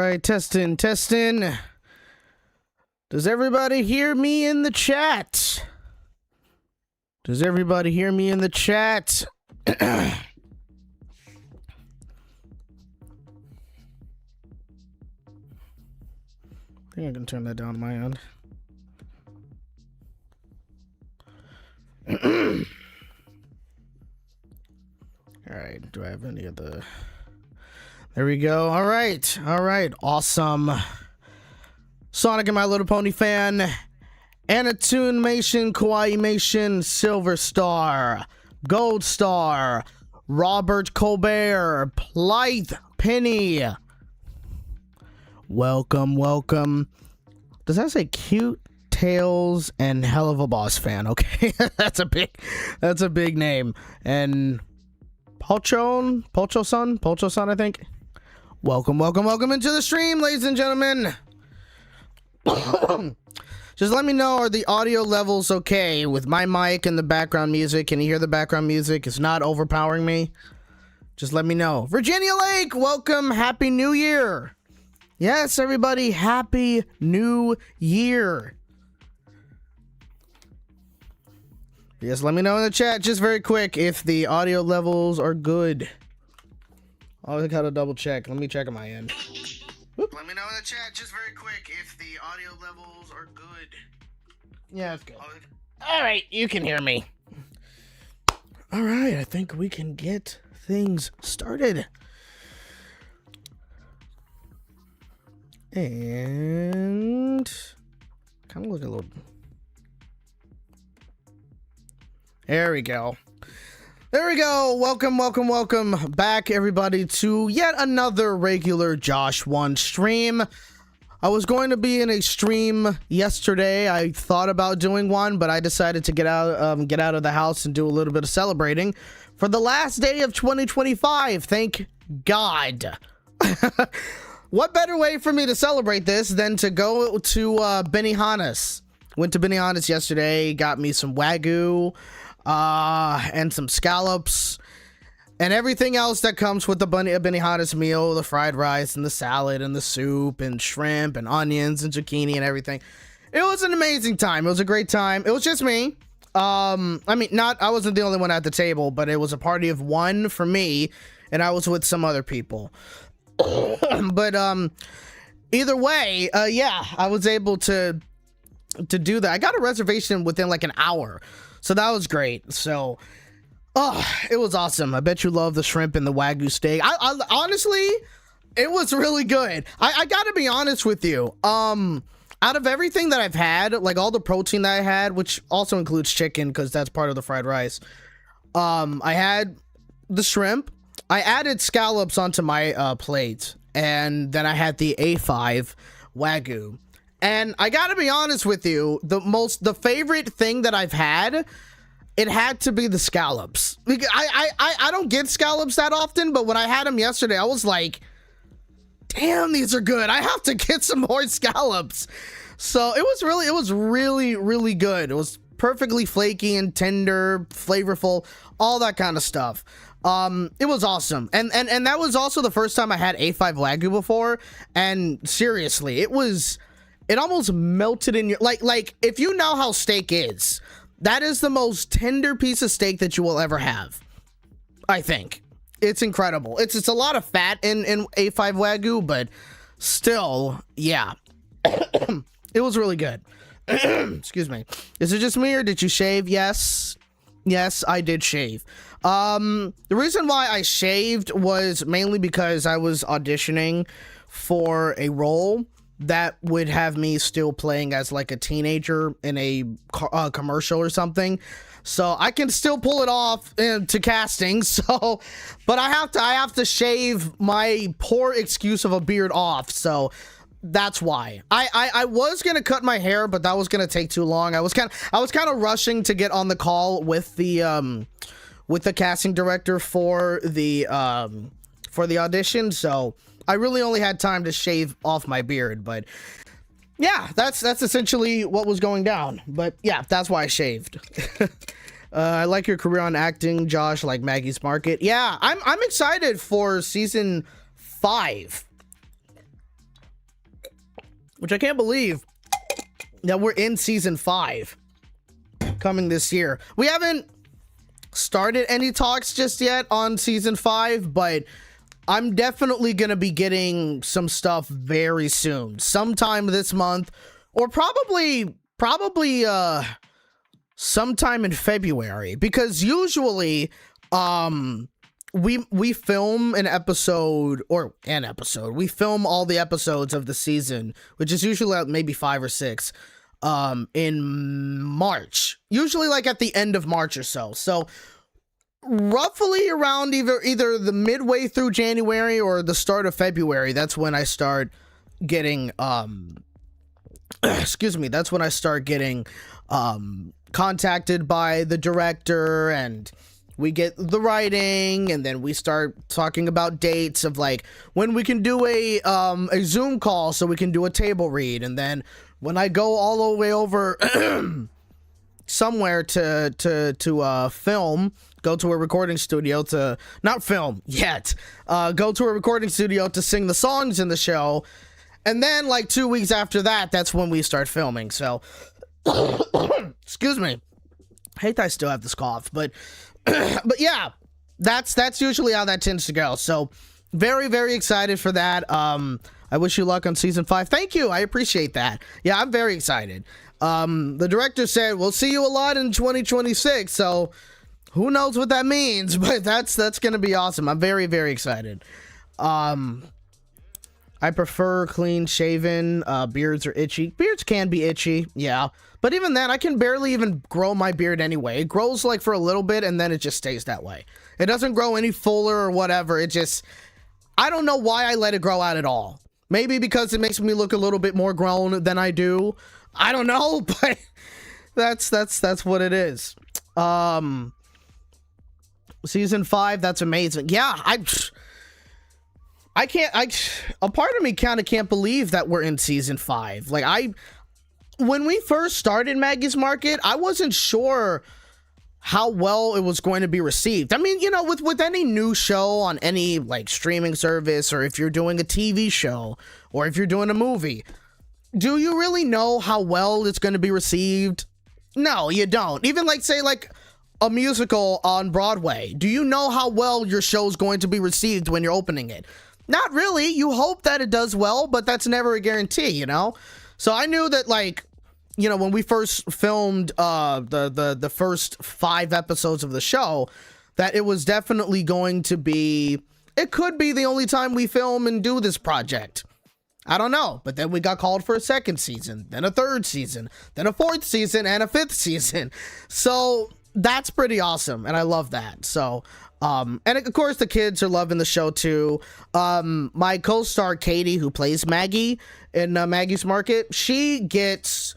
right, testing. Does everybody hear me in the chat? Does everybody hear me in the chat? I think I can turn that down on my end. All right, do I have any of the... There we go. All right, awesome. Sonic and My Little Pony fan, Anatoon-mation, Kawaii-mation, Silver Star, Gold Star, Robert Colbert, Blythe Penny. Welcome. Does that say Cute Tails and Hell of a Boss fan? Okay, that's a big name. And Polcho-san, I think. Welcome into the stream, ladies and gentlemen. Just let me know, are the audio levels okay with my mic and the background music? Can you hear the background music? It's not overpowering me. Just let me know. Virginia Lake, welcome. Happy New Year. Yes, everybody, Happy New Year. Yes, let me know in the chat, just very quick, if the audio levels are good. I gotta double check. Let me check on my end. Whoop. Let me know in the chat, just very quick, if the audio levels are good. Yeah, it's good. All right, you can hear me. All right, I think we can get things started. And kind of look a little... There we go. Welcome back, everybody, to yet another Regularjosh1 stream. I was going to be in a stream yesterday. I thought about doing one, but I decided to get out of the house and do a little bit of celebrating for the last day of 2025. Thank God. What better way for me to celebrate this than to go to Benihana's? Went to Benihana's yesterday, got me some Wagyu, and some scallops, and everything else that comes with the Benihana's meal, the fried rice and the salad and the soup and shrimp and onions and zucchini and everything. It was an amazing time. It was a great time. It was just me. I wasn't the only one at the table, but it was a party of one for me, and I was with some other people. But either way, yeah, I was able to do that. I got a reservation within like an hour, so that was great. So it was awesome. I bet you love the shrimp and the Wagyu steak. I honestly, it was really good. I gotta be honest with you, out of everything that I've had, like all the protein that I had, which also includes chicken because that's part of the fried rice, I had the shrimp. I added scallops onto my plate, and then I had the A5 Wagyu. And I gotta be honest with you, the favorite thing that I've had, it had to be the scallops. I don't get scallops that often, but when I had them yesterday, I was like, damn, these are good. I have to get some more scallops. So it was really good. It was perfectly flaky and tender, flavorful, all that kind of stuff. It was awesome. And that was also the first time I had A5 Wagyu before. And seriously, it almost melted in your, like if you know how steak is, that is the most tender piece of steak that you will ever have. I think it's incredible. It's a lot of fat in A5 Wagyu, but still, yeah, it was really good. Excuse me. Is it just me, or did you shave? Yes, I did shave. The reason why I shaved was mainly because I was auditioning for a role that would have me still playing as like a teenager in a commercial or something, so I can still pull it off to casting. So, but I have to shave my poor excuse of a beard off. So that's why I was gonna cut my hair, but that was gonna take too long. I was kind of rushing to get on the call with the casting director for the audition, so I really only had time to shave off my beard. But yeah, that's essentially what was going down. But yeah, that's why I shaved. I like your career on acting, Josh, like Maggie's Market. Yeah, I'm excited for season 5. which I can't believe that we're in season 5 coming this year. We haven't started any talks just yet on season 5, but I'm definitely going to be getting some stuff very soon, sometime this month, or probably sometime in February, because usually we film we film all the episodes of the season, which is usually maybe 5 or 6 in March, usually like at the end of March or so roughly around either the midway through January or the start of February. That's when I start getting that's when I start getting contacted by the director, and we get the writing, and then we start talking about dates of like when we can do a Zoom call so we can do a table read. And then when I go all the way over somewhere to film, go to a recording studio to not film yet, go to a recording studio to sing the songs in the show. And then like 2 weeks after that, that's when we start filming. So excuse me, I hate that I still have this cough, but yeah, that's usually how that tends to go. So very, very excited for that. I wish you luck on season 5. Thank you, I appreciate that. Yeah, I'm very excited. The director said we'll see you a lot in 2026, so who knows what that means, but that's gonna be awesome. I'm very, very excited. I prefer clean shaven. Beards are itchy. Beards can be itchy, yeah. But even then, I can barely even grow my beard anyway. It grows like for a little bit and then it just stays that way. It doesn't grow any fuller or whatever. It just, I don't know why I let it grow out at all. Maybe because it makes me look a little bit more grown than I do. I don't know, but that's what it is. Season 5, that's amazing. Yeah, a part of me kind of can't believe that we're in season 5. Like when we first started Maggie's Market, I wasn't sure how well it was going to be received. I mean, you know, with any new show on any like streaming service, or if you're doing a TV show, or if you're doing a movie, do you really know how well it's going to be received? No, you don't. Even like say like a musical on Broadway, do you know how well your show's going to be received when you're opening it? Not really. You hope that it does well, but that's never a guarantee, you know? So I knew that, like, you know, when we first filmed the first 5 episodes of the show, that it was definitely going to be, it could be the only time we film and do this project. I don't know. But then we got called for a 2nd season, then a 3rd season, then a 4th season, and a 5th season. So that's pretty awesome, and I love that. So and of course the kids are loving the show too. My co-star Katie, who plays Maggie in Maggie's Market, she gets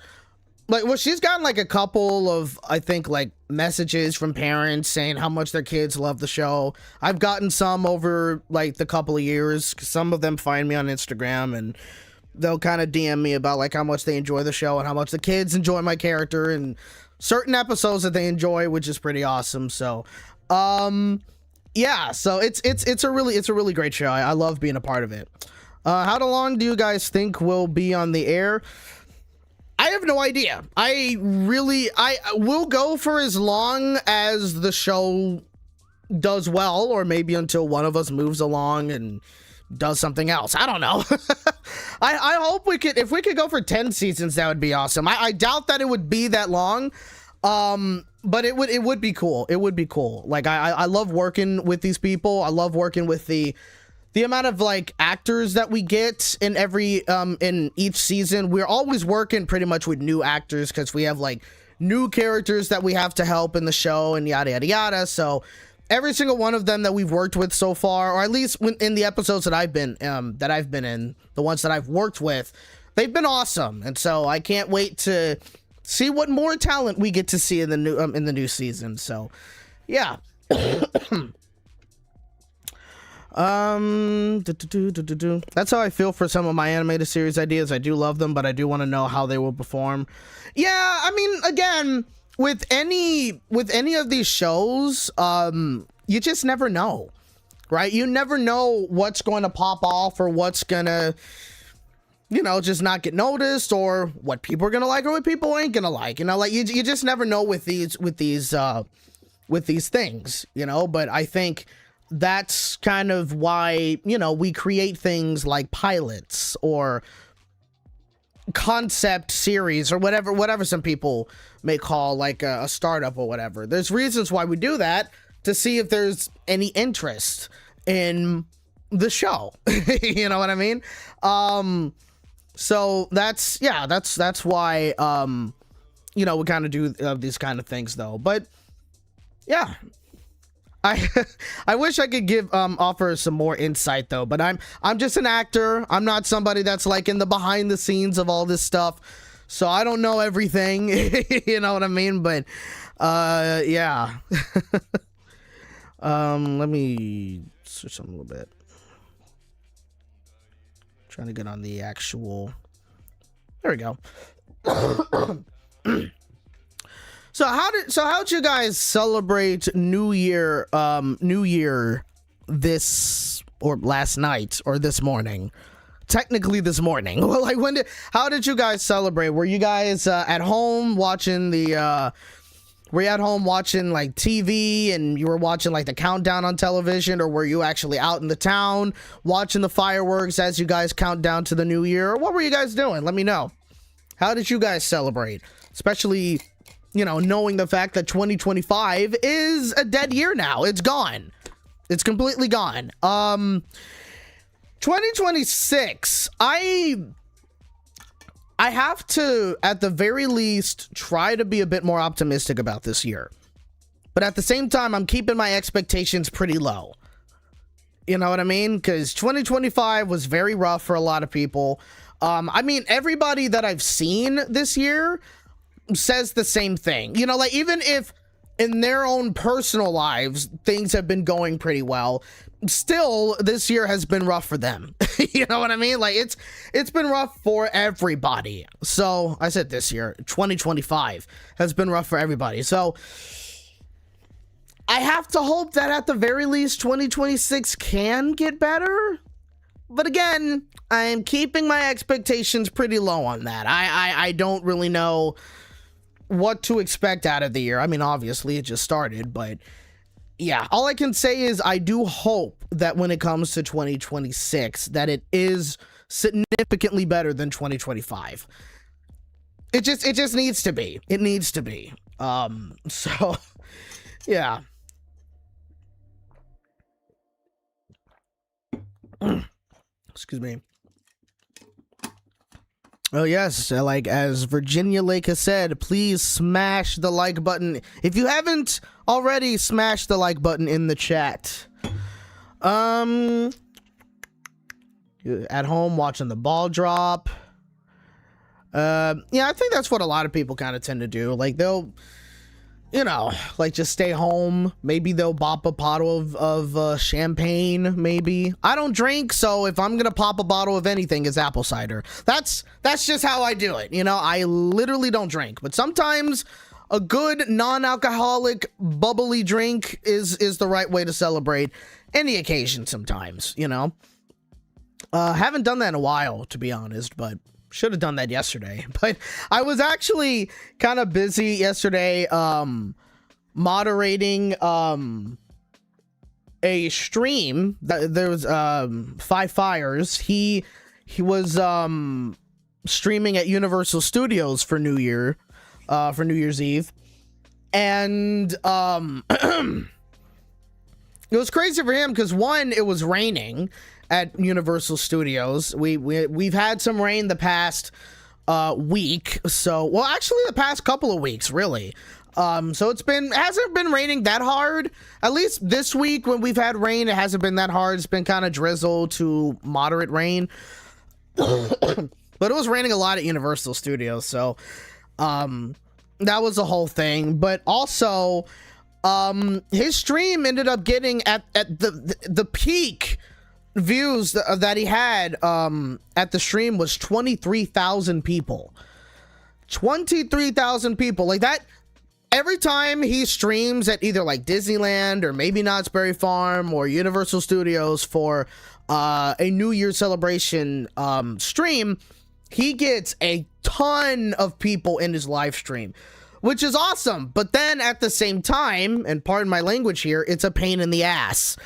like, well, she's gotten like a couple of, I think, like messages from parents saying how much their kids love the show. I've gotten some over like the couple of years. Some of them find me on Instagram and they'll kind of DM me about like how much they enjoy the show and how much the kids enjoy my character and certain episodes that they enjoy, which is pretty awesome. So yeah, so it's a really great show. I love being a part of it. How long do you guys think we'll be on the air? I have no idea. I will go for as long as the show does well, or maybe until one of us moves along and does something else. I don't know. I hope if we could go for 10 seasons, that would be awesome. I doubt that it would be that long. But it would be cool. It would be cool. Like I love working with these people. I love working with the amount of like actors that we get in in each season. We're always working pretty much with new actors because we have like new characters that we have to help in the show and yada yada yada. So every single one of them that we've worked with so far, or at least in the episodes that I've been in, the ones that I've worked with, they've been awesome. And so I can't wait to see what more talent we get to see in the new season. So yeah. That's how I feel for some of my animated series ideas. I do love them, but I do want to know how they will perform. Yeah, I mean, again, with any of these shows, you just never know, right? You never know what's going to pop off or what's gonna you know, just not get noticed, or what people are gonna like or what people ain't gonna like. You know, like you just never know with these things, you know. But I think that's kind of why, you know, we create things like pilots or concept series or whatever some people may call like a startup or whatever. There's reasons why we do that, to see if there's any interest in the show. You know what I mean? So that's why you know, we kind of do these kind of things though. But yeah, I wish I could offer some more insight though, but I'm just an actor. I'm not somebody that's like in the behind the scenes of all this stuff, so I don't know everything. You know what I mean? But yeah. Let me switch them a little bit. Trying to get on the actual. There we go. So how'd you guys celebrate New Year this, or last night, or this morning? Technically this morning. Well, like how did you guys celebrate? Were you guys at home watching were you at home watching like TV and you were watching like the countdown on television, or were you actually out in the town watching the fireworks as you guys count down to the new year? Or what were you guys doing? Let me know. How did you guys celebrate? Especially, you know, knowing the fact that 2025 is a dead year now. It's gone. It's completely gone. 2026, I have to, at the very least, try to be a bit more optimistic about this year. But at the same time, I'm keeping my expectations pretty low. You know what I mean? Because 2025 was very rough for a lot of people. I mean, everybody that I've seen this year says the same thing. You know, like, even if in their own personal lives, things have been going pretty well, still, this year has been rough for them. You know what I mean? Like, it's been rough for everybody. So I said this year, 2025 has been rough for everybody. So I have to hope that at the very least 2026 can get better. But again, I'm keeping my expectations pretty low on that. I don't really know what to expect out of the year. I mean, obviously it just started, but yeah, all I can say is I do hope that when it comes to 2026, that it is significantly better than 2025. It just needs to be. It needs to be. So yeah. Excuse me. Oh yes, like as Virginia Lake has said, please smash the like button. If you haven't already, smash the like button in the chat. At home watching the ball drop. Yeah, I think that's what a lot of people kind of tend to do. Like they'll, you know, like just stay home. Maybe they'll pop a bottle of champagne. Maybe I don't drink, so if I'm gonna pop a bottle of anything, it's apple cider. That's just how I do it. You know, I literally don't drink, but sometimes a good non-alcoholic bubbly drink is the right way to celebrate any occasion. Sometimes, you know, haven't done that in a while, to be honest, but should have done that yesterday. But I was actually kind of busy yesterday moderating a stream that there was Five Fires. He was streaming at Universal Studios for New Year's Eve, and it was crazy for him because, one, it was raining at Universal Studios. We've had some rain the past week, so, well, actually the past couple of weeks, really. So hasn't been raining that hard. At least this week when we've had rain, it hasn't been that hard. It's been kind of drizzle to moderate rain. But it was raining a lot at Universal Studios, so that was the whole thing. But also, his stream ended up getting at the peak views that he had at the stream was 23,000 people. 23,000 people. Like that, every time he streams at either like Disneyland or maybe Knott's Berry Farm or Universal Studios for a New Year celebration stream, he gets a ton of people in his live stream, which is awesome. But then at the same time, and pardon my language here, it's a pain in the ass.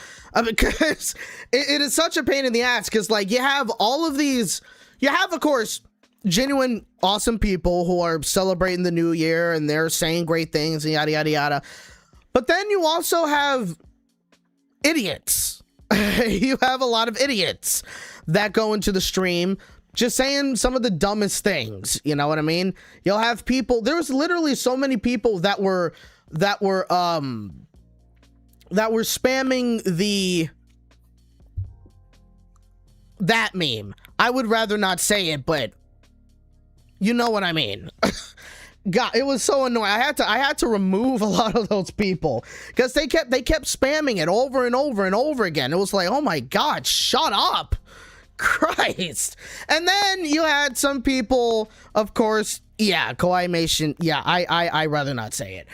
Because it is such a pain in the ass, because like you have all of these, you have, of course, genuine awesome people who are celebrating the new year and they're saying great things and yada yada yada. But then you also have idiots. You have a lot of idiots that go into the stream just saying some of the dumbest things, you know what I mean? You'll have people, there was literally so many people that were spamming that meme. I would rather not say it, but you know what I mean. God, it was so annoying. I had to remove a lot of those people because they kept spamming it over and over and over again. It was like, oh my God, shut up. Christ. And then you had some people, of course, yeah, Kawaii-mation, yeah, I rather not say it.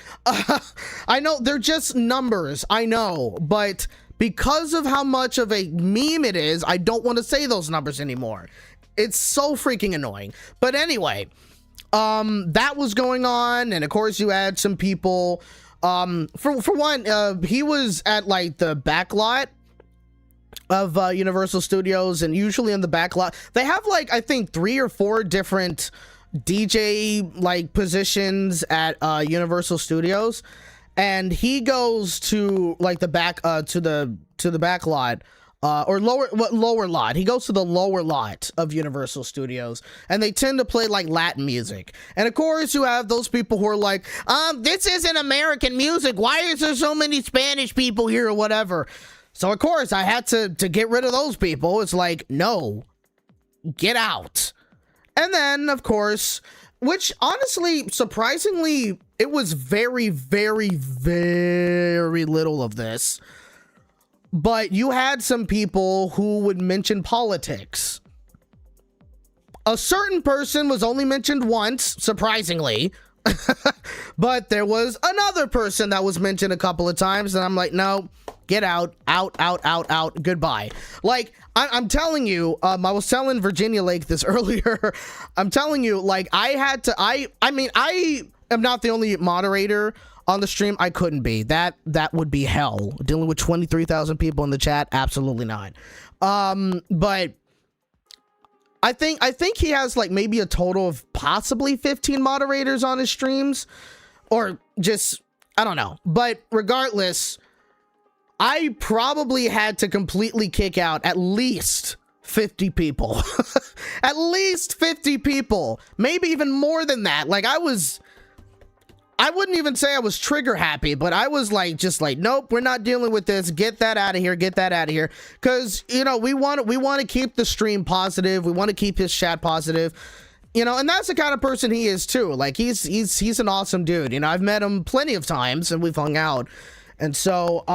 I know they're just numbers, I know, but because of how much of a meme it is, I don't want to say those numbers anymore. It's so freaking annoying. But anyway, that was going on, and of course you had some people, for one, he was at like the back lot of Universal Studios, and usually in the back lot they have like I think 3 or 4 different DJ like positions at Universal Studios, and he goes to like the back to the back lot or lower lot. He goes to the lower lot of Universal Studios, and they tend to play like Latin music. And of course you have those people who are like, this isn't American music, why is there so many Spanish people here or whatever. So of course I had to get rid of those people. It's like, no, get out. And then of course, which honestly, surprisingly, it was very, very, very little of this. But you had some people who would mention politics. A certain person was only mentioned once, surprisingly. But there was another person that was mentioned a couple of times, and I'm like, no, get out, out, goodbye. Like, I'm telling you, I was telling Virginia Lake this earlier. I'm telling you, like, I mean, I am not the only moderator on the stream. I couldn't be. That would be hell. Dealing with 23,000 people in the chat, absolutely not. But I think he has like maybe a total of possibly 15 moderators on his streams, or just, I don't know. But regardless, I probably had to completely kick out at least 50 people. At least 50 people. Maybe even more than that. Like I wouldn't even say I was trigger happy, but I was like, just like, nope, we're not dealing with this. Get that out of here. Get that out of here. Because, you know, we want to keep the stream positive. We want to keep his chat positive. You know, and that's the kind of person he is too. Like he's an awesome dude. You know, I've met him plenty of times and we've hung out. And so,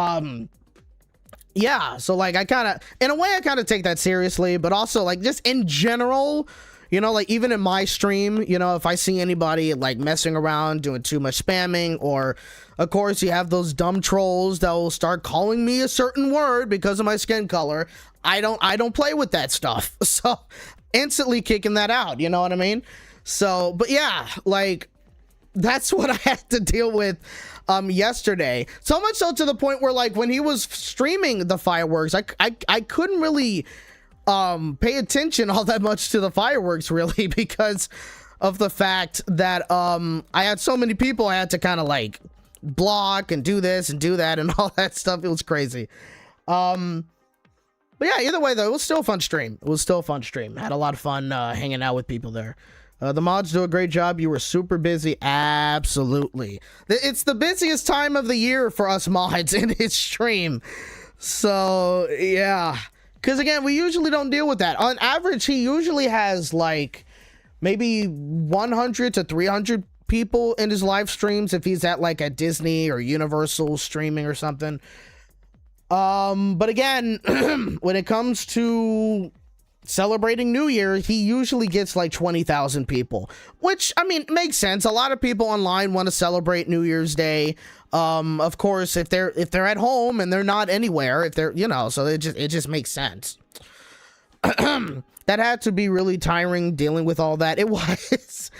yeah, so like I kind of, in a way I kind of take that seriously, but also like just in general, you know, like even in my stream, you know, if I see anybody like messing around, doing too much spamming, or of course you have those dumb trolls that will start calling me a certain word because of my skin color, I don't play with that stuff. So instantly kicking that out, you know what I mean? So, but yeah, like that's what I had to deal with yesterday. So much so to the point where like when he was streaming the fireworks, I couldn't really pay attention all that much to the fireworks really, because of the fact that I had so many people I had to kind of like block and do this and do that and all that stuff. It was crazy. But yeah, either way though, it was still a fun stream. It was still a fun stream. Had a lot of fun hanging out with people there. The mods do a great job. You were super busy. Absolutely. It's the busiest time of the year for us mods in his stream. So yeah, because again, we usually don't deal with that. On average, he usually has like maybe 100 to 300 people in his live streams if he's at like a Disney or Universal streaming or something. But again, when it comes to celebrating New Year, he usually gets like 20,000 people, which I mean makes sense. A lot of people online want to celebrate New Year's Day. Of course, if they're at home and they're not anywhere, if they're, you know, so it just makes sense. that had to be really tiring dealing with all that. It was.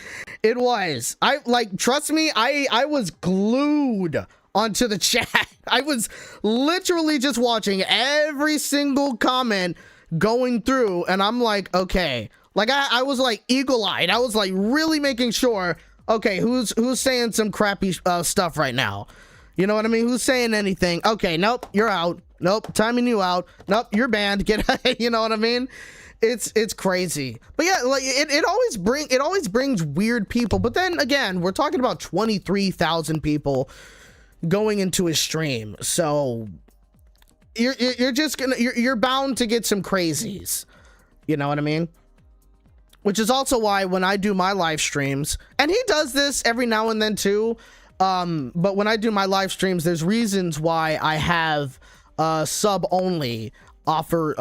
It was. I like, trust me, I was glued onto the chat. I was literally just watching every single comment going through, and I'm like, okay. Like, I was like eagle-eyed. I was like really making sure, okay, who's saying some crappy stuff right now? You know what I mean? Who's saying anything? Okay, nope, you're out. Nope, timing you out. Nope, you're banned. Get, you know what I mean? It's crazy. But yeah, like it always brings weird people. But then again, we're talking about 23,000 people going into his stream. So you're just gonna you're bound to get some crazies. You know what I mean? Which is also why when I do my live streams, and he does this every now and then too, but when I do my live streams, there's reasons why I have sub only options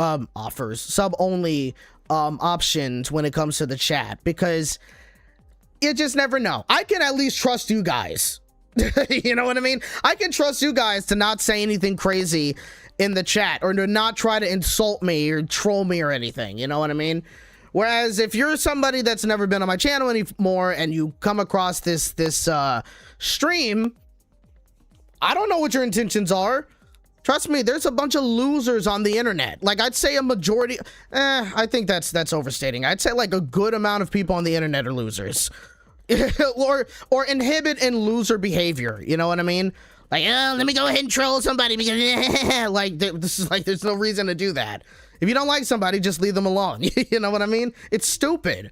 when it comes to the chat, because you just never know. I can at least trust you guys. You know what I mean? I can trust you guys to not say anything crazy in the chat, or to not try to insult me or troll me or anything. You know what I mean? Whereas if you're somebody that's never been on my channel anymore and you come across this stream, I don't know what your intentions are. Trust me, there's a bunch of losers on the internet. Like, I'd say a majority, I think that's overstating. I'd say like a good amount of people on the internet are losers. or inhibit in loser behavior. You know what I mean? Like, oh, let me go ahead and troll somebody because like this is like, there's no reason to do that. If you don't like somebody, just leave them alone. You know what I mean? It's stupid.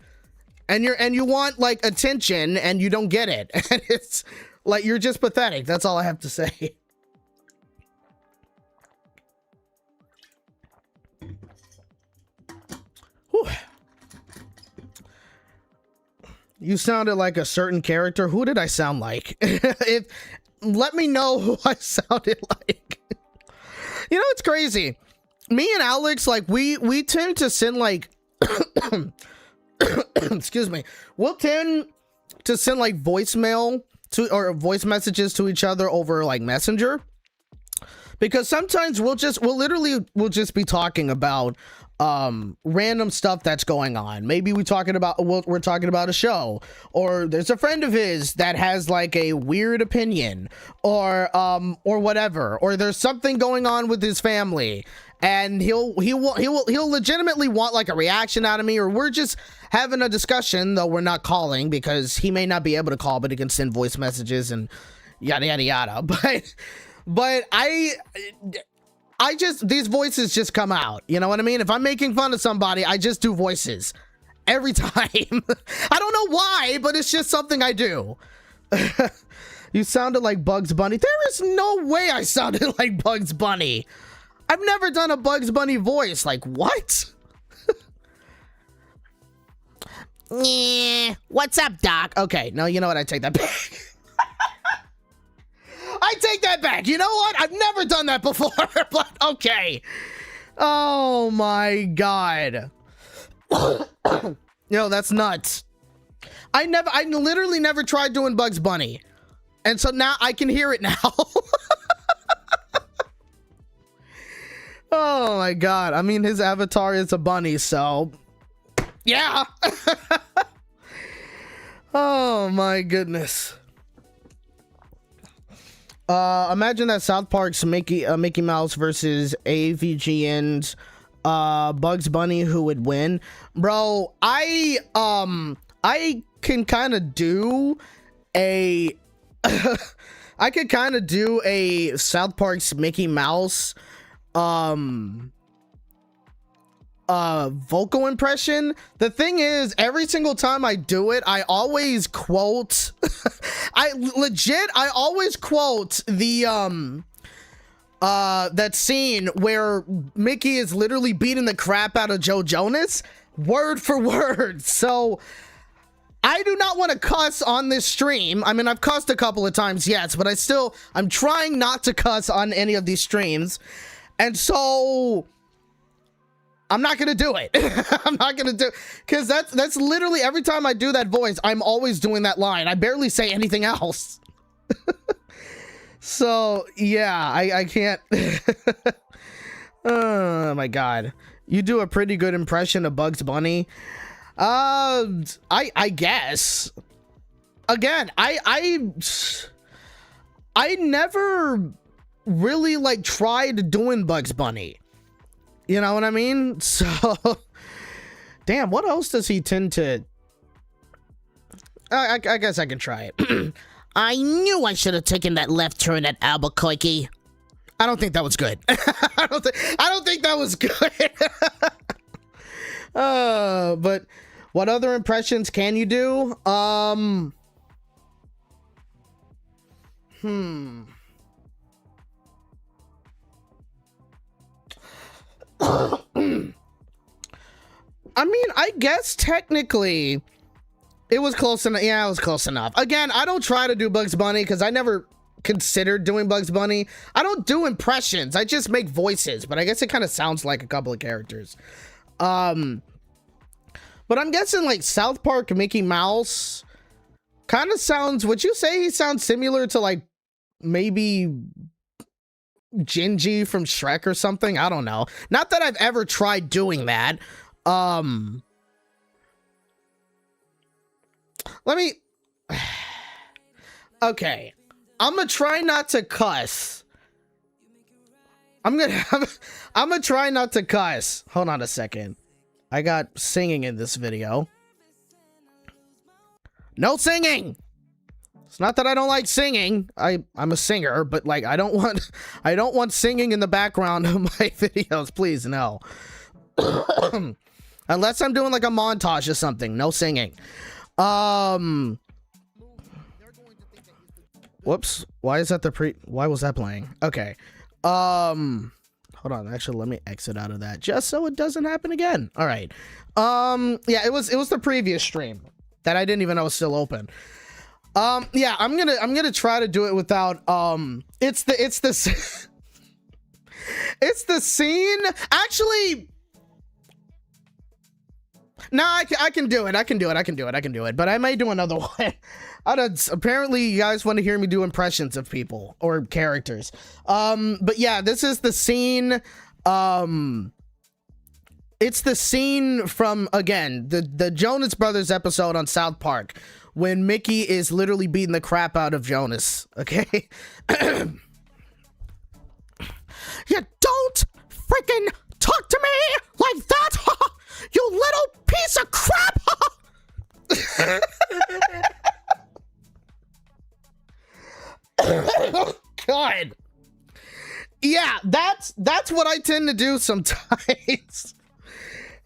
And you want like attention and you don't get it. And it's like, you're just pathetic. That's all I have to say. Whew. You sounded like a certain character. Who did I sound like? Let me know who I sounded like. You know, it's crazy. Me and Alex, like, we tend to send like excuse me, we'll tend to send like voicemail to, or voice messages to each other over like Messenger, because sometimes we'll just be talking about random stuff that's going on. Maybe we're talking about a show, or there's a friend of his that has like a weird opinion, or whatever, or there's something going on with his family, and he'll legitimately want like a reaction out of me, or we're just having a discussion, though we're not calling because he may not be able to call, but he can send voice messages and yada yada yada. But I just, these voices just come out. You know what I mean? If I'm making fun of somebody, I just do voices every time. I don't know why, but it's just something I do. You sounded like Bugs Bunny. There is no way I sounded like Bugs Bunny. I've never done a Bugs Bunny voice. Like, what? Yeah. What's up, Doc? Okay, no, you know what? I take that back. I take that back. You know what? I've never done that before, but okay. Oh my God. Yo, that's nuts. I literally never tried doing Bugs Bunny. And so now I can hear it now. Oh my God. I mean, his avatar is a bunny, so yeah. Oh my goodness. Imagine that South Park's Mickey Mouse versus AVGN's Bugs Bunny, who would win. Bro, I can kind of do a I could kind of do a South Park's Mickey Mouse vocal impression. The thing is, every single time I do it, I always quote I always quote the that scene where Mickey is literally beating the crap out of Joe Jonas, word for word. So I do not want to cuss on this stream. I mean, I've cussed a couple of times, yes, but I'm trying not to cuss on any of these streams. And so I'm not gonna do it. I'm not gonna do, because that's literally every time I do that voice, I'm always doing that line. I barely say anything else. So yeah, I can't. Oh my God. You do a pretty good impression of Bugs Bunny. I guess. Again, I never really like tried doing Bugs Bunny. You know what I mean? So, damn, what else does he tend to... I guess I can try it. I knew I should have taken that left turn at Albuquerque. I don't think that was good. I don't think that was good. But what other impressions can you do? I mean, I guess technically it was close enough. Yeah, it was close enough. Again, I don't try to do Bugs Bunny because I never considered doing Bugs Bunny. I don't do impressions. I just make voices, but I guess it kind of sounds like a couple of characters. But I'm guessing like South Park Mickey Mouse kind of sounds, would you say he sounds similar to like maybe Gingy from Shrek or something? I don't know. Not that I've ever tried doing that. Let me... Okay. I'm gonna try not to cuss. I'm gonna try not to cuss. Hold on a second. I got singing in this video. No singing! It's not that I don't like singing. I'm a singer, but like I don't want singing in the background of my videos. Please, no. Unless I'm doing like a montage or something. No singing. Whoops. Why is that why was that playing? Okay. Hold on. Actually, let me exit out of that just so it doesn't happen again. All right. Yeah, it was the previous stream that I didn't even know was still open. Yeah, I'm gonna try to do it without it's the it's the scene. Actually, no, I can do it. I can do it. But I may do another one. Apparently you guys want to hear me do impressions of people or characters. But yeah, this is the scene. It's the scene from, again, the Jonas Brothers episode on South Park when Mickey is literally beating the crap out of Jonas. Okay. You don't freaking talk to me like that, you little piece of crap. God. Yeah, that's what I tend to do sometimes.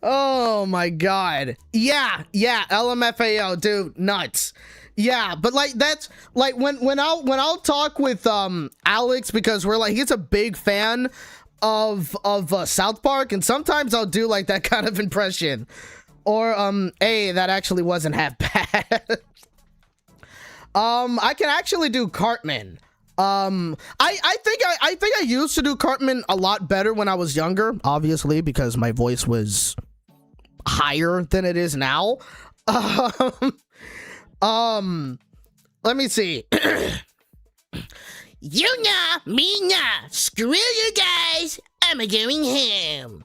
Oh my God. Yeah, LMFAO, dude, nuts. Yeah, but like that's like when I'll talk with Alex, because we're like, he's a big fan of South Park, and sometimes I'll do like that kind of impression. Or that actually wasn't half bad. I can actually do Cartman. I think I used to do Cartman a lot better when I was younger, obviously, because my voice was higher than it is now. Let me see. You nah, me nah. Screw you guys. I'm going home.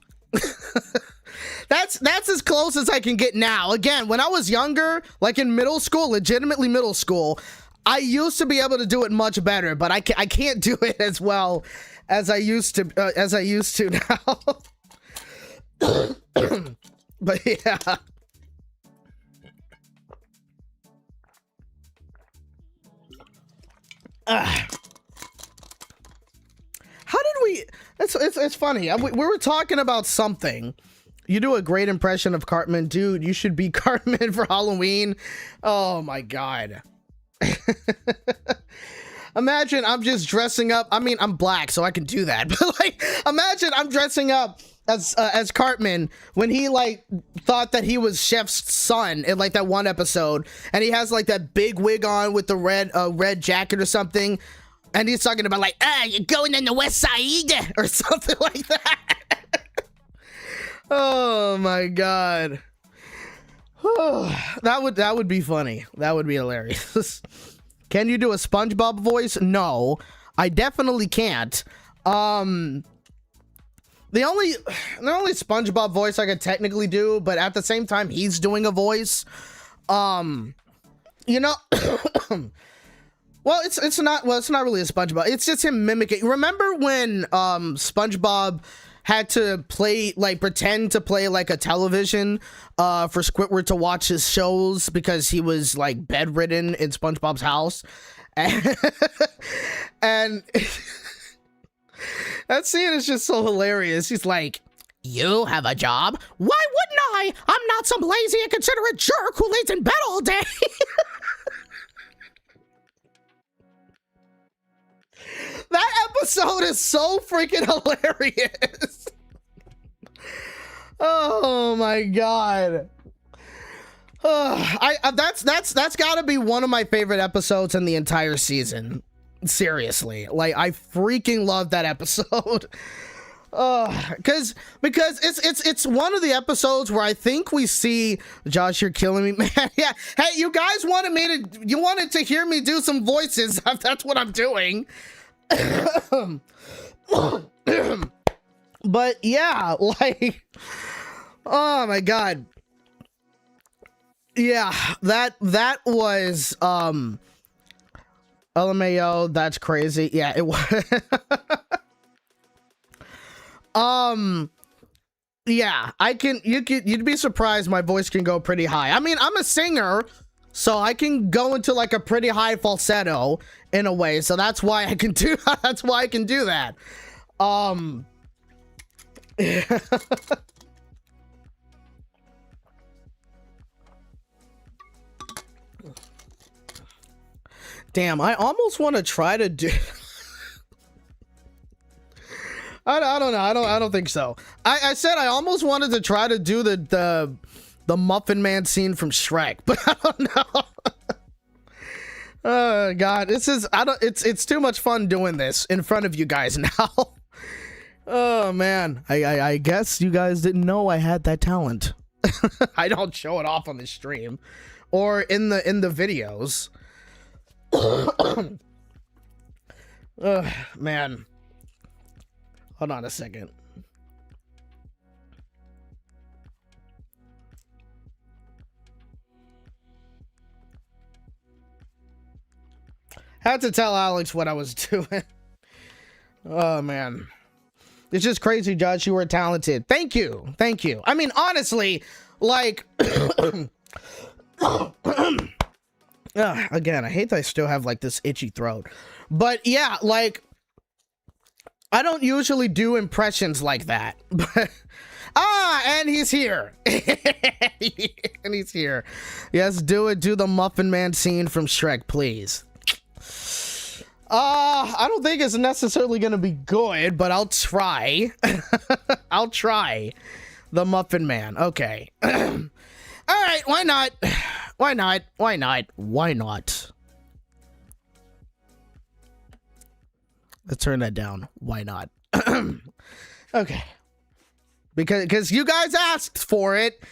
That's as close as I can get now. Again, when I was younger, like in middle school, legitimately middle school, I used to be able to do it much better, but I can't do it as well as I used to now. But yeah. How did we? It's funny. We were talking about something. You do a great impression of Cartman, dude. You should be Cartman for Halloween. Oh my God. Imagine I'm just dressing up. I mean, I'm black, so I can do that. But like, imagine I'm dressing up as Cartman when he like thought that he was Chef's son in like that one episode, and he has like that big wig on with the red jacket or something, and he's talking about like, you're going in the West Side or something like that. Oh my God. That would be funny. That would be hilarious. Can you do a SpongeBob voice? No, I definitely can't. the only SpongeBob voice I could technically do, but at the same time he's doing a voice. You know, well, it's not really a SpongeBob. It's just him mimicking. Remember when SpongeBob had to pretend to play like a television for Squidward to watch his shows because he was like bedridden in SpongeBob's house, and that scene is just so hilarious. He's like, "You have a job? Why wouldn't I? I'm not some lazy, inconsiderate jerk who lays in bed all day." That episode is so freaking hilarious. Oh my god. That's gotta be one of my favorite episodes in the entire season. Seriously, like I freaking love that episode. Because it's one of the episodes where I think we see Josh, you're killing me, man. Yeah, hey, you guys wanted to hear me do some voices. That's what I'm doing. But yeah, like, oh my god, yeah, that was LMAO. That's crazy. Yeah, it was. Yeah, you'd be surprised my voice can go pretty high. I mean, I'm a singer, so I can go into like a pretty high falsetto in a way. So that's why I can do that. Damn, I almost want to try to do I don't know. I don't think so. I said I almost wanted to try to do the Muffin Man scene from Shrek, but I don't know. Oh god, it's too much fun doing this in front of you guys now. Oh man, I guess you guys didn't know I had that talent. I don't show it off on the stream or in the videos. Man. Hold on a second. Had to tell Alex what I was doing. Oh man. It's just crazy, Josh. You were talented. Thank you. Thank you. I mean, honestly, like again, I hate that I still have like this itchy throat. But yeah, like I don't usually do impressions like that. But and he's here. And he's here. Yes, do it. Do the Muffin Man scene from Shrek, please. I don't think it's necessarily gonna be good, but I'll try. I'll try the Muffin Man. Okay. All right, why not? Why not? Why not? Why not? Let's turn that down. Why not? Okay. Because you guys asked for it,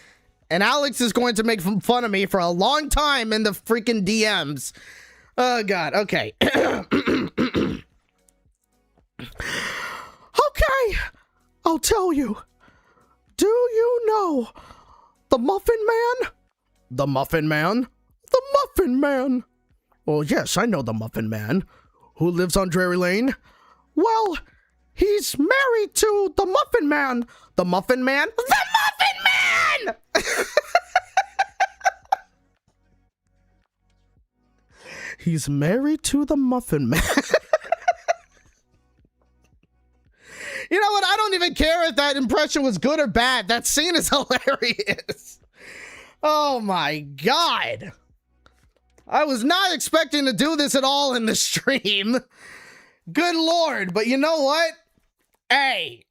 and Alex is going to make fun of me for a long time in the freaking DMs. Oh god. Okay. Okay. I'll tell you. Do you know the Muffin Man? The Muffin Man? The Muffin Man. Well, yes, I know the Muffin Man. Who lives on Drury Lane? Well, he's married to the Muffin Man. The Muffin Man? The Muffin Man! He's married to the Muffin Man. You know what? I don't even care if that impression was good or bad. That scene is hilarious. Oh my god. I was not expecting to do this at all in the stream. Good lord, but you know what? Hey.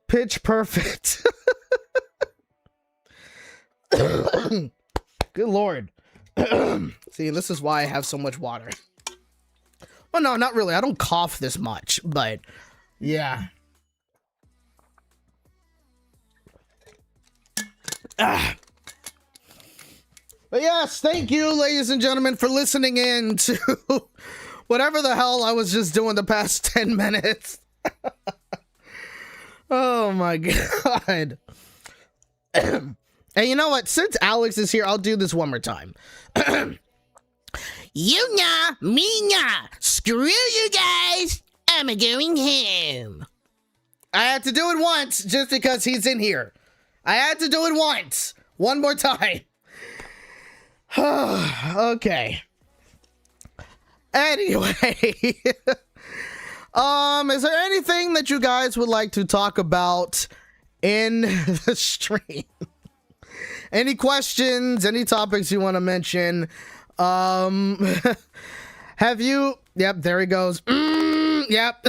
Pitch perfect. Good lord. See, this is why I have so much water. Well, no, not really. I don't cough this much, but yeah. But yes, thank you, ladies and gentlemen, for listening in to whatever the hell I was just doing the past 10 minutes. Oh my god. And you know what? Since Alex is here, I'll do this one more time. You nah, me nah. Screw you guys. I'm going home. I had to do it once just because he's in here. I had to do it once. One more time. Okay. Anyway. Is there anything that you guys would like to talk about in the stream? Any questions, any topics you want to mention? Have you, yep, there he goes. Yep.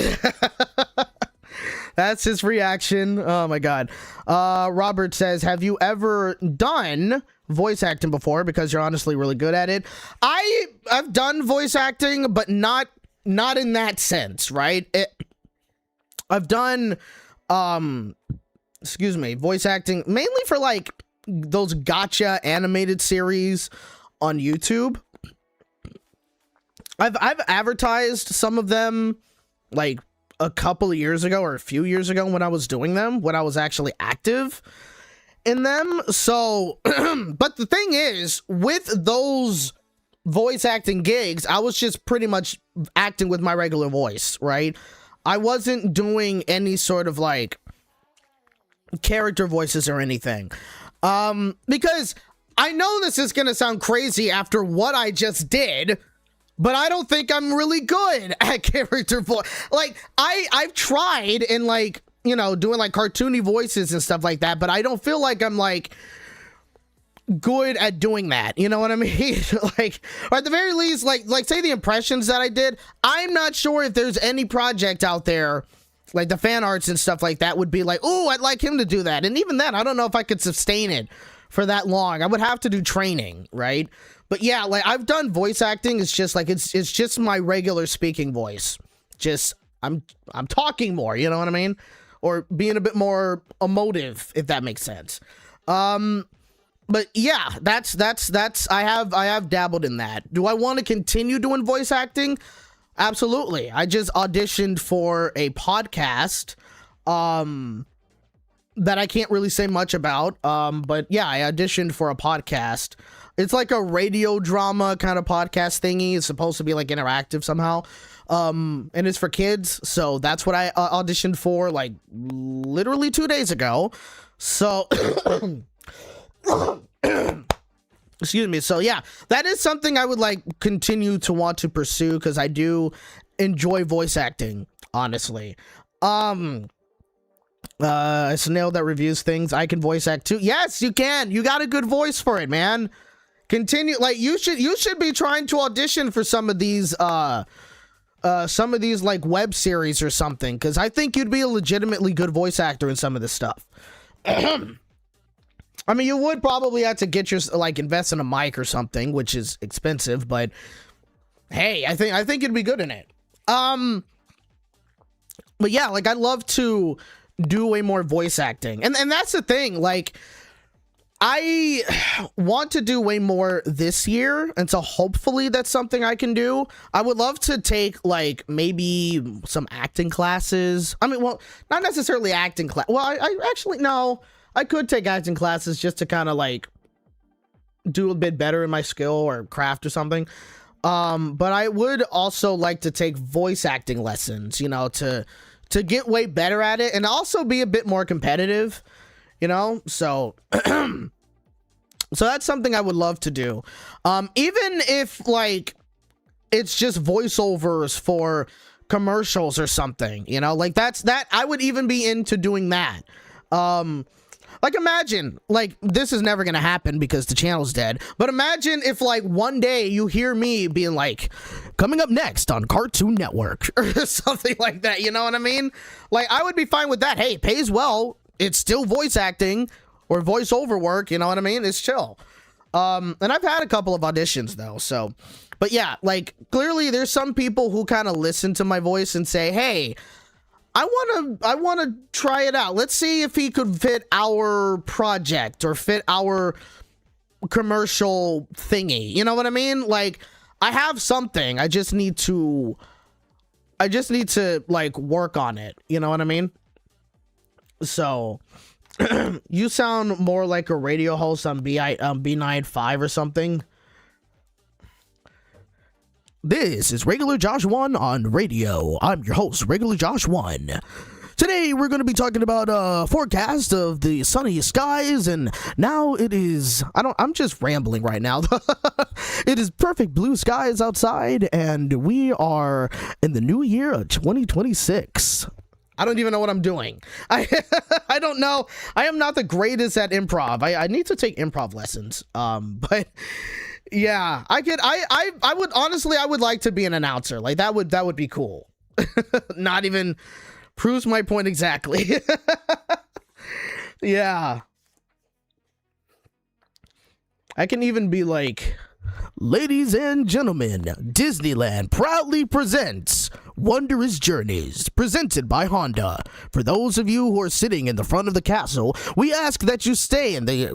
That's his reaction. Oh my god. Robert says, have you ever done voice acting before? Because you're honestly really good at it. I've done voice acting, but not in that sense, right? I've done voice acting mainly for like those gotcha animated series on YouTube. I've advertised some of them like a couple of years ago or a few years ago when I was doing them, when I was actually active in them. So, but the thing is, with those voice acting gigs, I was just pretty much acting with my regular voice, right? I wasn't doing any sort of like character voices or anything. Because I know this is going to sound crazy after what I just did, but I don't think I'm really good at character voice. Like I've tried in like, you know, doing like cartoony voices and stuff like that, but I don't feel like I'm like good at doing that. You know what I mean? Like, or at the very least, like say the impressions that I did, I'm not sure if there's any project out there like the fan arts and stuff like that would be like, oh, I'd like him to do that. And even then, I don't know if I could sustain it for that long. I would have to do training, right? But yeah, like I've done voice acting. It's just like it's just my regular speaking voice. Just I'm talking more, you know what I mean? Or being a bit more emotive, if that makes sense. But yeah, that's I have dabbled in that. Do I want to continue doing voice acting? Absolutely. I just auditioned for a podcast that I can't really say much about. But yeah, I auditioned for a podcast. It's like a radio drama kind of podcast thingy. It's supposed to be like interactive somehow. And it's for kids. So that's what I auditioned for like literally 2 days ago. So excuse me. So yeah, that is something I would like continue to want to pursue because I do enjoy voice acting, honestly. Snail that reviews things. I can voice act too. Yes, you can. You got a good voice for it, man. Continue. Like you should be trying to audition for some of these like web series or something, because I think you'd be a legitimately good voice actor in some of this stuff. I mean, you would probably have to get your like invest in a mic or something, which is expensive, but hey, I think you'd be good in it. But yeah, like I'd love to do way more voice acting, and that's the thing. Like, I want to do way more this year, and so hopefully that's something I can do. I would love to take like maybe some acting classes. I mean, well, not necessarily acting class. Well, I actually no. I could take acting classes just to kind of like do a bit better in my skill or craft or something. But I would also like to take voice acting lessons, you know, to get way better at it and also be a bit more competitive, you know? So, so that's something I would love to do. Even if like it's just voiceovers for commercials or something, you know, like that I would even be into doing that. Like imagine, like this is never gonna happen because the channel's dead, but imagine if like one day you hear me being like, coming up next on Cartoon Network or something like that, you know what I mean? Like I would be fine with that. Hey, it pays well. It's still voice acting or voiceover work, you know what I mean? It's chill. And I've had a couple of auditions though, so, but yeah, like clearly there's some people who kind of listen to my voice and say, hey, I want to try it out. Let's see if he could fit our project or fit our commercial thingy. You know what I mean? Like I have something. I just need to I just need to like work on it. You know what I mean? So you sound more like a radio host on B95 or something. This is Regularjosh1 on radio. I'm your host, Regularjosh1. Today we're going to be talking about a forecast of the sunny skies, and now it is, I'm just rambling right now. It is perfect blue skies outside, and we are in the new year of 2026. I don't even know what I'm doing. I don't know. I am not the greatest at improv. I need to take improv lessons. But yeah, I would honestly, I would like to be an announcer. Like that would be cool. Not even proves my point exactly. Yeah. I can even be like, ladies and gentlemen, Disneyland proudly presents Wondrous Journeys, presented by Honda. For those of you who are sitting in the front of the castle, we ask that you stay in the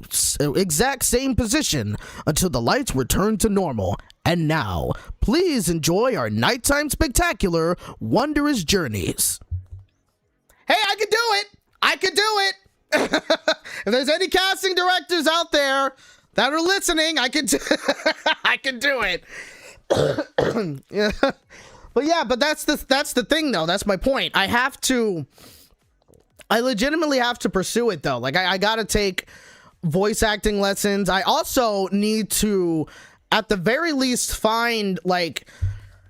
exact same position until the lights return to normal. And now, please enjoy our nighttime spectacular, Wondrous Journeys. Hey, I can do it! I can do it! If there's any casting directors out there that are listening, I can do it. Yeah. But that's the thing though. That's my point. I legitimately have to pursue it though. Like I gotta take voice acting lessons. I also need to, at the very least, find like,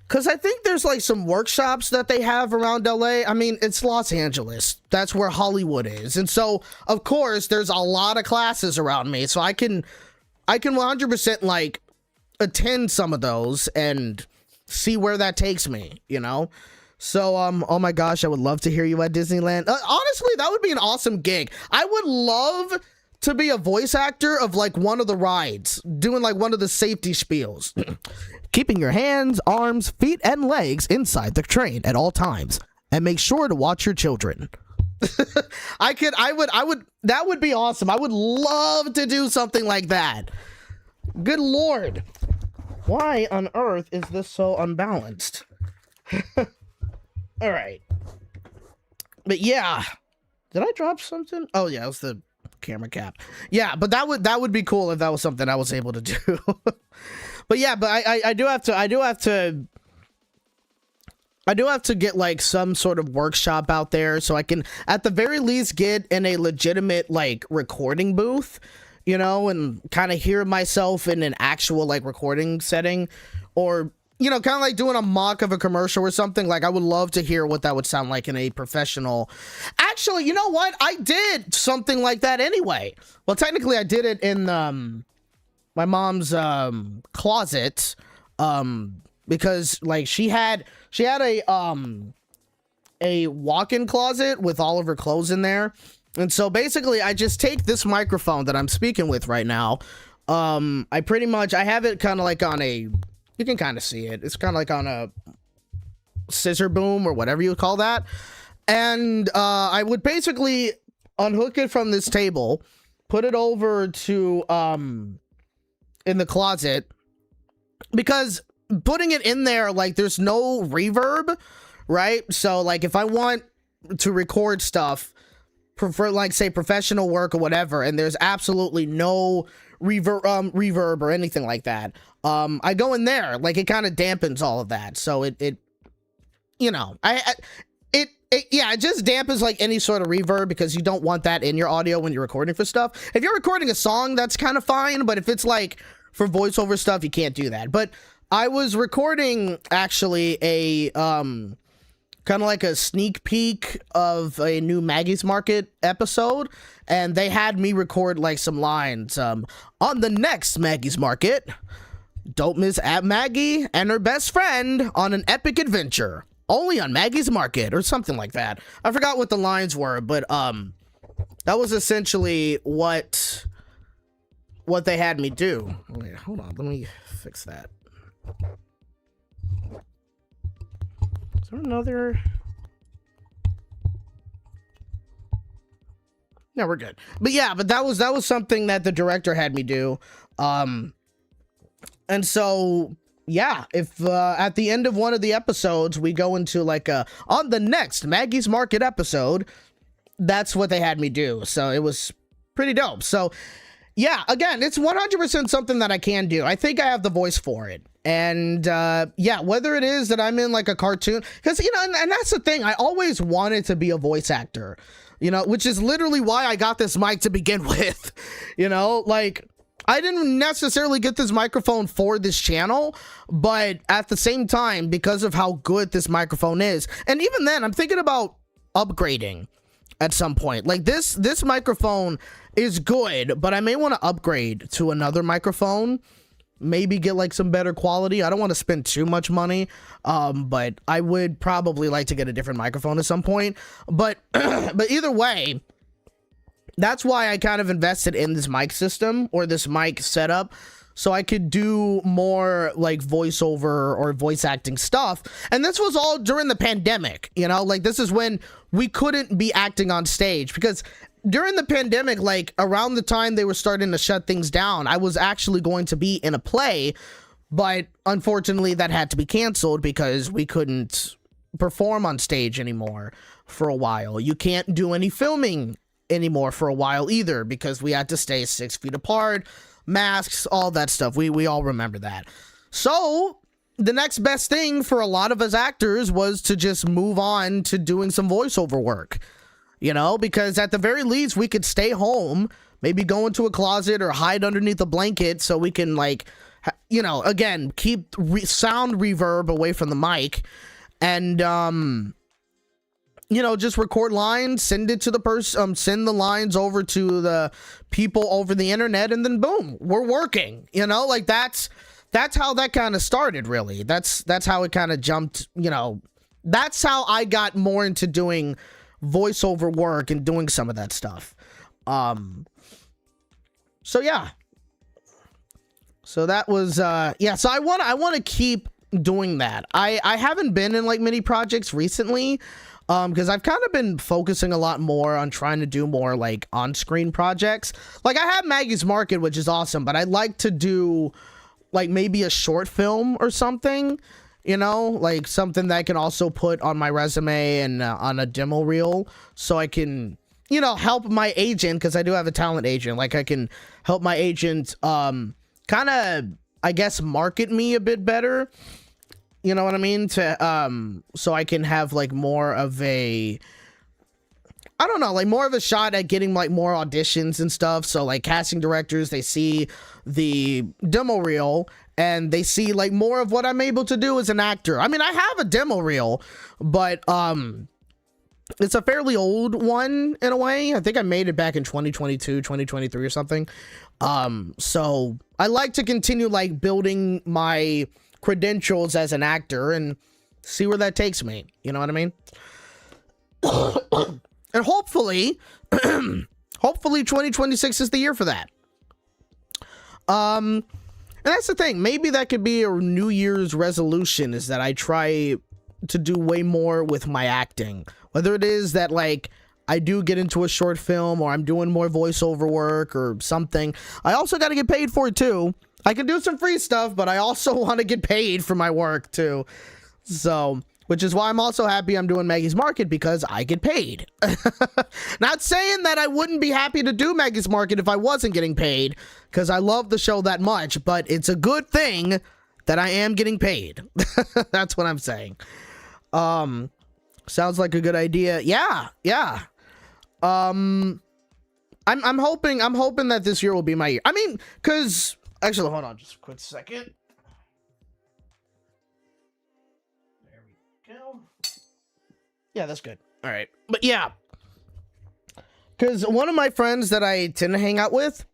because I think there's like some workshops that they have around LA. I mean, it's Los Angeles. That's where Hollywood is. And so, of course, there's a lot of classes around me. So I can 100% like attend some of those and see where that takes me, you know? So, oh my gosh, I would love to hear you at Disneyland. Honestly, that would be an awesome gig. I would love to be a voice actor of like one of the rides, doing like one of the safety spiels. Keeping your hands, arms, feet, and legs inside the train at all times. And make sure to watch your children. That would be awesome. I would love to do something like that. Good Lord. Why on earth is this so unbalanced? All right. But yeah. Did I drop something? Oh yeah, it was the camera cap. Yeah, but that would be cool if that was something I was able to do. But yeah, but I do have to get like some sort of workshop out there so I can at the very least get in a legitimate like recording booth, you know, and kind of hear myself in an actual like recording setting, or you know, kind of like doing a mock of a commercial or something. Like I would love to hear what that would sound like in a professional. Actually, you know what? I did something like that anyway. Well, technically I did it in my mom's closet, because like she had a walk-in closet with all of her clothes in there. And so basically I just take this microphone that I'm speaking with right now. I have it kind of like on a, you can kind of see it. It's kind of like on a scissor boom or whatever you would call that. And I would basically unhook it from this table, put it over to in the closet, because putting it in there, like there's no reverb, right? So like if I want to record stuff for like say professional work or whatever, and there's absolutely no reverb or anything like that, I go in there, like it kind of dampens all of that. So it you know, it just dampens like any sort of reverb, because you don't want that in your audio when you're recording for stuff. If you're recording a song, that's kind of fine, but if it's like for voiceover stuff, you can't do that. But I was recording actually a kind of like a sneak peek of a new Maggie's Market episode, and they had me record like some lines on the next Maggie's Market. Don't miss Aunt Maggie and her best friend on an epic adventure, only on Maggie's Market, or something like that. I forgot what the lines were, but that was essentially what they had me do. Wait, hold on, let me fix that. Is there another? No, we're good. But yeah, but that was something that the director had me do. And so yeah, if at the end of one of the episodes we go into like on the next Maggie's Market episode, that's what they had me do. So it was pretty dope. So yeah, again, it's 100% something that I can do. I think I have the voice for it. And yeah, whether it is that I'm in like a cartoon, because, you know, and that's the thing, I always wanted to be a voice actor, you know, which is literally why I got this mic to begin with. You know, like, I didn't necessarily get this microphone for this channel, but at the same time, because of how good this microphone is, and even then, I'm thinking about upgrading at some point. Like, this microphone is good, but I may want to upgrade to another microphone, maybe get like some better quality. I don't want to spend too much money, but I would probably like to get a different microphone at some point. But but either way, that's why I kind of invested in this mic system, or this mic setup, so I could do more like voiceover or voice acting stuff. And this was all during the pandemic, you know, like this is when we couldn't be acting on stage, because during the pandemic, like around the time they were starting to shut things down, I was actually going to be in a play, but unfortunately that had to be canceled because we couldn't perform on stage anymore for a while. You can't do any filming anymore for a while either, because we had to stay 6 feet apart, masks, all that stuff. We all remember that. So the next best thing for a lot of us actors was to just move on to doing some voiceover work, you know, because at the very least we could stay home, maybe go into a closet or hide underneath a blanket so we can, like, you know, again, keep sound reverb away from the mic, and you know, just record lines, send it to the person, send the lines over to the people over the internet, and then boom, we're working, you know, like that's how that kind of started, really. That's how it kind of jumped, you know, that's how I got more into doing voiceover work and doing some of that stuff. So yeah. So that was, yeah, so I want to keep doing that. I haven't been in like many projects recently, because I've kind of been focusing a lot more on trying to do more like on-screen projects. Like I have Maggie's Market, which is awesome, but I'd like to do like maybe a short film or something, you know, like something that I can also put on my resume and on a demo reel, so I can, you know, help my agent, because I do have a talent agent. Like I can help my agent kind of, I guess, market me a bit better. You know what I mean? To so I can have like more of a, I don't know, like more of a shot at getting like more auditions and stuff. So like casting directors, they see the demo reel and they see like more of what I'm able to do as an actor. I mean, I have a demo reel, but it's a fairly old one in a way. I think I made it back in 2022, 2023 or something. So I like to continue like building my credentials as an actor and see where that takes me. You know what I mean? And hopefully, hopefully 2026 is the year for that. And that's the thing. Maybe that could be a New Year's resolution, is that I try to do way more with my acting. Whether it is that like I do get into a short film, or I'm doing more voiceover work or something. I also got to get paid for it too. I can do some free stuff, but I also want to get paid for my work too. So, which is why I'm also happy I'm doing Maggie's Market, because I get paid. Not saying that I wouldn't be happy to do Maggie's Market if I wasn't getting paid, because I love the show that much, but it's a good thing that I am getting paid. That's what I'm saying. Sounds like a good idea. Yeah. I'm hoping that this year will be my year. I mean, because actually, hold on just a quick second. There we go. Yeah, that's good. All right. But yeah, because one of my friends that I tend to hang out with,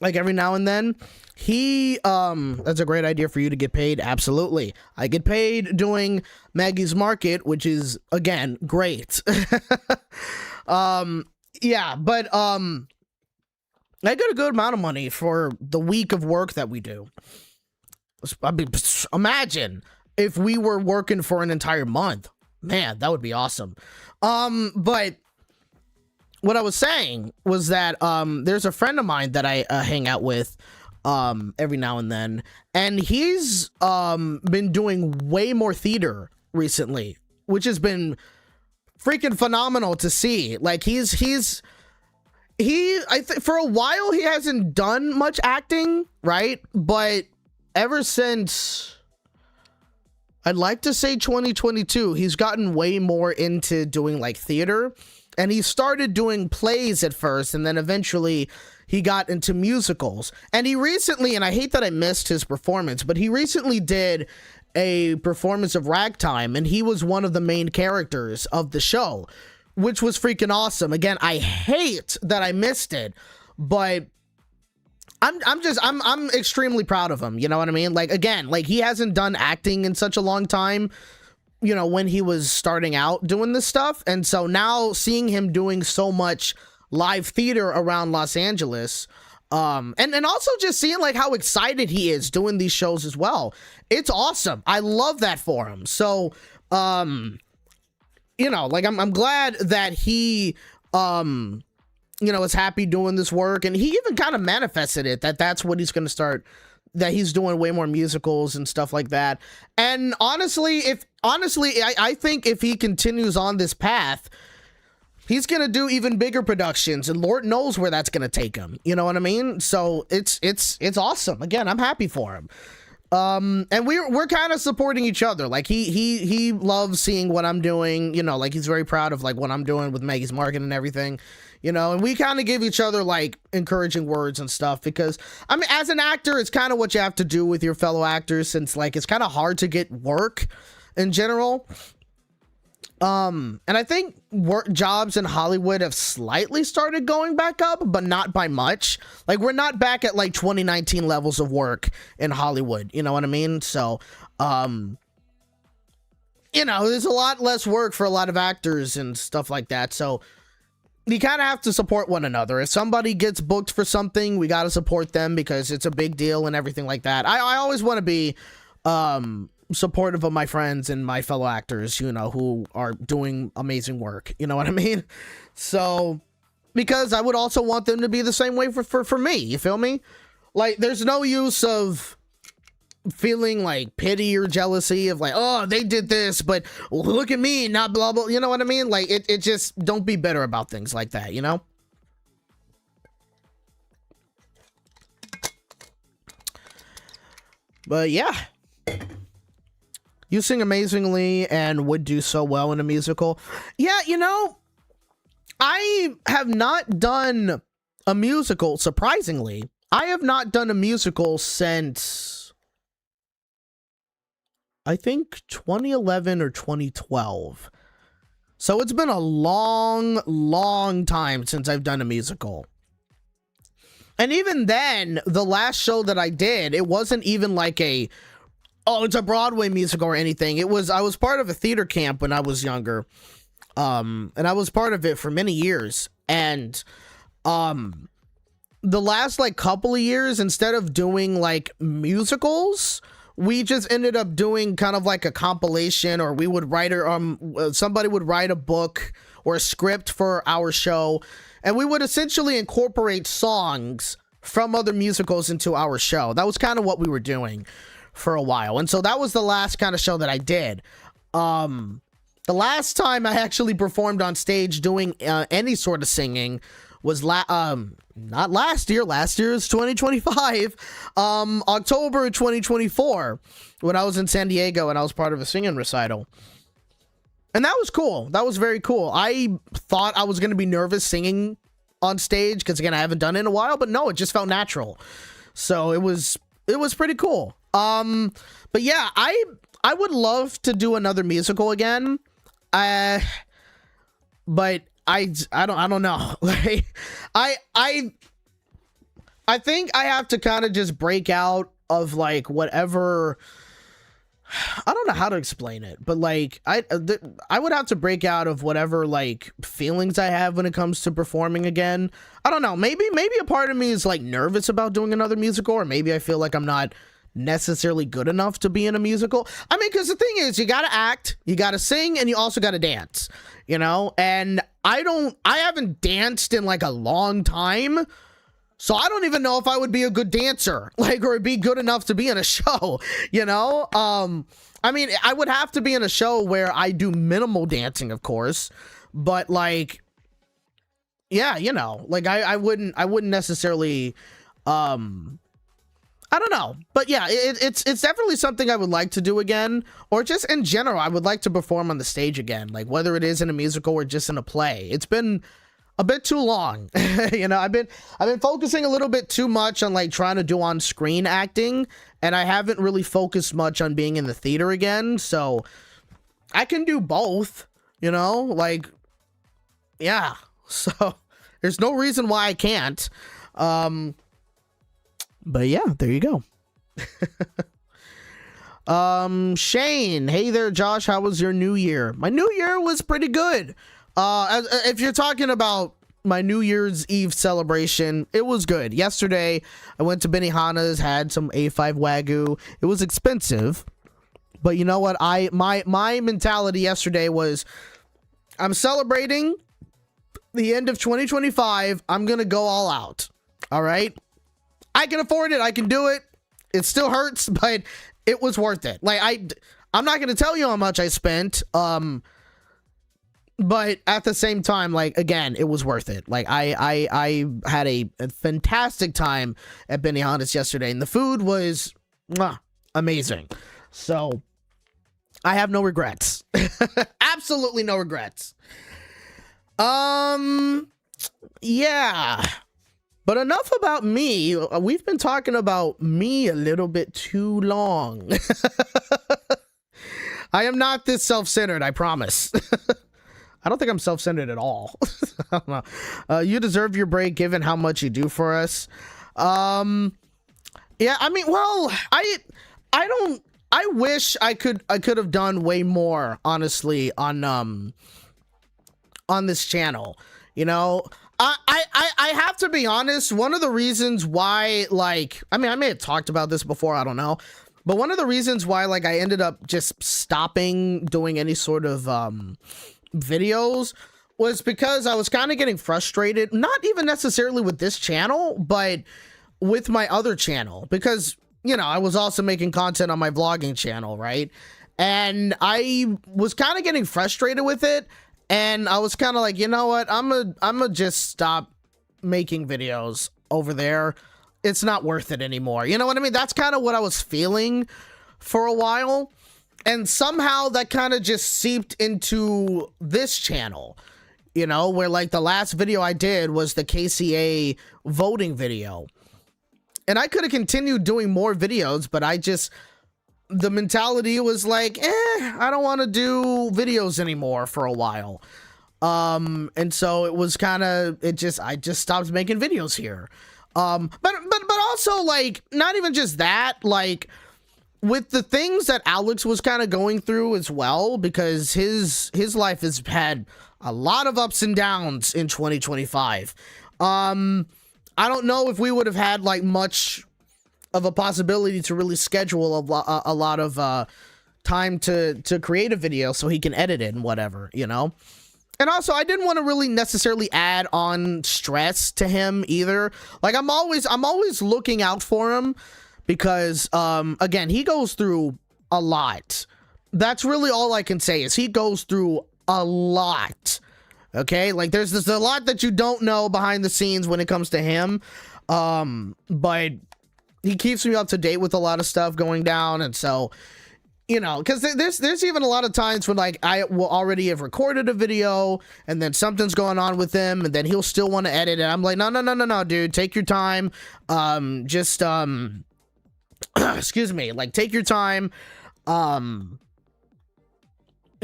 like every now and then, he that's a great idea for you to get paid. Absolutely. I get paid doing Maggie's Market, which is, again, great. Yeah, but I get a good amount of money for the week of work that we do. I mean, imagine if we were working for an entire month. Man, that would be awesome. But what I was saying was that there's a friend of mine that I hang out with, every now and then. And he's been doing way more theater recently, which has been freaking phenomenal to see. Like for a while he hasn't done much acting, right? But ever since, I'd like to say 2022, he's gotten way more into doing like theater, and he started doing plays at first, and then eventually he got into musicals. And he recently, and I hate that I missed his performance, but he recently did a performance of Ragtime, and he was one of the main characters of the show, which was freaking awesome. Again, I hate that I missed it, but I'm extremely proud of him. You know what I mean? Like, again, like, he hasn't done acting in such a long time, you know, when he was starting out doing this stuff. And so now seeing him doing so much live theater around Los Angeles, and also just seeing like how excited he is doing these shows as well. It's awesome. I love that for him. So, you know, like, I'm glad that he, you know, is happy doing this work. And he even kind of manifested it, that's what he's going to start, that he's doing way more musicals and stuff like that. And honestly, I think if he continues on this path, he's going to do even bigger productions, and Lord knows where that's going to take him. You know what I mean? So it's awesome. Again, I'm happy for him. And we're kind of supporting each other. Like, he loves seeing what I'm doing, you know, like, he's very proud of like what I'm doing with Maggie's Market and everything, you know, and we kind of give each other like encouraging words and stuff, because I mean, as an actor, it's kind of what you have to do with your fellow actors, since like it's kind of hard to get work in general. And I think work jobs in Hollywood have slightly started going back up, but not by much. Like, we're not back at like 2019 levels of work in Hollywood. You know what I mean? So, you know, there's a lot less work for a lot of actors and stuff like that. So you kind of have to support one another. If somebody gets booked for something, we got to support them because it's a big deal and everything like that. I always want to be, supportive of my friends and my fellow actors, you know, who are doing amazing work. You know what I mean? So, because I would also want them to be the same way for me. You feel me? Like, there's no use of feeling like pity or jealousy of like, oh, they did this, but look at me, not blah, blah. You know what I mean? Like, it just, don't be bitter about things like that, you know? But yeah. You sing amazingly and would do so well in a musical. Yeah, you know, I have not done a musical, surprisingly. I have not done a musical since, I think, 2011 or 2012. So it's been a long, long time since I've done a musical. And even then, the last show that I did, it wasn't even like a, oh, it's a Broadway musical or anything. I was part of a theater camp when I was younger. And I was part of it for many years. And the last like couple of years, instead of doing like musicals, we just ended up doing kind of like a compilation, or we would write somebody would write a book or a script for our show, and we would essentially incorporate songs from other musicals into our show. That was kind of what we were doing for a while. And so that was the last kind of show that I did. The last time I actually performed on stage doing any sort of singing was not last year. Last year is 2025. October 2024, when I was in San Diego and I was part of a singing recital. And that was cool. That was very cool. I thought I was going to be nervous singing on stage because, again, I haven't done it in a while, but no, it just felt natural. So it was pretty cool. But yeah, I would love to do another musical again. But I don't know. Like, I think I have to kind of just break out of like whatever. I don't know how to explain it, but like I would have to break out of whatever like feelings I have when it comes to performing again. I don't know. Maybe a part of me is like nervous about doing another musical, or maybe I feel like I'm not necessarily good enough to be in a musical. I mean, because the thing is, you gotta act, you gotta sing, and you also gotta dance, you know? And I haven't danced in like a long time, So I don't even know if I would be a good dancer, like, or be good enough to be in a show, you know? I mean, I would have to be in a show where I do minimal dancing, of course, but like, yeah, you know, like I wouldn't necessarily, I don't know, but yeah, it's definitely something I would like to do again, or just in general, I would like to perform on the stage again, like whether it is in a musical or just in a play. It's been a bit too long. You know, I've been focusing a little bit too much on like trying to do on-screen acting, and I haven't really focused much on being in the theater again. So I can do both, you know, like, yeah. So there's no reason why I can't. But yeah, there you go. Shane, hey there, Josh. How was your new year? My new year was pretty good. If you're talking about my New Year's Eve celebration, it was good. Yesterday, I went to Benihana's, had some A5 Wagyu. It was expensive, but you know what? My mentality yesterday was, I'm celebrating the end of 2025. I'm gonna go all out. All right, I can afford it. I can do it. It still hurts, but it was worth it. Like I'm not gonna tell you how much I spent. But at the same time, like, again, it was worth it. Like, I had a fantastic time at Benihana's yesterday, and the food was amazing. So I have no regrets. Absolutely no regrets. Yeah. But enough about me. We've been talking about me a little bit too long. I am not this self-centered, I promise. I don't think I'm self-centered at all. I don't know. You deserve your break given how much you do for us. Yeah, I mean, well, I wish I could have done way more, honestly, on this channel. You know, I have to be honest, one of the reasons why, like, I mean, I may have talked about this before, I don't know. But one of the reasons why, like, I ended up just stopping doing any sort of videos was because I was kind of getting frustrated, not even necessarily with this channel, but with my other channel, because, you know, I was also making content on my vlogging channel, right? And I was kind of getting frustrated with it, and I was kind of like, you know what, I'm gonna just stop making videos over there. It's not worth it anymore. You know what I mean? That's kind of what I was feeling for a while. And somehow that kind of just seeped into this channel, you know, where like the last video I did was the KCA voting video. And I could have continued doing more videos, but the mentality was like, I don't want to do videos anymore for a while. And so it was kind of, I just stopped making videos here. But also, like, not even just that, like, with the things that Alex was kind of going through as well, because his life has had a lot of ups and downs in 2025. I don't know if we would have had like much of a possibility to really schedule a lot of time to create a video so he can edit it and whatever, you know. And also, I didn't want to really necessarily add on stress to him either. Like, I'm always looking out for him. Because, again, he goes through a lot. That's really all I can say is he goes through a lot. Okay? Like, there's a lot that you don't know behind the scenes when it comes to him. But he keeps me up to date with a lot of stuff going down. And so, you know, because there's even a lot of times when, like, I will already have recorded a video and then something's going on with him and then he'll still want to edit it. I'm like, no, dude, take your time. Excuse me, like, take your time. You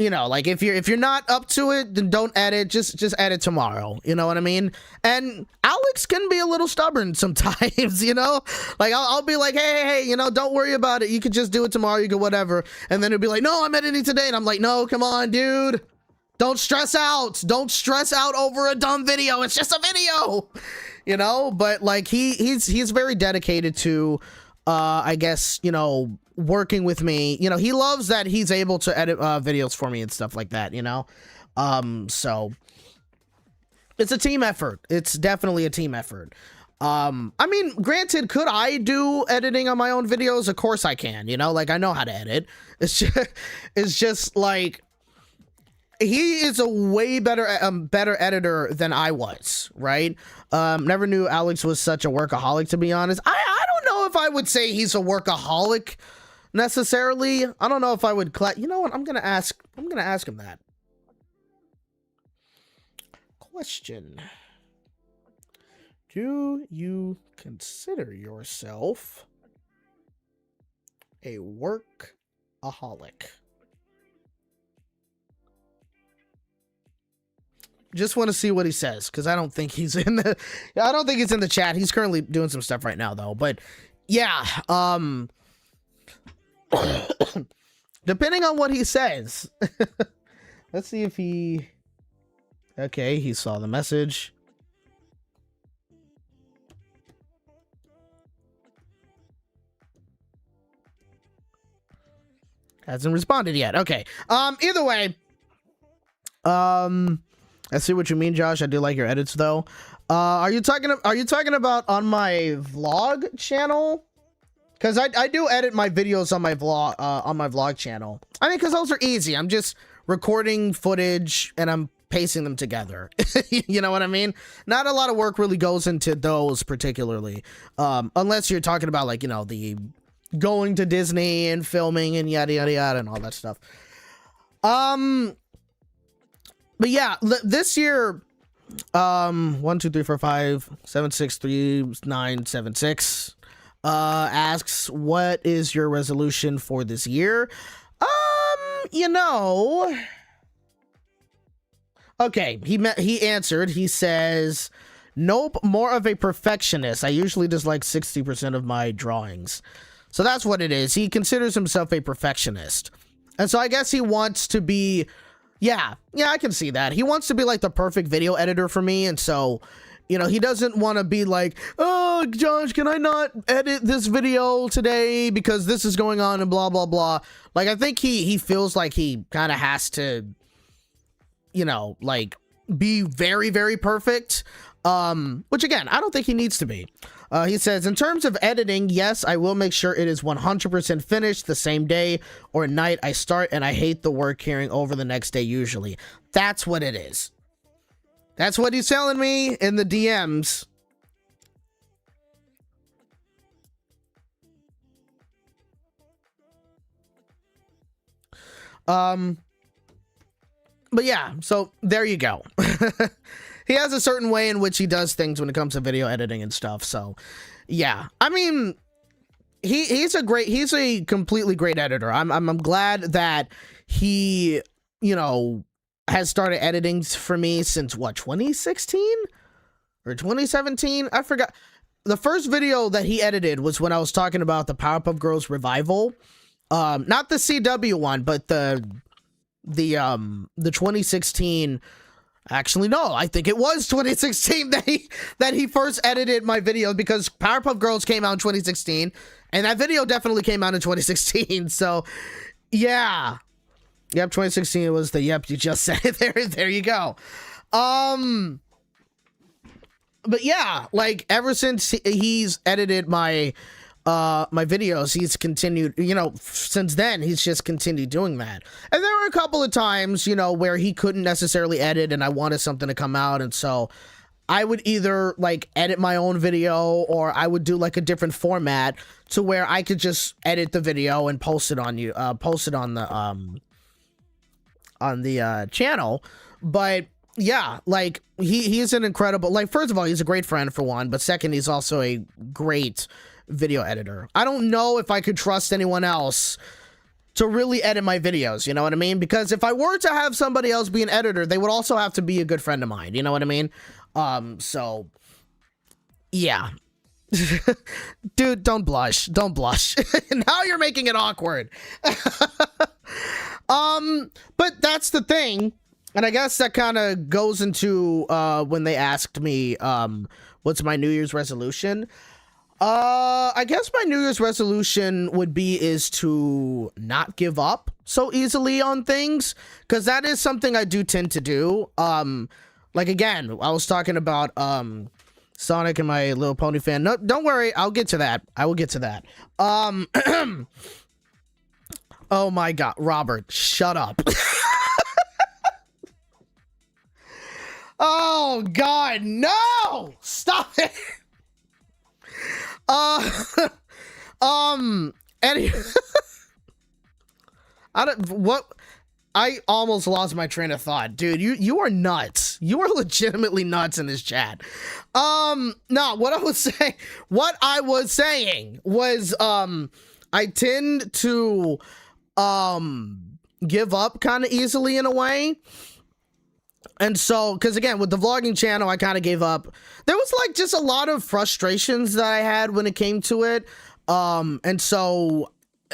know, like, if you're not up to it, then don't edit, just edit tomorrow, you know what I mean? And Alex can be a little stubborn sometimes, you know, like, I'll be like, hey, you know, don't worry about it, you could just do it tomorrow, you could whatever, and then he'll be like, no, I'm editing today, and I'm like, no, come on, dude, don't stress out over a dumb video, it's just a video, you know. But like, he's very dedicated to I guess, you know, working with me. You know, he loves that he's able to edit videos for me and stuff like that, you know. So it's a team effort. It's definitely a team effort. I mean, granted, could I do editing on my own videos? Of course I can, you know, like I know how to edit. It's just like, he is a way better editor than I was, right? Never knew Alex was such a workaholic, to be honest. I don't know if I would say he's a workaholic necessarily. I don't know if I would you know what? I'm gonna ask him that question. Do you consider yourself a workaholic? Just want to see what he says, because I don't think he's in the chat. He's currently doing some stuff right now though. But yeah, depending on what he says. Let's see if he saw the message. Hasn't responded yet. Okay. Either way. I see what you mean, Josh. I do like your edits though. Are you talking about on my vlog channel? Because I do edit my videos on my vlog channel. I mean, because those are easy. I'm just recording footage and I'm pasting them together. You know what I mean? Not a lot of work really goes into those particularly. Unless you're talking about, like, you know, the going to Disney and filming and yada yada yada and all that stuff. But yeah, this year, 1 2 3 4 5 7 6 3 9 7 6 asks, what is your resolution for this year? You know, okay, he answered. He says, nope, more of a perfectionist. I usually just like 60% of my drawings. So that's what it is. He considers himself a perfectionist. And so I guess he wants to be, yeah, I can see that. He wants to be like the perfect video editor for me. And so, you know, he doesn't want to be like, oh, Josh, can I not edit this video today because this is going on and blah, blah, blah. Like, I think he feels like he kind of has to, you know, like be very, very perfect. Which again, I don't think he needs to be. He says, in terms of editing, yes, I will make sure it is 100% finished the same day or night I start, and I hate the work carrying over the next day usually. That's what it is. That's what he's telling me in the DMs. But yeah, so there you go. He has a certain way in which he does things when it comes to video editing and stuff. So yeah, I mean, he's a completely great editor. I'm glad that he, you know, has started editing for me since what, 2016 or 2017? I forgot. The first video that he edited was when I was talking about the Powerpuff Girls revival. Not the CW one, but the 2016. Actually, no, I think it was 2016 that he first edited my video, because Powerpuff Girls came out in 2016 and that video definitely came out in 2016. So yeah. Yep, 2016 was the, yep, you just said it. There you go. But yeah, like ever since he's edited my videos, he's continued, you know, since then he's just continued doing that. And there were a couple of times, you know, where he couldn't necessarily edit and I wanted something to come out, and so I would either like edit my own video or I would do like a different format to where I could just edit the video and post it on the channel. But yeah, like he's an incredible, like, first of all, he's a great friend for one, but second, he's also a great video editor. I don't know if I could trust anyone else to really edit my videos, you know what I mean? Because if I were to have somebody else be an editor, they would also have to be a good friend of mine, you know what I mean? So yeah. Dude, don't blush. Don't blush. Now you're making it awkward. But that's the thing. And I guess that kind of goes into when they asked me what's my New Year's resolution. I guess my New Year's resolution would be is to not give up so easily on things, because that is something I do tend to do. Like, again, I was talking about Sonic and My Little Pony fan. No, don't worry. I'll get to that. I will get to that. Oh my God, Robert, shut up. Oh God, no! Stop it. Any I almost lost my train of thought, dude. You are nuts. You are legitimately nuts in this chat. No, what I was saying was I tend to give up kind of easily in a way. And so, because again, with the vlogging channel, I kind of gave up. There was like just a lot of frustrations that I had when it came to it. And so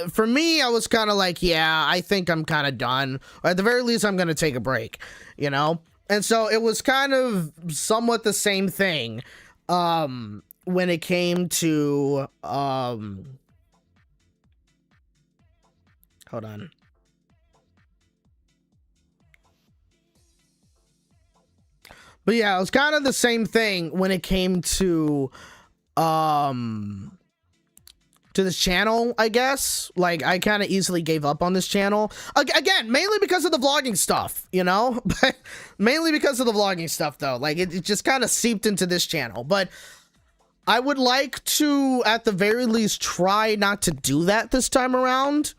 for me, I was kind of like, yeah, I think I'm kind of done. Or at the very least, I'm going to take a break, you know? And so it was kind of somewhat the same thing when it came to, hold on. But yeah, it was kind of the same thing when it came to this channel, I guess. Like, I kind of easily gave up on this channel. Again, mainly because of the vlogging stuff, you know? But mainly because of the vlogging stuff, though. Like, it just kind of seeped into this channel. But I would like to, at the very least, try not to do that this time around.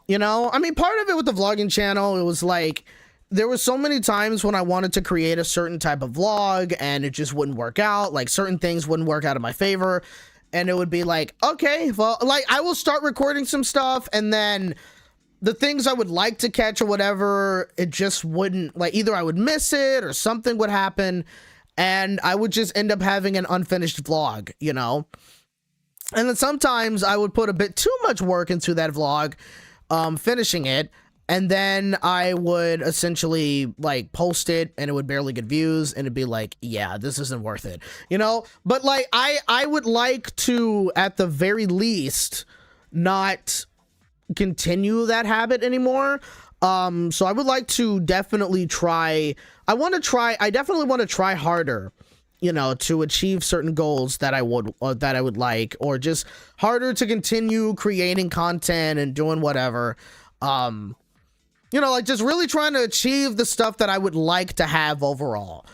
You know? I mean, part of it with the vlogging channel, it was like, there were so many times when I wanted to create a certain type of vlog and it just wouldn't work out. Like, certain things wouldn't work out in my favor. And it would be like, okay, well, like, I will start recording some stuff, and then the things I would like to catch or whatever, it just wouldn't, like, either I would miss it or something would happen, and I would just end up having an unfinished vlog, you know? And then sometimes I would put a bit too much work into that vlog, finishing it, and then I would essentially like post it and it would barely get views and it'd be like, yeah, this isn't worth it, you know? But like, I would like to, at the very least, not continue that habit anymore. So I would like to definitely try, I definitely want to try harder, you know, to achieve certain goals that I would like, or just harder to continue creating content and doing whatever. You know, like, just really trying to achieve the stuff that I would like to have overall.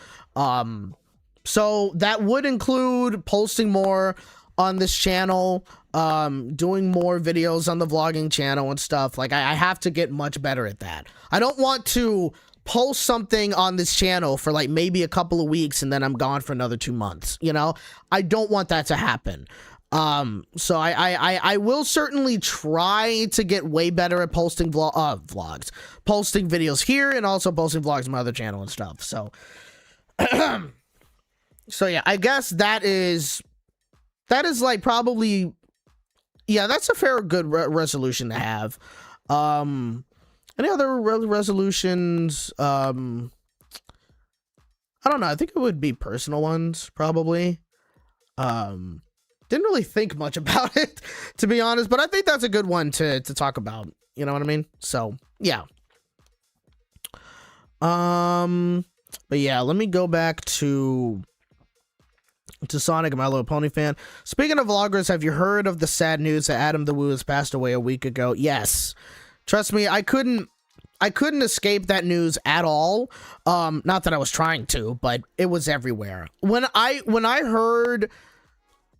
So that would include posting more on this channel, doing more videos on the vlogging channel and stuff. Like, I have to get much better at that. I don't want to post something on this channel for like maybe a couple of weeks and then I'm gone for another 2 months, you know? I don't want that to happen. So I will certainly try to get way better at posting vlogs, posting videos here, and also posting vlogs on my other channel and stuff. So, so yeah, I guess that is like probably, yeah, that's a fair, good resolution to have. Any other resolutions? I don't know. I think it would be personal ones, probably. Didn't really think much about it, to be honest, but I think that's a good one to talk about. You know what I mean? So, yeah. But yeah, let me go back to Sonic and My Little Pony fan. Speaking of vloggers, have you heard of the sad news that Adam the Woo has passed away a week ago? Yes. Trust me, I couldn't escape that news at all. Not that I was trying to, but it was everywhere. When I heard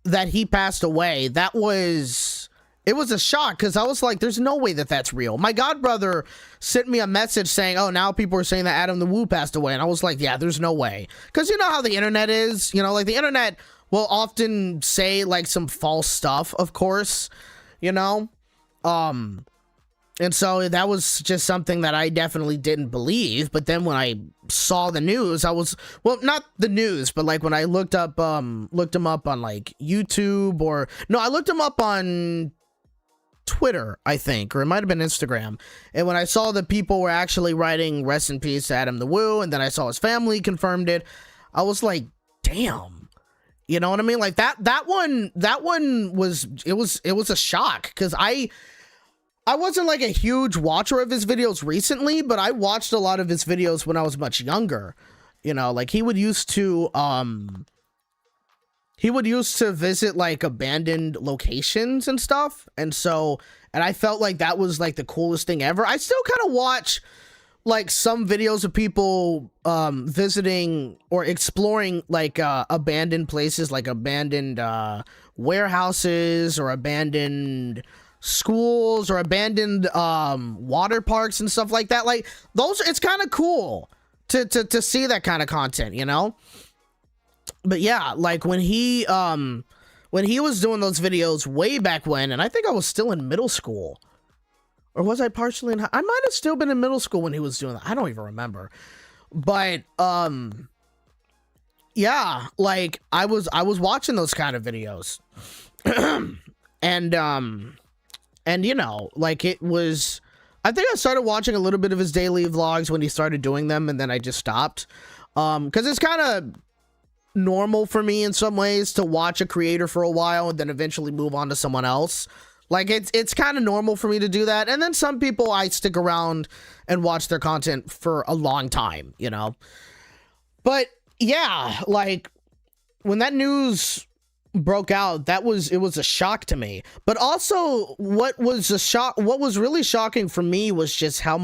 that he passed away, it was a shock, because I was like, there's no way that that's real. My godbrother sent me a message saying, oh, now people are saying that Adam the Woo passed away, and I was like, yeah, there's no way. Because you know how the internet is, you know, like, the internet will often say like some false stuff, of course, you know? And so that was just something that I definitely didn't believe. But then when I saw the news, I was, well, not the news, but like when I looked him up on like YouTube, or no, I looked him up on Twitter, I think, or it might have been Instagram. And when I saw that people were actually writing rest in peace to Adam the Woo, and then I saw his family confirmed it, I was like, damn. You know what I mean? Like that one was, it was a shock, because I wasn't like a huge watcher of his videos recently, but I watched a lot of his videos when I was much younger. You know, like he would used to he would used to visit like abandoned locations and stuff. And I felt like that was like the coolest thing ever. I still kind of watch like some videos of people visiting or exploring like abandoned places, like abandoned warehouses or abandoned schools or abandoned water parks and stuff like that. Like those, it's kind of cool to see that kind of content, you know? But yeah, like when he was doing those videos way back when, and I think I was still in middle school, or was I partially in I might have still been in middle school when he was doing that. I don't even remember. But yeah, like I was watching those kind of videos. And you know, like it was, I think I started watching a little bit of his daily vlogs when he started doing them, and then I just stopped. Because it's kind of normal for me in some ways to watch a creator for a while and then eventually move on to someone else. Like it's kind of normal for me to do that. And then some people, I stick around and watch their content for a long time, you know? But yeah, like when that news broke out, it was a shock to me. But also what was really shocking for me was just how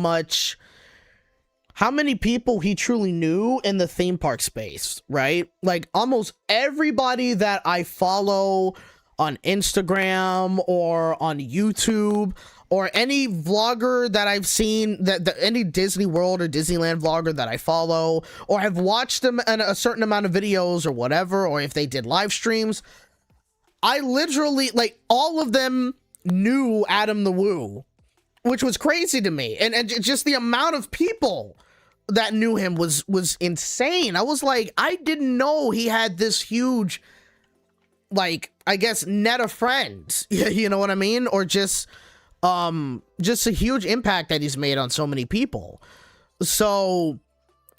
many people he truly knew in the theme park space, right? Like almost everybody that I follow on Instagram or on YouTube, or any vlogger that I've seen, that any Disney World or Disneyland vlogger that I follow, or have watched them in a certain amount of videos or whatever, or if they did live streams, I literally, like, all of them knew Adam the Woo, which was crazy to me. And just the amount of people that knew him was insane. I was like, I didn't know he had this huge, like, I guess, net of friends, you know what I mean? Or just a huge impact that he's made on so many people. So,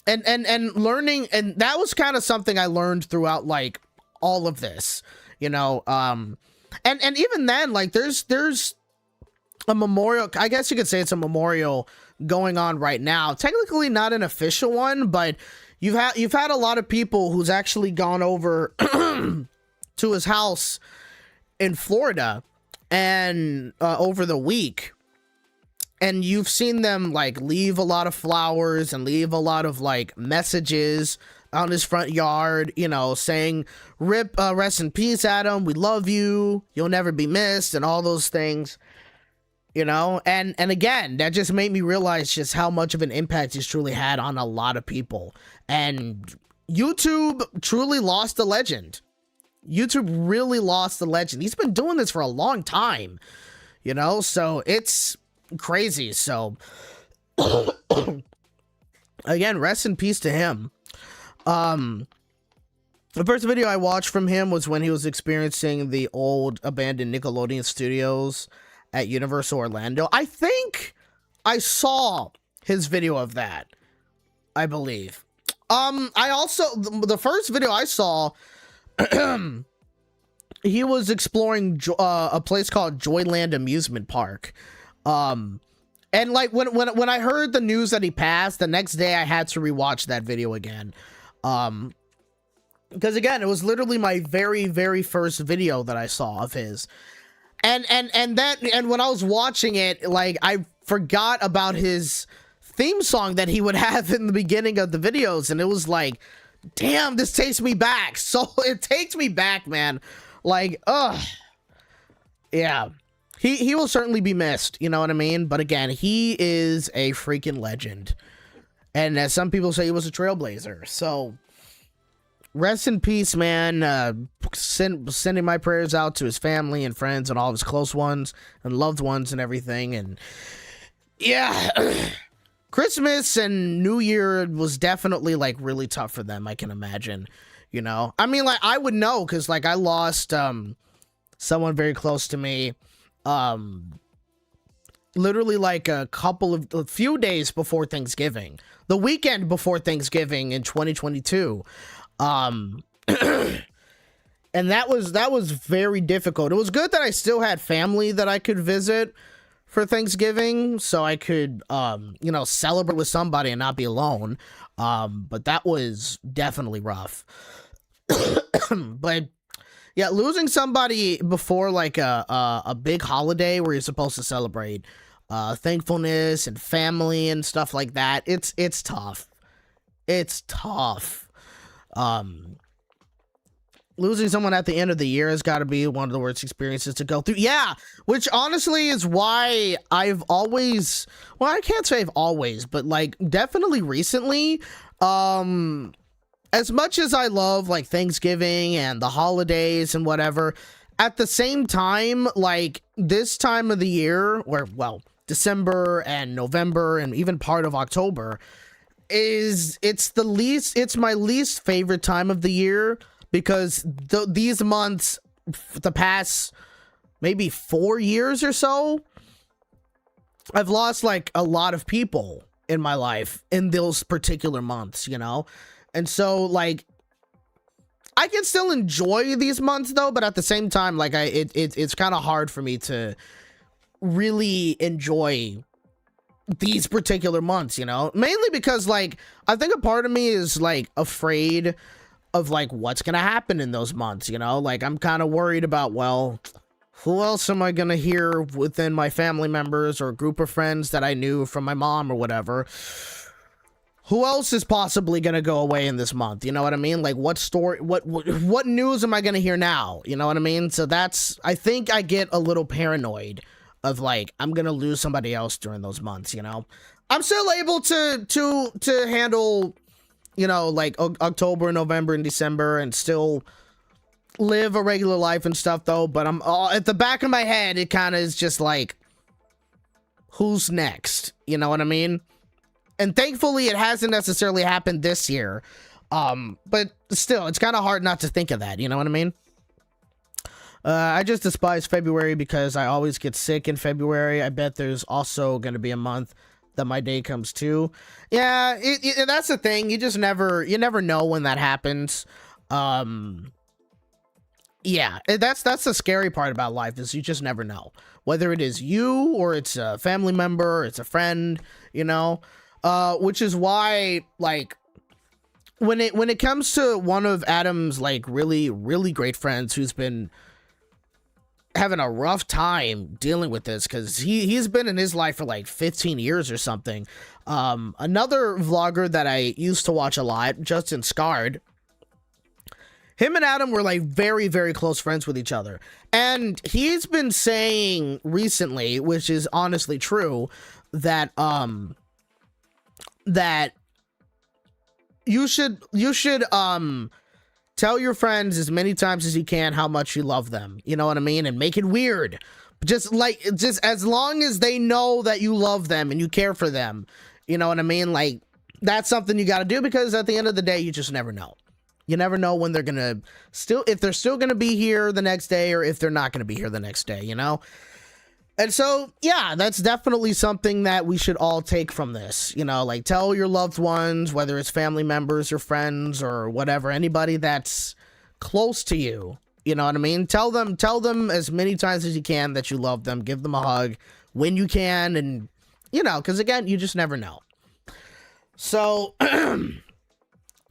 and learning, and that was kind of something I learned throughout, like, all of this, you know? And even then, like, there's a memorial, I guess you could say it's a memorial going on right now. Technically not an official one, but you've had a lot of people who's actually gone over to his house in Florida and over the week, and you've seen them like leave a lot of flowers and leave a lot of like messages on his front yard, you know, saying rest in peace, Adam, we love you, you'll never be missed, and all those things, you know. And again, that just made me realize just how much of an impact he's truly had on a lot of people. And YouTube truly lost a legend. YouTube really lost the legend. He's been doing this for a long time, you know, so it's crazy. So again, rest in peace to him. The first video I watched from him was when he was experiencing the old abandoned Nickelodeon studios at Universal Orlando. I think I saw his video of that, I believe. I also, the first video I saw, he was exploring a place called Joyland Amusement Park. And like when I heard the news that he passed, the next day I had to rewatch that video again. Because again, it was literally my very, very first video that I saw of his. And when I was watching it, like I forgot about his theme song that he would have in the beginning of the videos, and it was like, damn, this takes me back. So it takes me back, man. Like, yeah, he will certainly be missed, you know what I mean? But again, he is a freaking legend, and as some people say, he was a trailblazer. So rest in peace, man. Sending my prayers out to his family and friends and all of his close ones and loved ones and everything. And yeah, Christmas and New Year was definitely like really tough for them, I can imagine, you know. I mean, like, I would know because like I lost someone very close to me literally like a few days before Thanksgiving, the weekend before Thanksgiving in 2022. And that was very difficult. It was good that I still had family that I could visit for Thanksgiving, so I could, you know, celebrate with somebody and not be alone. But that was definitely rough. But Yeah, losing somebody before like a big holiday where you're supposed to celebrate thankfulness and family and stuff like that. It's tough. It's tough. Losing someone at the end of the year has got to be one of the worst experiences to go through. Yeah, which honestly is why I've always, well, I can't say I've always, but like definitely recently, as much as I love like Thanksgiving and the holidays and whatever, at the same time, like this time of the year, or well, December and November and even part of October, it's my least favorite time of the year, because these months, the past maybe 4 years or so, I've lost like a lot of people in my life in those particular months, you know? And so like, I can still enjoy these months though, but at the same time, like it's kind of hard for me to really enjoy these particular months, you know? Mainly because like, I think a part of me is like afraid of like what's gonna happen in those months, you know? Like I'm kind of worried about, well, who else am I gonna hear within my family members or group of friends that I knew from my mom or whatever? Who else is possibly gonna go away in this month? You know what I mean? Like what story, what news am I gonna hear now? You know what I mean? So that's, I think I get a little paranoid of like, I'm gonna lose somebody else during those months, you know? I'm still able to handle, you know, like October, November, and December, and still live a regular life and stuff, though. But I'm at the back of my head, it kind of is just like, who's next? You know what I mean? And thankfully, it hasn't necessarily happened this year. But still, it's kind of hard not to think of that. You know what I mean? I just despise February because I always get sick in February. I bet there's also going to be a month that my day comes to. Yeah, that's the thing. You never know when that happens. Yeah, that's the scary part about life, is you just never know. Whether it is you or it's a family member, or it's a friend, you know? Which is why, like, when it comes to one of Adam's, like, really, really great friends who's been having a rough time dealing with this, because he's been in his life for like 15 years or something. Another vlogger that I used to watch a lot, Justin Scarred, him and Adam were like very, very close friends with each other. And he's been saying recently, which is honestly true, that that you should tell your friends as many times as you can how much you love them. You know what I mean? And make it weird. Just as long as they know that you love them and you care for them. You know what I mean? Like, that's something you got to do, because at the end of the day, you just never know. You never know when they're going to if they're still going to be here the next day, or if they're not going to be here the next day, you know? And so, yeah, that's definitely something that we should all take from this. You know, like, tell your loved ones, whether it's family members or friends or whatever, anybody that's close to you. You know what I mean? Tell them as many times as you can that you love them. Give them a hug when you can. And, you know, because again, you just never know. So, and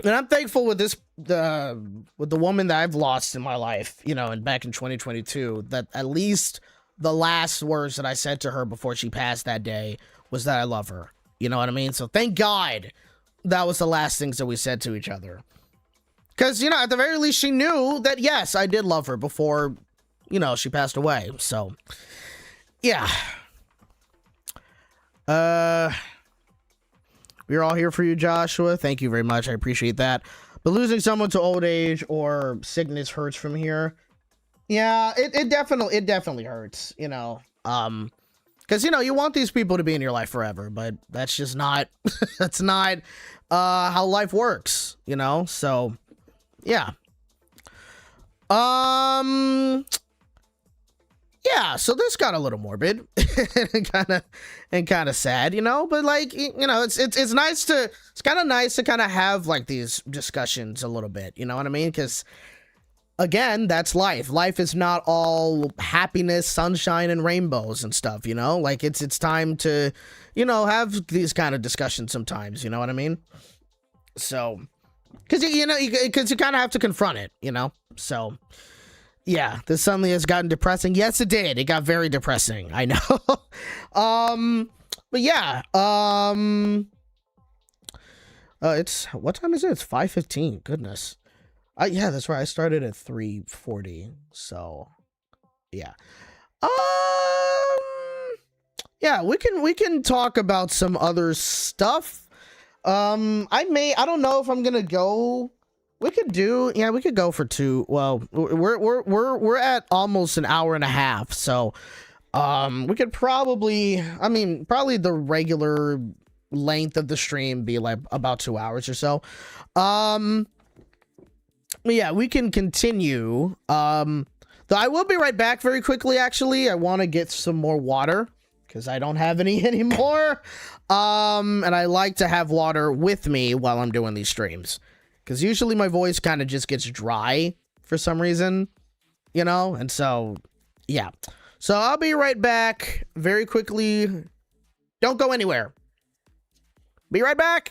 I'm thankful with the woman that I've lost in my life, you know, and back in 2022, that at least the last words that I said to her before she passed that day was that I love her. You know what I mean? So thank God that was the last things that we said to each other. Because, you know, at the very least, she knew that, yes, I did love her before, you know, she passed away. So, yeah. We're all here for you, Joshua. Thank you very much. I appreciate that. But losing someone to old age or sickness hurts from here. Yeah, it definitely hurts, you know. Because, you know, you want these people to be in your life forever, but that's just not, that's not how life works, you know? So, yeah. Yeah, so this got a little morbid and kind of sad, you know, but like, you know, it's kind of nice to kind of have like these discussions a little bit, you know what I mean? Because again, that's life. Life is not all happiness, sunshine, and rainbows and stuff, you know? Like, it's time to, you know, have these kind of discussions sometimes, you know what I mean? So, because, you know, because you kind of have to confront it, you know? So, yeah, this suddenly has gotten depressing. Yes, it did. It got very depressing. I know. But yeah, it's, what time is it? It's 5:15. Goodness. Yeah, that's right. I started at 3:40. So, yeah. Um, yeah, we can talk about some other stuff. I don't know if I'm gonna go. We could go for two. Well, we're at almost an hour and a half, so we could probably, probably the regular length of the stream be like about 2 hours or so. Yeah, we can continue. Though I will be right back very quickly. Actually, I want to get some more water because I don't have any anymore. And I like to have water with me while I'm doing these streams, because usually my voice kind of just gets dry for some reason, you know? And so, yeah. So I'll be right back very quickly. Don't go anywhere. Be right back.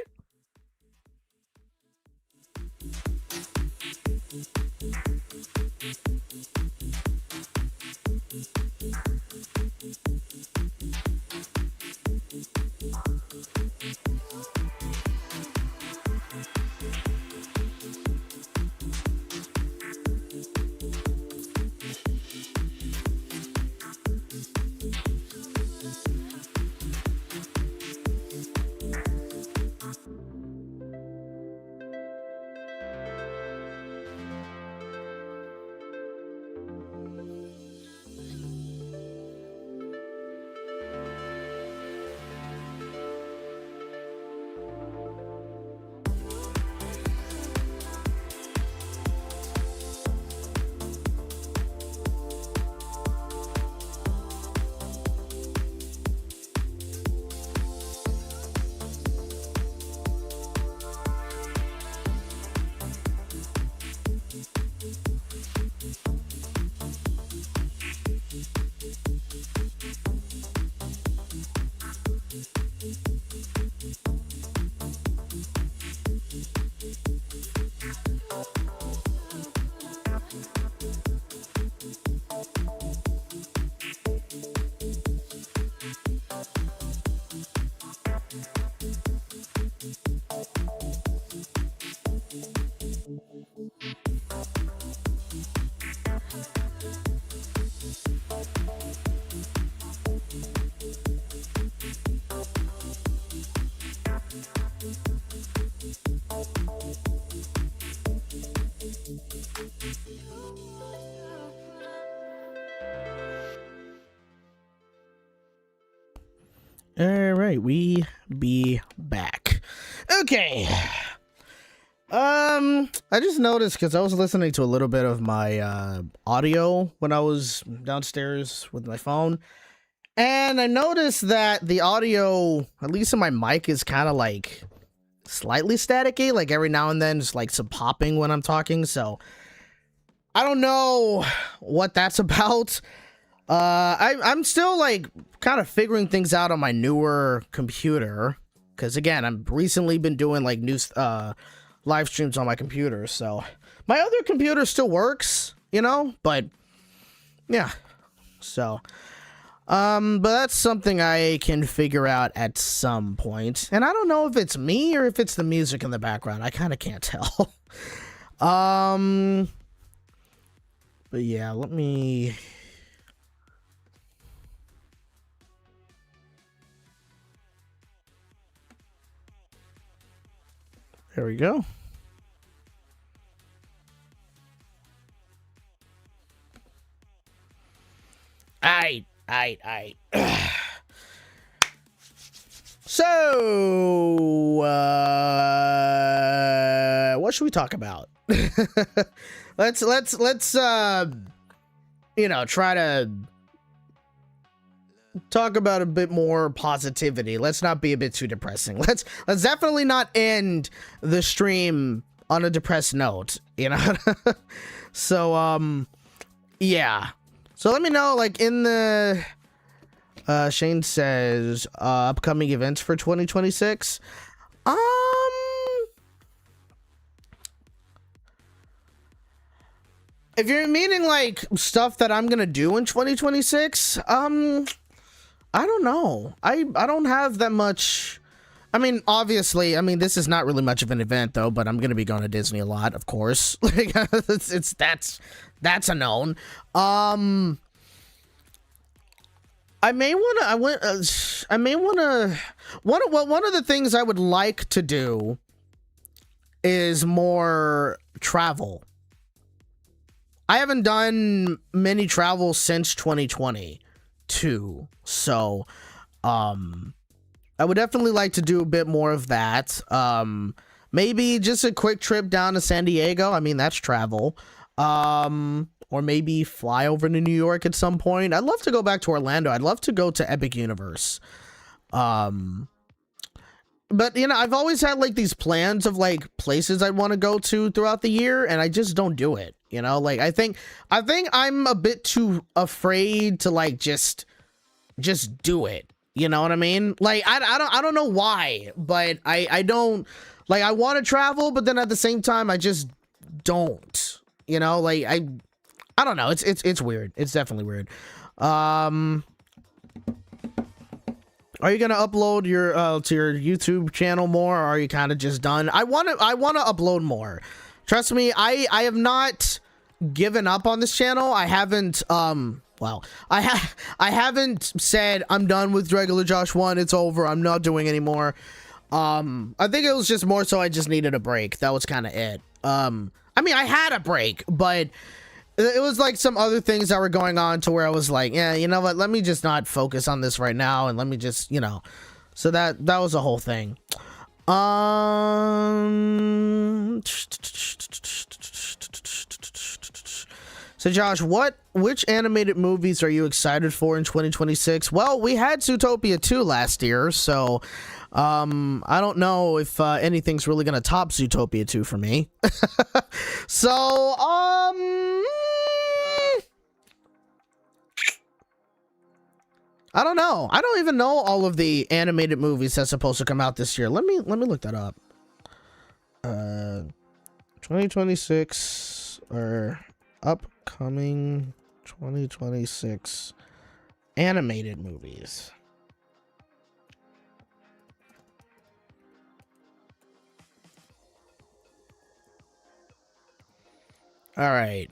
All right, we be back. Okay. I just noticed because I was listening to a little bit of my audio when I was downstairs with my phone, and I noticed that the audio, at least in my mic, is kind of like slightly staticky. Like every now and then, it's like some popping when I'm talking. So I don't know what that's about. I'm still like kind of figuring things out on my newer computer, because again, I've recently been doing like new live streams on my computer. So my other computer still works, you know, but yeah. So but that's something I can figure out at some point. And I don't know if it's me or if it's the music in the background. I kind of can't tell. But yeah, let me. There we go. Aight. So, what should we talk about? let's try to talk about a bit more positivity. Let's not be a bit too depressing. Let's definitely not end the stream on a depressed note, you know? So, yeah. So let me know, like, in the, Shane says, upcoming events for 2026. If you're meaning like stuff that I'm gonna do in 2026, I don't know. I don't have that much. I mean, obviously, I mean, this is not really much of an event though, but I'm gonna be going to Disney a lot, of course. Like, that's a known. I may wanna. One of the things I would like to do is more travel. I haven't done many travel since 2022, so I would definitely like to do a bit more of that. Maybe just a quick trip down to San Diego. I mean, that's travel. Or maybe fly over to New York at some point. I'd love to go back to Orlando. I'd love to go to Epic Universe. But you know, I've always had like these plans of like places I want to go to throughout the year, and I just don't do it. You know, like I think I'm a bit too afraid to like just do it. You know what I mean? Like I don't know why, but I don't like, I want to travel, but then at the same time I just don't. You know, like I don't know. It's weird. It's definitely weird. Are you gonna upload your to your YouTube channel more, or are you kind of just done? I wanna upload more. Trust me, I have not given up on this channel. I haven't well, I haven't said I'm done with Regularjosh1. It's over. I'm not doing anymore. I think it was just more so I just needed a break. That was kind of it. I mean, I had a break, but it was like some other things that were going on to where I was like, yeah, you know what? Let me just not focus on this right now, and let me just, you know. So that was the whole thing. So Josh, which animated movies are you excited for in 2026? Well, we had Zootopia 2 last year, so I don't know if anything's really gonna top Zootopia 2 for me. So I don't know. I don't even know all of the animated movies that's supposed to come out this year. Let me look that up. 2026 or upcoming 2026 animated movies. All right.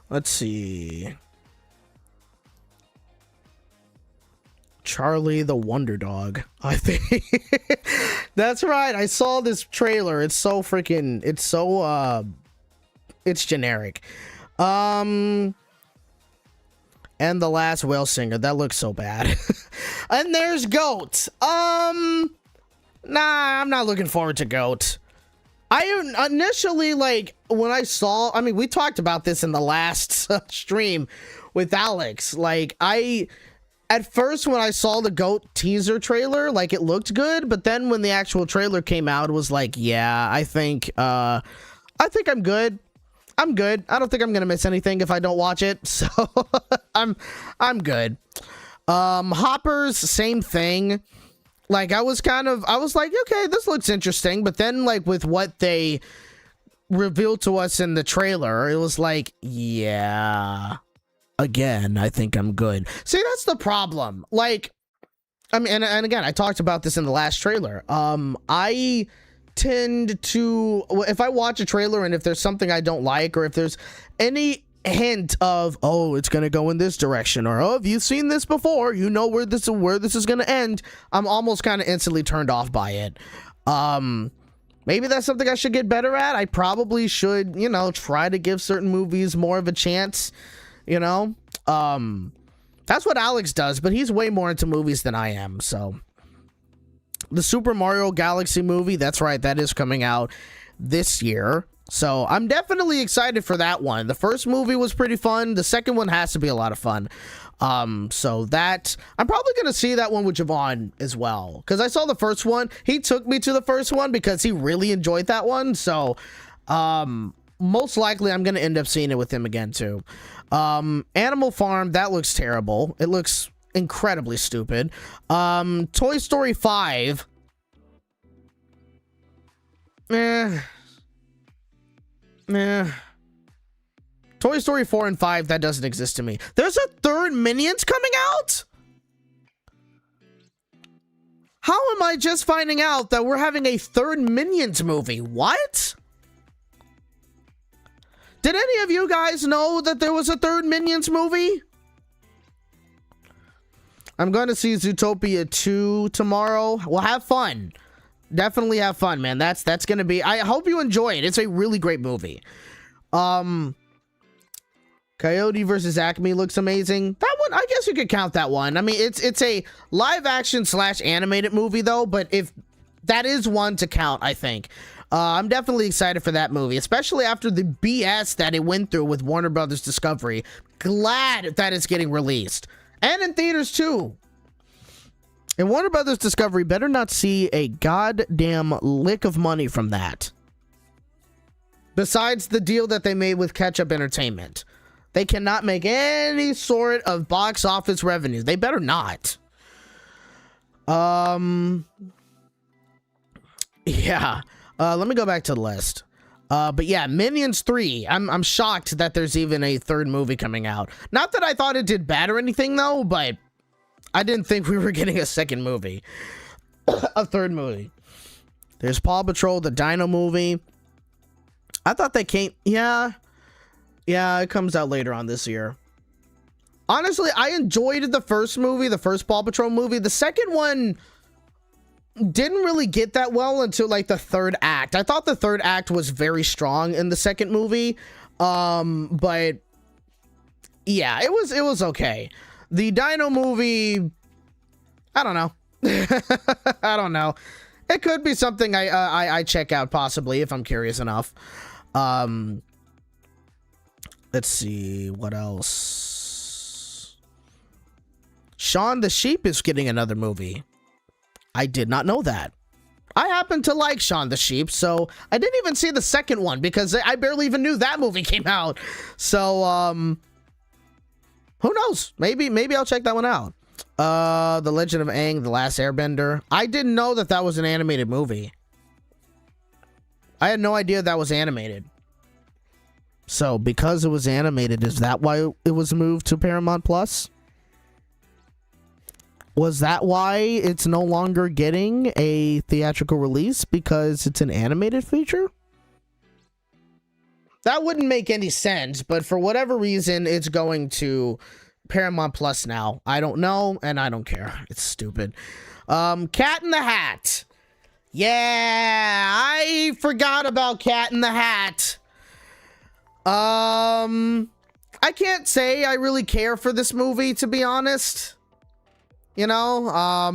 Let's see. Charlie the Wonder Dog, I think. That's right. I saw this trailer. It's so freaking, it's generic. And The Last Whale Singer, that looks so bad. And there's Goat. Nah, I'm not looking forward to Goat. I initially, like, when I saw, I mean, we talked about this in the last stream with Alex. Like, at first when I saw the Goat teaser trailer, like, it looked good, but then when the actual trailer came out, it was like, yeah, I think I'm good. I'm good. I don't think I'm gonna miss anything if I don't watch it, so I'm good. Hoppers, same thing. Like, I was like, okay, this looks interesting, but then, like, with what they revealed to us in the trailer, it was like, yeah, again, I think I'm good. See, that's the problem. Like, I mean, and again, I talked about this in the last trailer. I tend to, if I watch a trailer and if there's something I don't like, or if there's any hint of, oh, it's gonna go in this direction, or, oh, have you seen this before, you know where this is gonna end, I'm almost kind of instantly turned off by it. Maybe that's something I should get better at. I probably should, you know, try to give certain movies more of a chance, you know. That's what Alex does, but he's way more into movies than I am. So the Super Mario Galaxy movie, that's right, that is coming out this year. So I'm definitely excited for that one. The first movie was pretty fun. The second one has to be a lot of fun. So that, I'm probably going to see that one with Javon as well, because I saw the first one. He took me to the first one because he really enjoyed that one. So, most likely I'm gonna end up seeing it with him again too. Animal Farm, that looks terrible. It looks incredibly stupid. Toy Story 5. Toy Story 4 and 5, that doesn't exist to me. There's a third Minions coming out? How am I just finding out that we're having a third Minions movie? What? Did any of you guys know that there was a third Minions movie? I'm going to see Zootopia 2 tomorrow. Well, have fun. Definitely have fun, man. That's going to be... I hope you enjoy it. It's a really great movie. Coyote versus Acme looks amazing. That one, I guess you could count that one. I mean, it's a live action / animated movie though, but if that is one to count, I think. I'm definitely excited for that movie, especially after the BS that it went through with Warner Brothers Discovery. Glad that it's getting released. And in theaters too. And Warner Brothers Discovery better not see a goddamn lick of money from that. Besides the deal that they made with Ketchup Entertainment. They cannot make any sort of box office revenue. They better not. Yeah. Let me go back to the list. But yeah, Minions 3. I'm shocked that there's even a third movie coming out. Not that I thought it did bad or anything though, but I didn't think we were getting a second movie. A third movie. There's Paw Patrol, the Dino movie. I thought they came... Yeah, it comes out later on this year. Honestly, I enjoyed the first movie, the first Paw Patrol movie. The second one didn't really get that well until like the third act. I thought the third act was very strong in the second movie. But yeah, it was okay. The Dino movie, I don't know. I don't know. It could be something I check out possibly if I'm curious enough. Let's see, what else? Shaun the Sheep is getting another movie. I did not know that. I happen to like Shaun the Sheep, so I didn't even see the second one because I barely even knew that movie came out. So, who knows? Maybe I'll check that one out. The Legend of Aang, The Last Airbender. I didn't know that was an animated movie. I had no idea that was animated. So, because it was animated, is that why it was moved to Paramount Plus? Was that why it's no longer getting a theatrical release? Because it's an animated feature? That wouldn't make any sense, but for whatever reason, it's going to Paramount Plus now. I don't know, and I don't care. It's stupid. Cat in the Hat. Yeah, I forgot about Cat in the Hat. I can't say I really care for this movie, to be honest. You know, I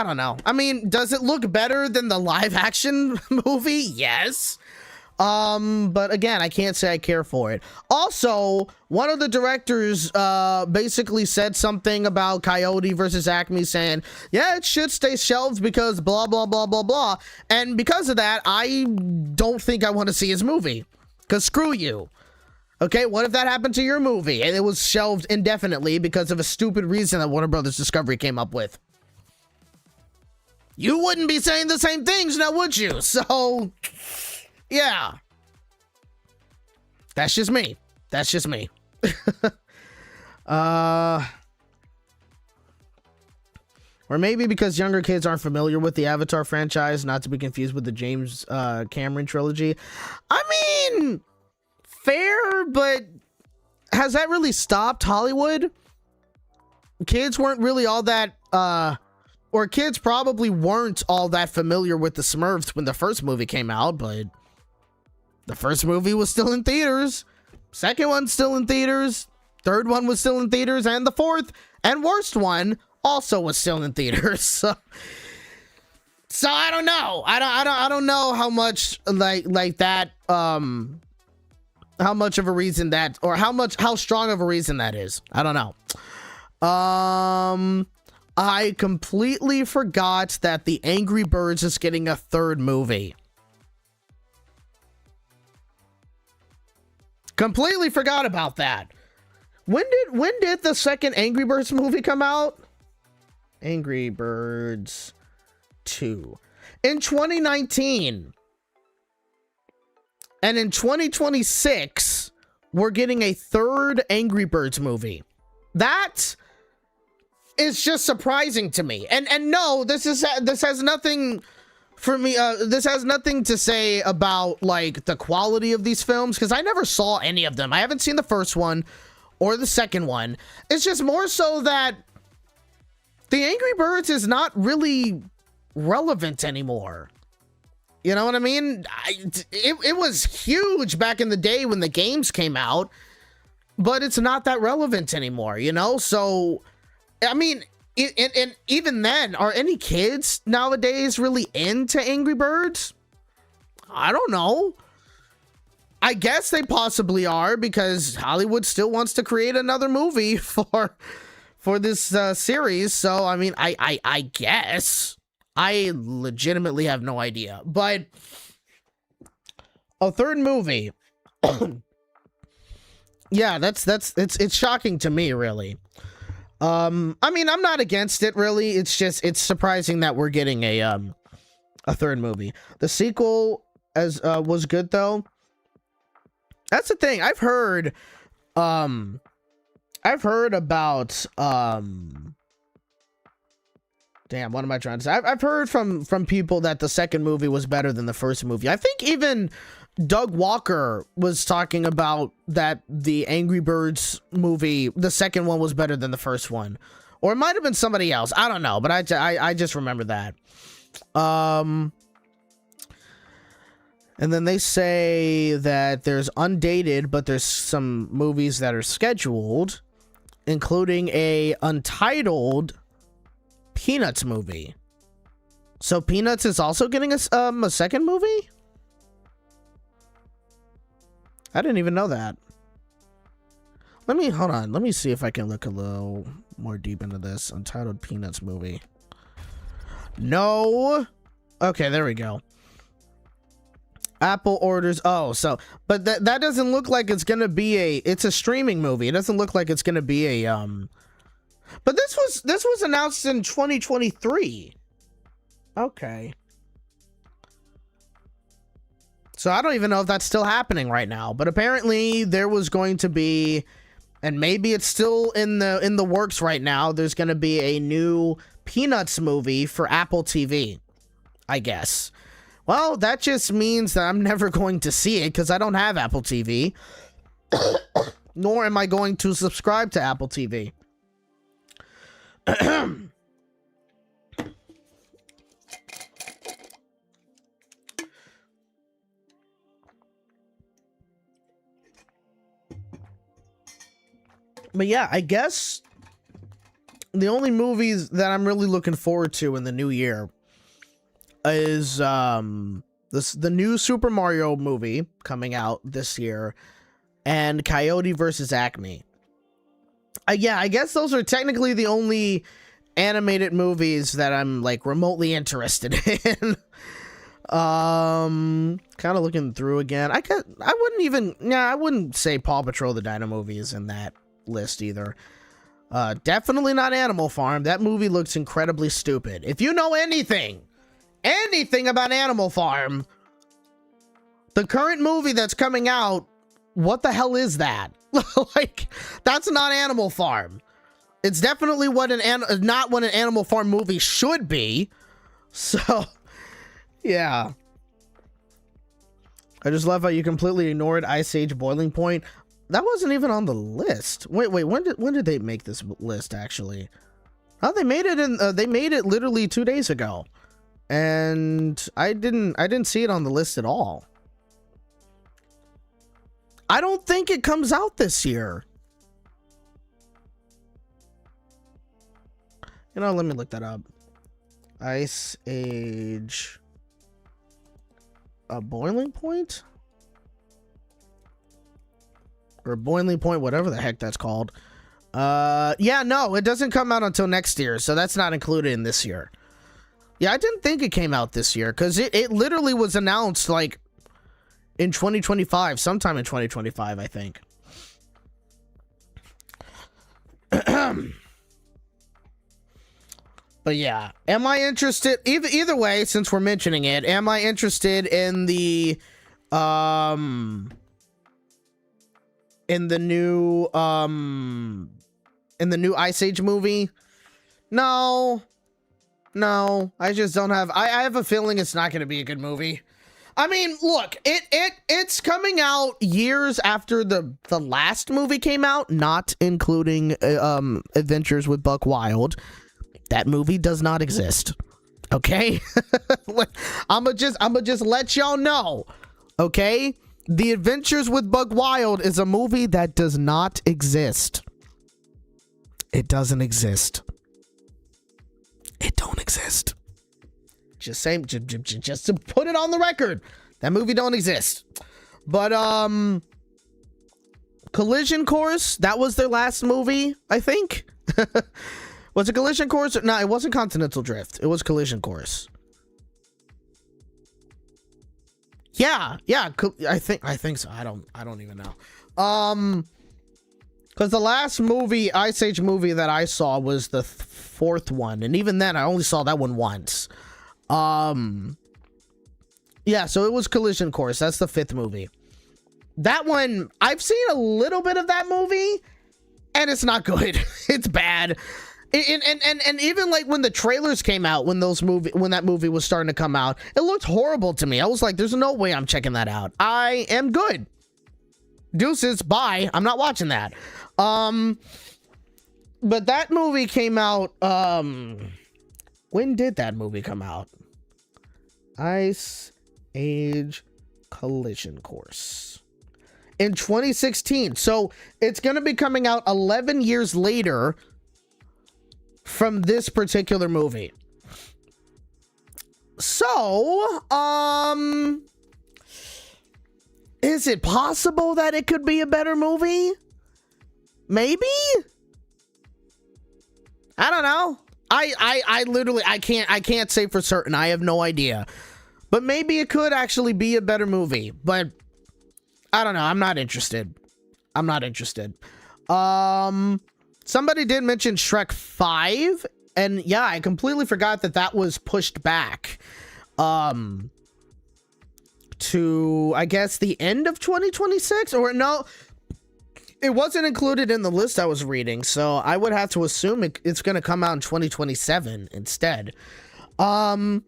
don't know. I mean, does it look better than the live action movie? Yes. But again, I can't say I care for it. Also, one of the directors basically said something about Coyote versus Acme, saying, yeah, it should stay shelved because blah, blah, blah, blah, blah. And because of that, I don't think I want to see his movie. Because screw you. Okay, what if that happened to your movie and it was shelved indefinitely because of a stupid reason that Warner Brothers Discovery came up with? You wouldn't be saying the same things now, would you? So... yeah. That's just me. That's just me. Or maybe because younger kids aren't familiar with the Avatar franchise, not to be confused with the James Cameron trilogy. I mean, fair, but has that really stopped Hollywood? Kids weren't really all that, or kids probably weren't all that familiar with the Smurfs when the first movie came out, but the first movie was still in theaters. Second one's still in theaters. Third one was still in theaters. And the fourth and worst one also was still in theaters. So I don't know. I don't know how much like that, how much of a reason that, or how strong of a reason that is. I don't know. I completely forgot that the Angry Birds is getting a third movie. Completely forgot about that. When did the second Angry Birds movie come out? Angry Birds 2 in 2019. And in 2026, we're getting a third Angry Birds movie. That is just surprising to me. And no, this has nothing for me. This has nothing to say about like the quality of these films, because I never saw any of them. I haven't seen the first one or the second one. It's just more so that the Angry Birds is not really relevant anymore. You know what I mean? It was huge back in the day when the games came out, but it's not that relevant anymore, you know? So, I mean, and even then, are any kids nowadays really into Angry Birds? I don't know. I guess they possibly are, because Hollywood still wants to create another movie for this series. So, I mean, I guess. I legitimately have no idea. But a third movie. Yeah, it's shocking to me, really. I mean, I'm not against it, really. It's just, it's surprising that we're getting a third movie. The sequel was good, though. That's the thing. I've heard about, damn, what am I trying to say? I've heard from people that the second movie was better than the first movie. I think even Doug Walker was talking about that the Angry Birds movie, the second one, was better than the first one. Or it might have been somebody else. I don't know, but I just remember that. And then they say that there's undated, but there's some movies that are scheduled, including a untitled Peanuts movie. So Peanuts is also getting a second movie? I didn't even know that. Hold on. Let me see if I can look a little more deep into this untitled Peanuts movie. No. Okay, there we go. Apple orders. Oh, so, but that doesn't look like it's gonna be it's a streaming movie. It doesn't look like it's gonna be a but this was announced in 2023. Okay. So I don't even know if that's still happening right now, but apparently there was going to be, and maybe it's still in the works right now, there's going to be a new Peanuts movie for Apple TV, I guess. Well, that just means that I'm never going to see it because I don't have Apple TV, nor am I going to subscribe to Apple TV. But yeah, I guess the only movies that I'm really looking forward to in the new year is the new Super Mario movie coming out this year and Coyote versus Acme. Yeah, I guess those are technically the only animated movies that I'm like remotely interested in. Kind of looking through again. I wouldn't say Paw Patrol the Dino movie is in that list either. Definitely not Animal Farm. That movie looks incredibly stupid. If you know anything about Animal Farm, the current movie that's coming out, what the hell is that? Like, that's not Animal Farm. It's definitely not what an Animal Farm movie should be. So, yeah. I just love how you completely ignored Ice Age Boiling Point. That wasn't even on the list. Wait, when did they make this list actually? Oh, they made it literally 2 days ago. And I didn't see it on the list at all. I don't think it comes out this year. You know, let me look that up. Ice Age Boiling Point? Or Boiling Point, whatever the heck that's called. Yeah, no, it doesn't come out until next year, so that's not included in this year. Yeah, I didn't think it came out this year, because it literally was announced, like, in 2025, sometime in 2025, I think. But yeah, am I interested? Either way, since we're mentioning it, am I interested in the new Ice Age movie? No, I just don't have. I have a feeling it's not going to be a good movie. I mean, look, it's coming out years after the last movie came out, not including Adventures with Buck Wild. That movie does not exist. Okay? I'ma just let y'all know. Okay? The Adventures with Buck Wild is a movie that does not exist. It doesn't exist. It don't exist. Just saying, just to put it on the record, that movie don't exist. But Collision Course, that was their last movie, I think. Was it Collision Course? No, it wasn't Continental Drift. It was Collision Course. Yeah, I think so. I don't even know. Because the last movie, Ice Age movie that I saw was the fourth one, and even then, I only saw that one once. Yeah, so it was Collision Course. That's the fifth movie. That one, I've seen a little bit of that movie, and it's not good. It's bad. And even like when the trailers came out, when that movie was starting to come out, it looked horrible to me. I was like, there's no way I'm checking that out. I am good. Deuces, bye. I'm not watching that. But that movie came out, when did that movie come out? Ice Age Collision Course. In 2016. So it's going to be coming out 11 years later from this particular movie. So, is it possible that it could be a better movie? Maybe? I don't know. I literally, I can't say for certain. I have no idea. But maybe it could actually be a better movie. But I don't know. I'm not interested. Somebody did mention Shrek 5, and yeah, I completely forgot that was pushed back to, I guess, the end of 2026, or no, it wasn't included in the list I was reading, so I would have to assume it's going to come out in 2027 instead. Yeah,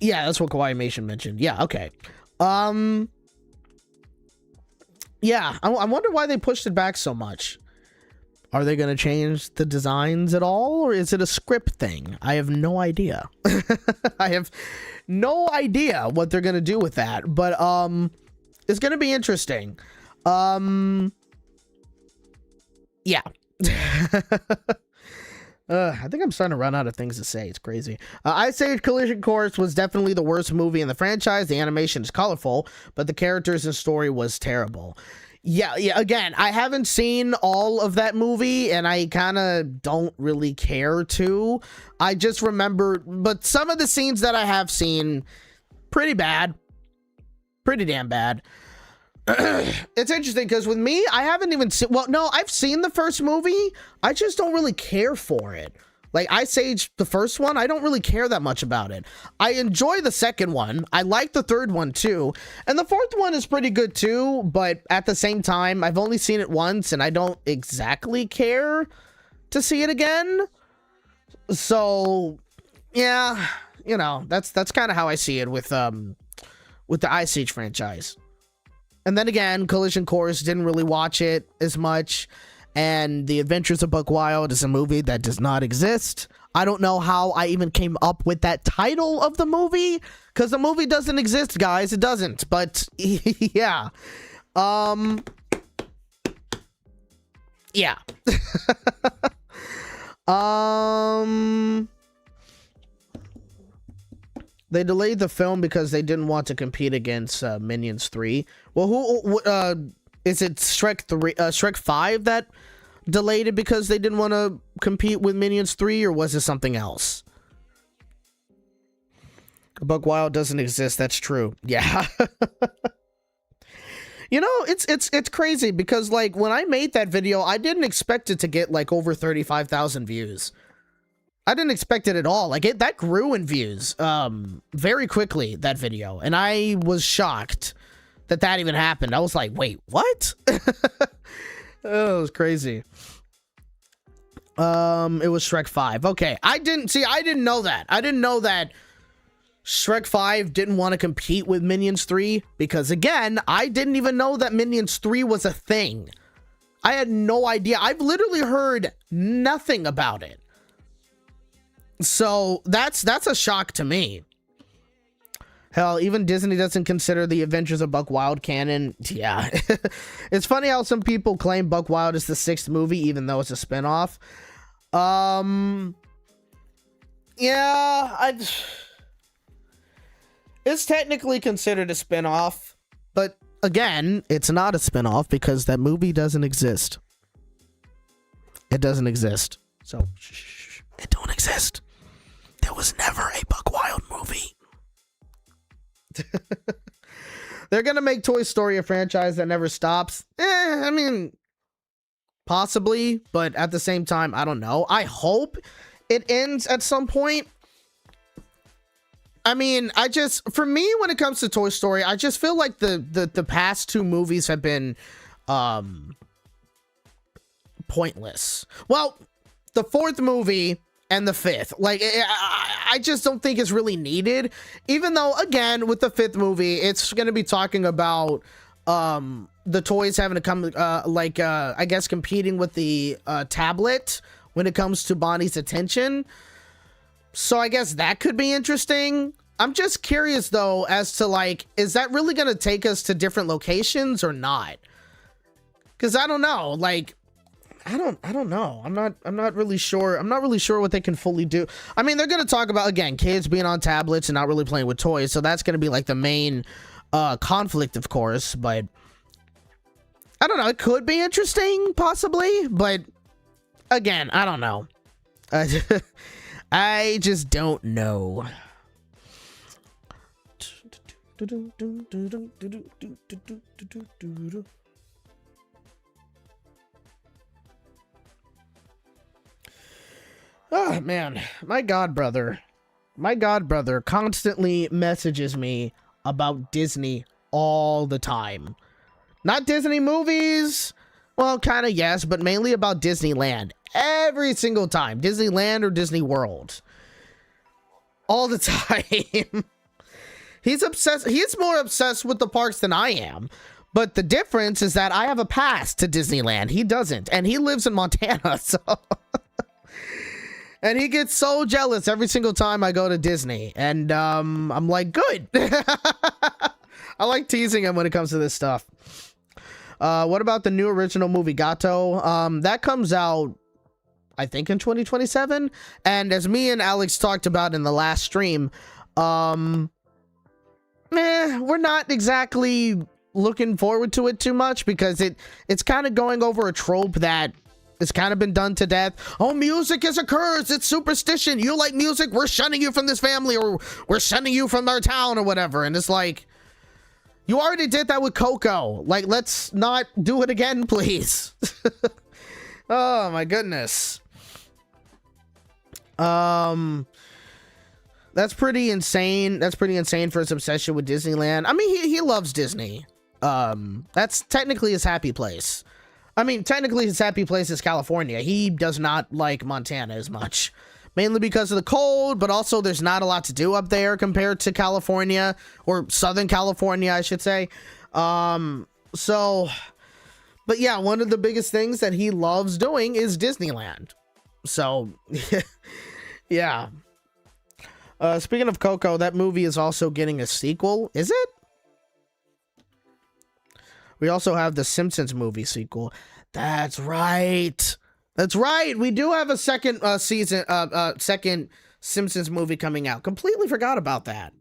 that's what Kawaii mentioned. Yeah, okay. Yeah, I wonder why they pushed it back so much. Are they going to change the designs at all, or is it a script thing? I have no idea. I have no idea what they're going to do with that, but it's going to be interesting. Yeah. I think I'm starting to run out of things to say. It's crazy. Ice Age Collision Course was definitely the worst movie in the franchise. The animation is colorful, but the characters and story was terrible. Yeah, again, I haven't seen all of that movie, and I kind of don't really care to. I just remember, but some of the scenes that I have seen, pretty bad. Pretty damn bad. It's interesting, because with me, I haven't even seen, well, no, I've seen the first movie. I just don't really care for it. Like, Ice Age, the first one, I don't really care that much about it. I enjoy the second one. I like the third one, too. And the fourth one is pretty good, too. But at the same time, I've only seen it once, and I don't exactly care to see it again. So, yeah, you know, that's kind of how I see it with the Ice Age franchise. And then again, Collision Course, didn't really watch it as much. And The Adventures of Buck Wild is a movie that does not exist. I don't know how I even came up with that title of the movie, because the movie doesn't exist, guys. It doesn't. But yeah. Yeah. They delayed the film because they didn't want to compete against Minions 3. Well, who is it? Shrek 3, Shrek 5 that delayed it because they didn't want to compete with Minions 3, or was it something else? Buck Wild doesn't exist. That's true. Yeah. You know, it's crazy because like when I made that video, I didn't expect it to get like over 35,000 views. I didn't expect it at all. Like that grew in views very quickly, that video, and I was shocked that even happened. I was like, wait, what? Oh, it was crazy. It was Shrek 5. Okay, I didn't know that. I didn't know that Shrek 5 didn't want to compete with Minions 3 because, again, I didn't even know that Minions 3 was a thing. I had no idea. I've literally heard nothing about it. So that's a shock to me. Hell, even Disney doesn't consider the Adventures of Buck Wild canon. Yeah. It's funny how some people claim Buck Wild is the 6th movie, even though it's a spinoff. Yeah, it's technically considered a spinoff, but again, it's not a spinoff because that movie doesn't exist. It doesn't exist. So, it don't exist. There was never a Buck Wild movie. They're gonna make Toy Story a franchise that never stops. I mean, possibly, but at the same time, I don't know. I hope it ends at some point. I mean, for me, when it comes to Toy Story, I just feel like the past 2 movies have been pointless. Well, the 4th movie and the 5th, like, I just don't think it's really needed. Even though, again, with the 5th movie, it's going to be talking about the toys having to come, I guess, competing with the tablet when it comes to Bonnie's attention. So I guess that could be interesting. I'm just curious, though, as to, like, is that really going to take us to different locations or not? Because I don't know, like, I don't know. I'm not really sure. I'm not really sure what they can fully do. I mean, they're going to talk about, again, kids being on tablets and not really playing with toys. So that's going to be like the main conflict, of course. But I don't know. It could be interesting, possibly. But again, I don't know. I just don't know. Oh, man, my god brother constantly messages me about Disney all the time. Not Disney movies, well, kind of, yes, but mainly about Disneyland. Every single time, Disneyland or Disney World. All the time. He's obsessed. He's more obsessed with the parks than I am. But the difference is that I have a pass to Disneyland. He doesn't. And he lives in Montana, so... And he gets so jealous every single time I go to Disney. And I'm like, good. I like teasing him when it comes to this stuff. What about the new original movie, Gato? That comes out, I think, in 2027. And as me and Alex talked about in the last stream, we're not exactly looking forward to it too much because it's kind of going over a trope that it's kind of been done to death. Oh, music is a curse. It's superstition. You like music? We're shunning you from this family, or we're shunning you from our town, or whatever. And it's like, you already did that with Coco. Like, let's not do it again, please. Oh, my goodness. That's pretty insane. That's pretty insane for his obsession with Disneyland. I mean, he loves Disney. That's technically his happy place. I mean, technically his happy place is California. He does not like Montana as much. Mainly because of the cold, but also there's not a lot to do up there compared to California, or Southern California, I should say. But yeah, one of the biggest things that he loves doing is Disneyland. So, yeah. Speaking of Coco, that movie is also getting a sequel. Is it? We also have the Simpsons movie sequel. That's right. That's right. We do have a second second Simpsons movie coming out. Completely forgot about that.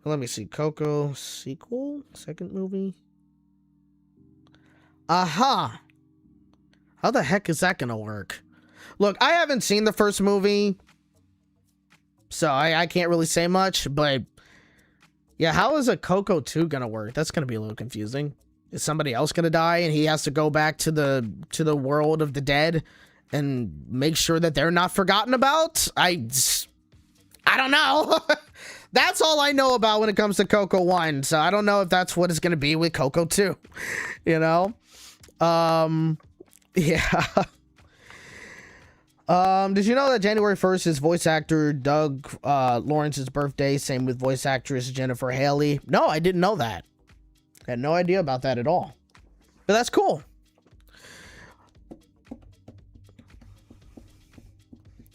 Let me see. Coco sequel? Second movie? Aha. How the heck is that gonna work? Look, I haven't seen the first movie, so I can't really say much, but Yeah, how is a Coco 2 gonna work? That's gonna be a little confusing. Is somebody else gonna die and he has to go back to the world of the dead and make sure that they're not forgotten about? I don't know. That's all I know about when it comes to Coco 1. So I don't know if that's what it's gonna be with Coco 2. You know? Yeah. Did you know that January 1st is voice actor Doug Lawrence's birthday? Same with voice actress Jennifer Haley. No, I didn't know that. I had no idea about that at all. But that's cool.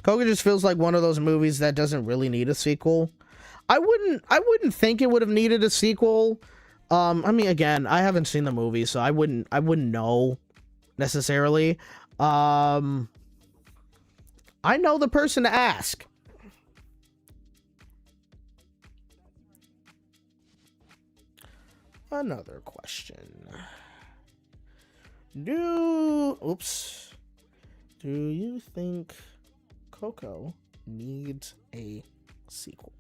Coco just feels like one of those movies that doesn't really need a sequel. I wouldn't think it would have needed a sequel. I mean, again, I haven't seen the movie, so I wouldn't know necessarily. I know the person to ask. Another question. Do you think Coco needs a sequel?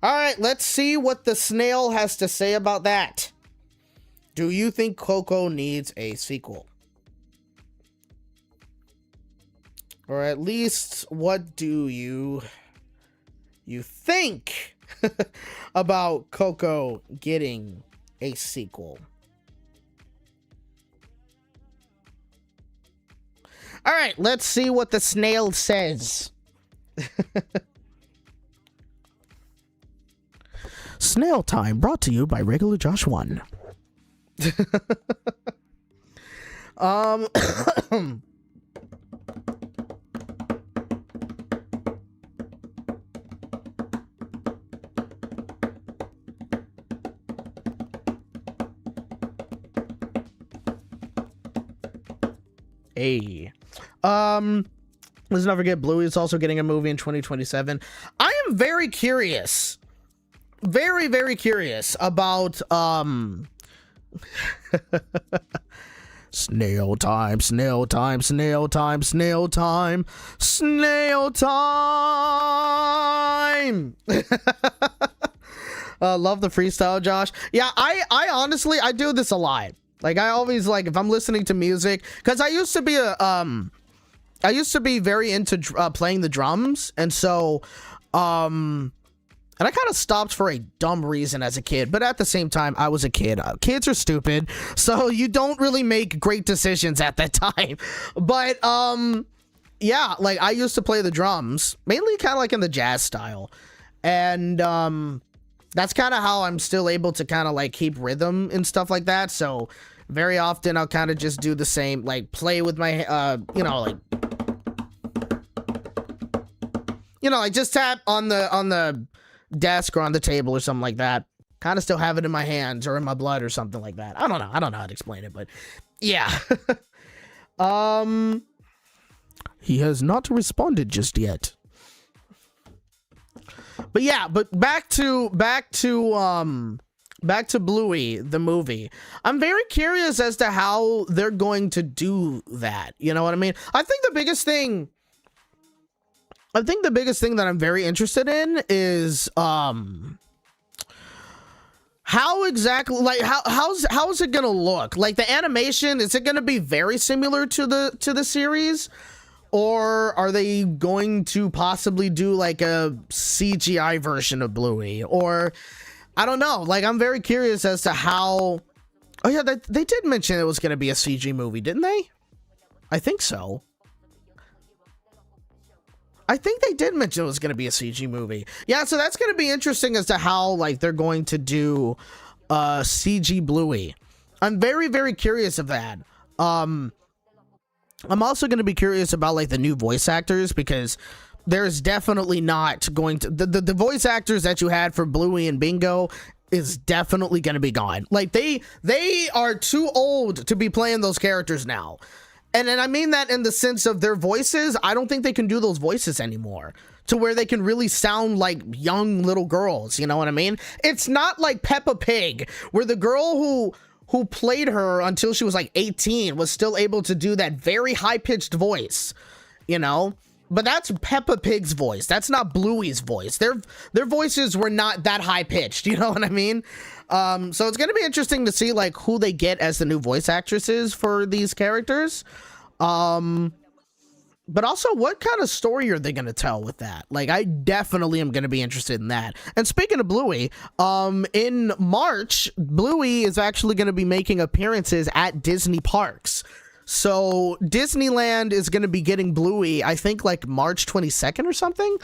All right, let's see what the snail has to say about that. Do you think Coco needs a sequel? Or at least, what do you think about Coco getting a sequel? All right, let's see what the snail says. Snail time brought to you by Regularjosh1. Hey. Let's not forget Bluey is also getting a movie in 2027. I am very curious. Very, very curious about snail time, snail time, snail time, snail time, snail time. Love the freestyle, Josh. Yeah, I honestly, I do this a lot. Like, I always, like, if I'm listening to music, because I used to be very into playing the drums, and so, and I kind of stopped for a dumb reason as a kid, but at the same time, I was a kid. Kids are stupid, so you don't really make great decisions at that time. But, yeah, like, I used to play the drums, mainly kind of like in the jazz style, and, that's kind of how I'm still able to kind of, like, keep rhythm and stuff like that, so very often I'll kind of just do the same, like, play with my, like, just tap on the desk or on the table or something like that. Kind of still have it in my hands or in my blood or something like that. I don't know how to explain it, but yeah. He has not responded just yet. But yeah, but back to Bluey, the movie. I'm very curious as to how they're going to do that. You know what I mean? I think the biggest thing that I'm very interested in is how exactly, like, how is it gonna look? Like, the animation, is it gonna be very similar to the series? Or are they going to possibly do like a CGI version of Bluey? Or I don't know. Like, I'm very curious as to how. Oh yeah, they did mention it was going to be a CG movie, didn't they? I think so. I think they did mention it was going to be a CG movie. Yeah, so that's going to be interesting as to how, like, they're going to do CG Bluey. I'm very, very curious of that. I'm also going to be curious about, like, the new voice actors, because there's definitely not going to... The voice actors that you had for Bluey and Bingo is definitely going to be gone. Like, they are too old to be playing those characters now. And I mean that in the sense of their voices. I don't think they can do those voices anymore to where they can really sound like young little girls. You know what I mean? It's not like Peppa Pig, where the girl who played her until she was like 18 was still able to do that very high-pitched voice, you know? but that's Peppa Pig's voice. That's not Bluey's voice. Their voices were not that high pitched. You know what I mean? So it's gonna be interesting to see like who they get as the new voice actresses for these characters. But also, what kind of story are they going to tell with that? Like, I definitely am going to be interested in that. And speaking of Bluey, in March, Bluey is actually going to be making appearances at Disney parks. So Disneyland is going to be getting Bluey, I think, like March 22nd or something.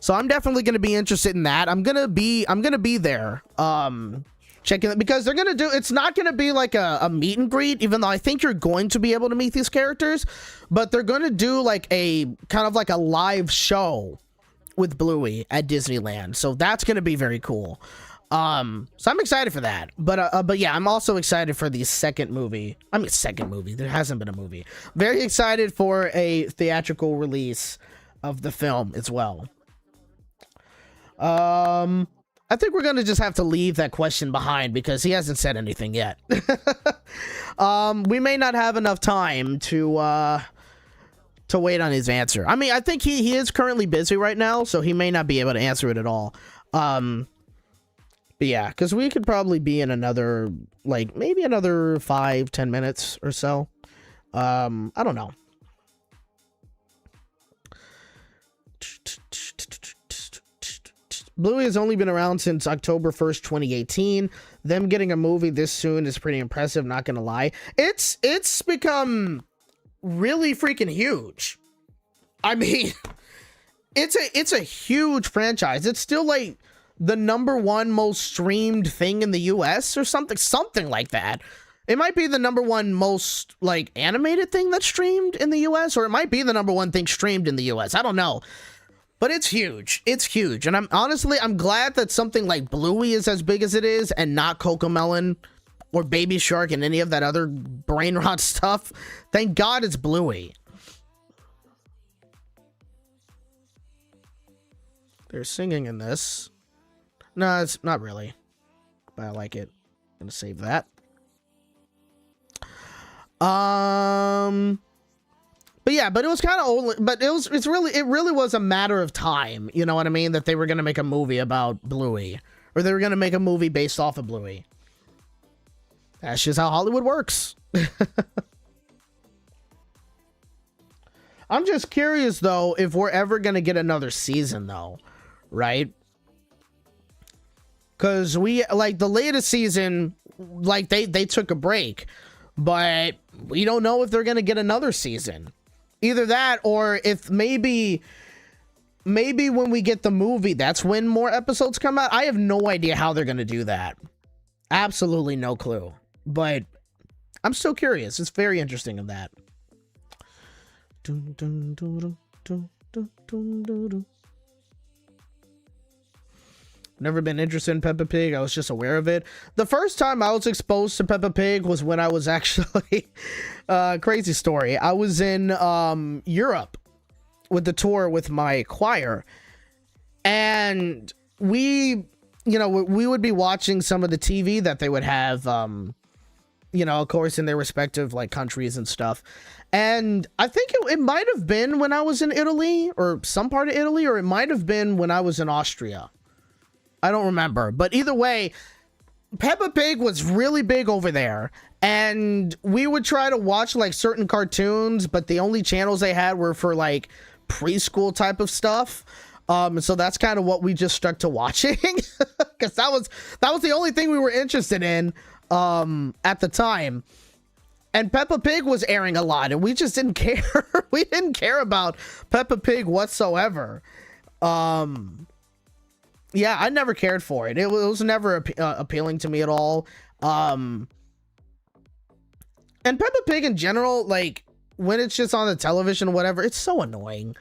So I'm definitely going to be interested in that. I'm going to be there. Checking it, because they're gonna do, it's not gonna be like a meet and greet, even though I think you're going to be able to meet these characters, but they're gonna do like a kind of like a live show with Bluey at Disneyland. So that's gonna be very cool. So I'm excited for that. But yeah, I'm also excited for the second movie. There hasn't been a movie. Very excited for a theatrical release of the film as well. I think we're gonna just have to leave that question behind because he hasn't said anything yet. We may not have enough time to wait on his answer. I mean, I think he is currently busy right now, so he may not be able to answer it at all. But yeah, because we could probably be in another, like, maybe another 5-10 minutes or so. I don't know. Bluey has only been around since October 1st, 2018. Them getting a movie this soon is pretty impressive, not gonna lie. It's become really freaking huge. I mean, it's a huge franchise. It's still like the #1 most streamed thing in the US or something like that. It might be the #1 most like animated thing that's streamed in the US, or it might be the #1 thing streamed in the US. I don't know. But it's huge. It's huge. And I'm glad that something like Bluey is as big as it is and not Cocomelon or Baby Shark and any of that other brain rot stuff. Thank God it's Bluey. They're singing in this. No, it's not really. But I like it. I'm gonna save that. But yeah, but it was kind of old, but it really was a matter of time, you know what I mean, that they were going to make a movie about Bluey, or they were going to make a movie based off of Bluey. That's just how Hollywood works. I'm just curious though if we're ever going to get another season though, right? Cuz we like the latest season, like they took a break, but we don't know if they're going to get another season. Either that, or if maybe when we get the movie, that's when more episodes come out. I have no idea how they're going to do that. Absolutely no clue. But I'm still curious. It's very interesting of that. Never been interested in Peppa Pig. I was just aware of it. The first time I was exposed to Peppa Pig was when I was actually crazy story. I was in Europe with the tour with my choir, and we would be watching some of the TV that they would have, of course, in their respective like countries and stuff. And I think it might have been when I was in Italy or some part of Italy, or it might have been when I was in Austria. I don't remember, but either way, Peppa Pig was really big over there, and we would try to watch like certain cartoons, but the only channels they had were for like preschool type of stuff. So that's kind of what we just stuck to watching, because that was the only thing we were interested in at the time. And Peppa Pig was airing a lot, and we just didn't care. We didn't care about Peppa Pig whatsoever. Yeah, I never cared for it. It was never appealing to me at all. And Peppa Pig in general, like, when it's just on the television or whatever, it's so annoying.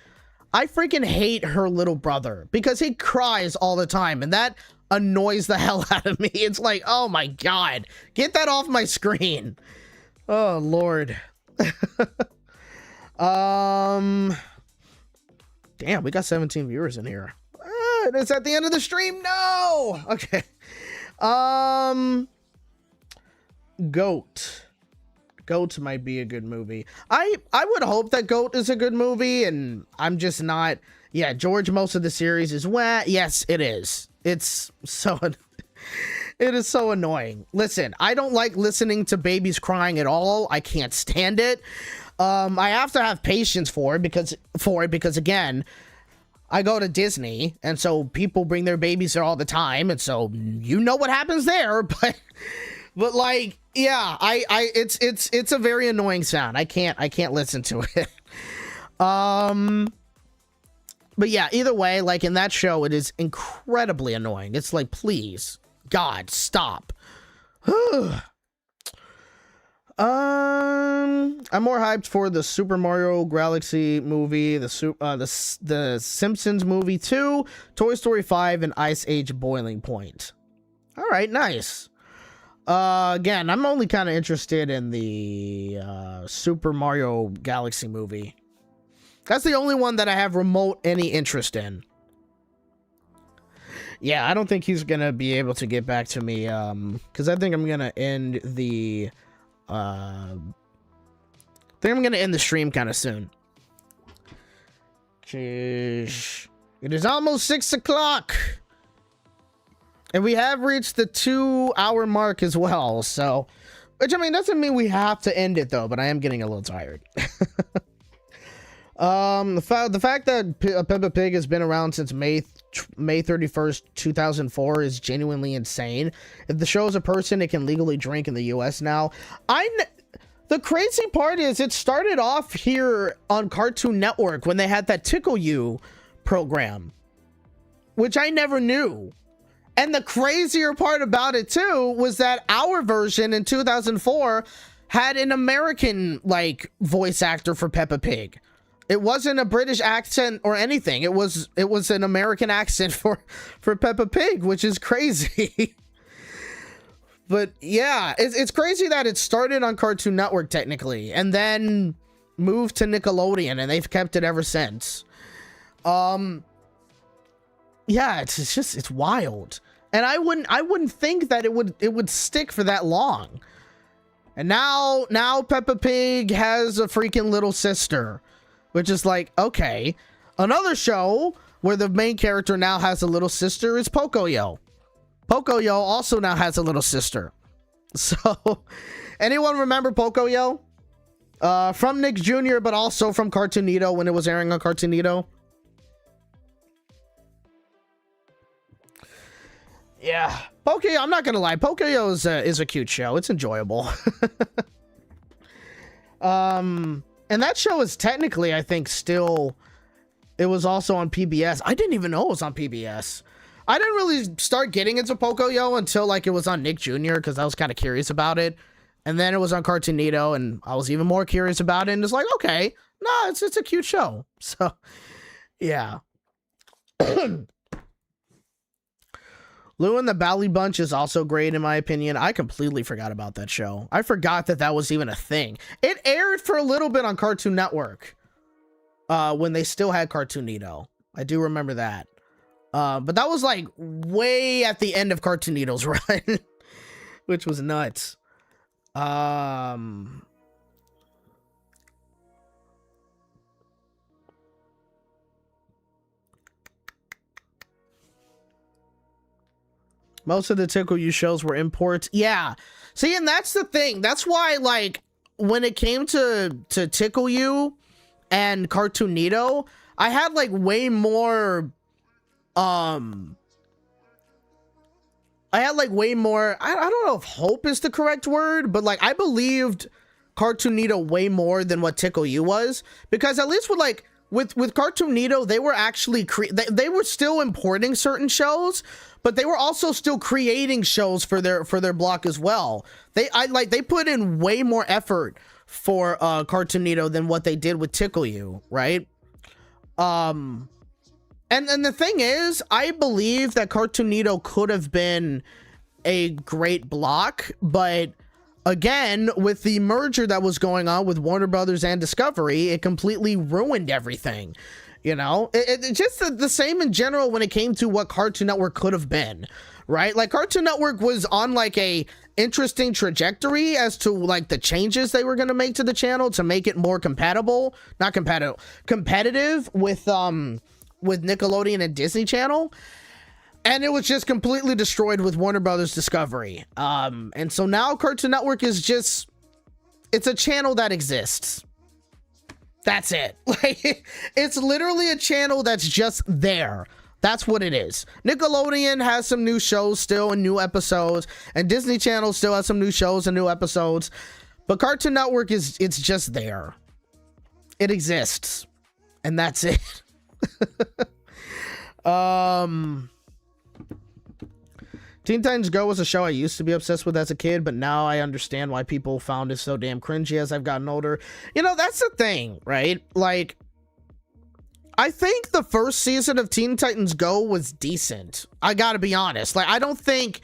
I freaking hate her little brother because he cries all the time, and that annoys the hell out of me. It's like, oh my God, get that off my screen. Oh, Lord. Damn, we got 17 viewers in here. It's at the end of the stream. No. Okay. Goat. Goat might be a good movie. I would hope that Goat is a good movie, and I'm just not. Yeah, George, most of the series is wet. Yes, it is. It's so. It is so annoying. Listen, I don't like listening to babies crying at all. I can't stand it. I have to have patience for it because again, I go to Disney, and so people bring their babies there all the time, and so you know what happens there. But like, yeah, it's a very annoying sound. I can't listen to it. But yeah, either way, like in that show, it is incredibly annoying. It's like, please, God, stop. I'm more hyped for the Super Mario Galaxy movie, the Simpsons movie 2, Toy Story 5, and Ice Age Boiling Point. All right, nice. Again, I'm only kind of interested in the Super Mario Galaxy movie. That's the only one that I have remote any interest in. Yeah, I don't think he's gonna be able to get back to me, because I think I'm gonna end the stream kind of soon. It is almost 6 o'clock, and we have reached the 2-hour mark as well. So, which I mean doesn't mean we have to end it though. But I am getting a little tired. The fact that Peppa Pig has been around since May 31st, 2004 is genuinely insane. If the show is a person, it can legally drink in the US now. The crazy part is it started off here on Cartoon Network when they had that Tickle You program, which I never knew. And the crazier part about it too was that our version in 2004 had an American like voice actor for Peppa Pig. It wasn't a British accent or anything. It was an American accent for Peppa Pig, which is crazy. But yeah, it's crazy that it started on Cartoon Network technically, and then moved to Nickelodeon, and they've kept it ever since. Yeah, it's wild, and I wouldn't think that it would stick for that long. And now Peppa Pig has a freaking little sister. Which is like, okay. Another show where the main character now has a little sister is Pocoyo. Pocoyo also now has a little sister. So, anyone remember Pocoyo? From Nick Jr., but also from Cartoonito when it was airing on Cartoonito. Yeah. Pocoyo, I'm not gonna lie. Pocoyo is a cute show. It's enjoyable. And that show is technically, I think, still, it was also on PBS. I didn't even know it was on PBS. I didn't really start getting into Pocoyo until like it was on Nick Jr. because I was kind of curious about it. And then it was on Cartoonito and I was even more curious about it. And it's like, okay, no, it's a cute show. So, yeah. Lou and the Bally Bunch is also great in my opinion. I completely forgot about that show. I forgot that was even a thing. It aired for a little bit on Cartoon Network when they still had Cartoonito. I do remember that. But that was like way at the end of Cartoonito's run, which was nuts. Most of the Tickle You shows were imports. Yeah. See, and that's the thing. That's why, like, when it came to Tickle You and Cartoonito, I had, like, way more, I don't know if hope is the correct word, but, like, I believed Cartoonito way more than what Tickle You was. Because at least with Cartoonito, they were actually, they were still importing certain shows, but they were also still creating shows for their block as well. They put in way more effort for Cartoonito than what they did with Tickle You, right? And the thing is, I believe that Cartoonito could have been a great block, but again, with the merger that was going on with Warner Brothers and Discovery, it completely ruined everything. You know, it's just the same in general when it came to what Cartoon Network could have been, right? Like Cartoon Network was on like a interesting trajectory as to like the changes they were going to make to the channel to make it more compatible, not compatible, competitive with Nickelodeon and Disney Channel. And it was just completely destroyed with Warner Brothers Discovery. And so now Cartoon Network is just, it's a channel that exists. That's it. Like, it's literally a channel that's just there. That's what it is. Nickelodeon has some new shows still and new episodes, and Disney Channel still has some new shows and new episodes, but Cartoon Network it's just there. It exists, and that's it. Teen Titans Go was a show I used to be obsessed with as a kid, but now I understand why people found it so damn cringy as I've gotten older. You know, that's the thing, right? Like, I think the first season of Teen Titans Go was decent. I gotta be honest. Like, I think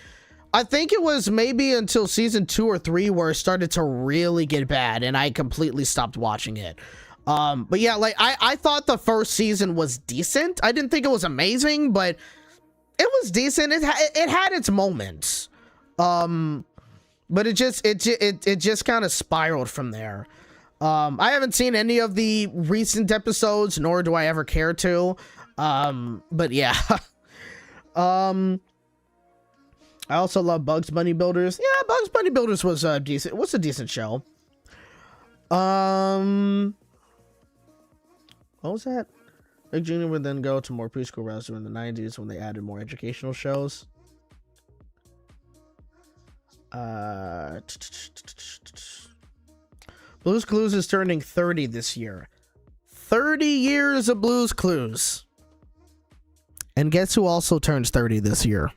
it was maybe until season 2 or 3 where it started to really get bad, and I completely stopped watching it. But yeah, like, I thought the first season was decent. I didn't think it was amazing, but it was decent. It had its moments. But it just kind of spiraled from there. I haven't seen any of the recent episodes, nor do I ever care to. But yeah. I also love Bugs Bunny Builders. Yeah, Bugs Bunny Builders was decent. What's a decent show? What was that? Nick Jr. would then go to more preschool routes during the 90s when they added more educational shows. Blue's Clues is turning 30 this year. 30 years of Blue's Clues. And guess who also turns 30 this year?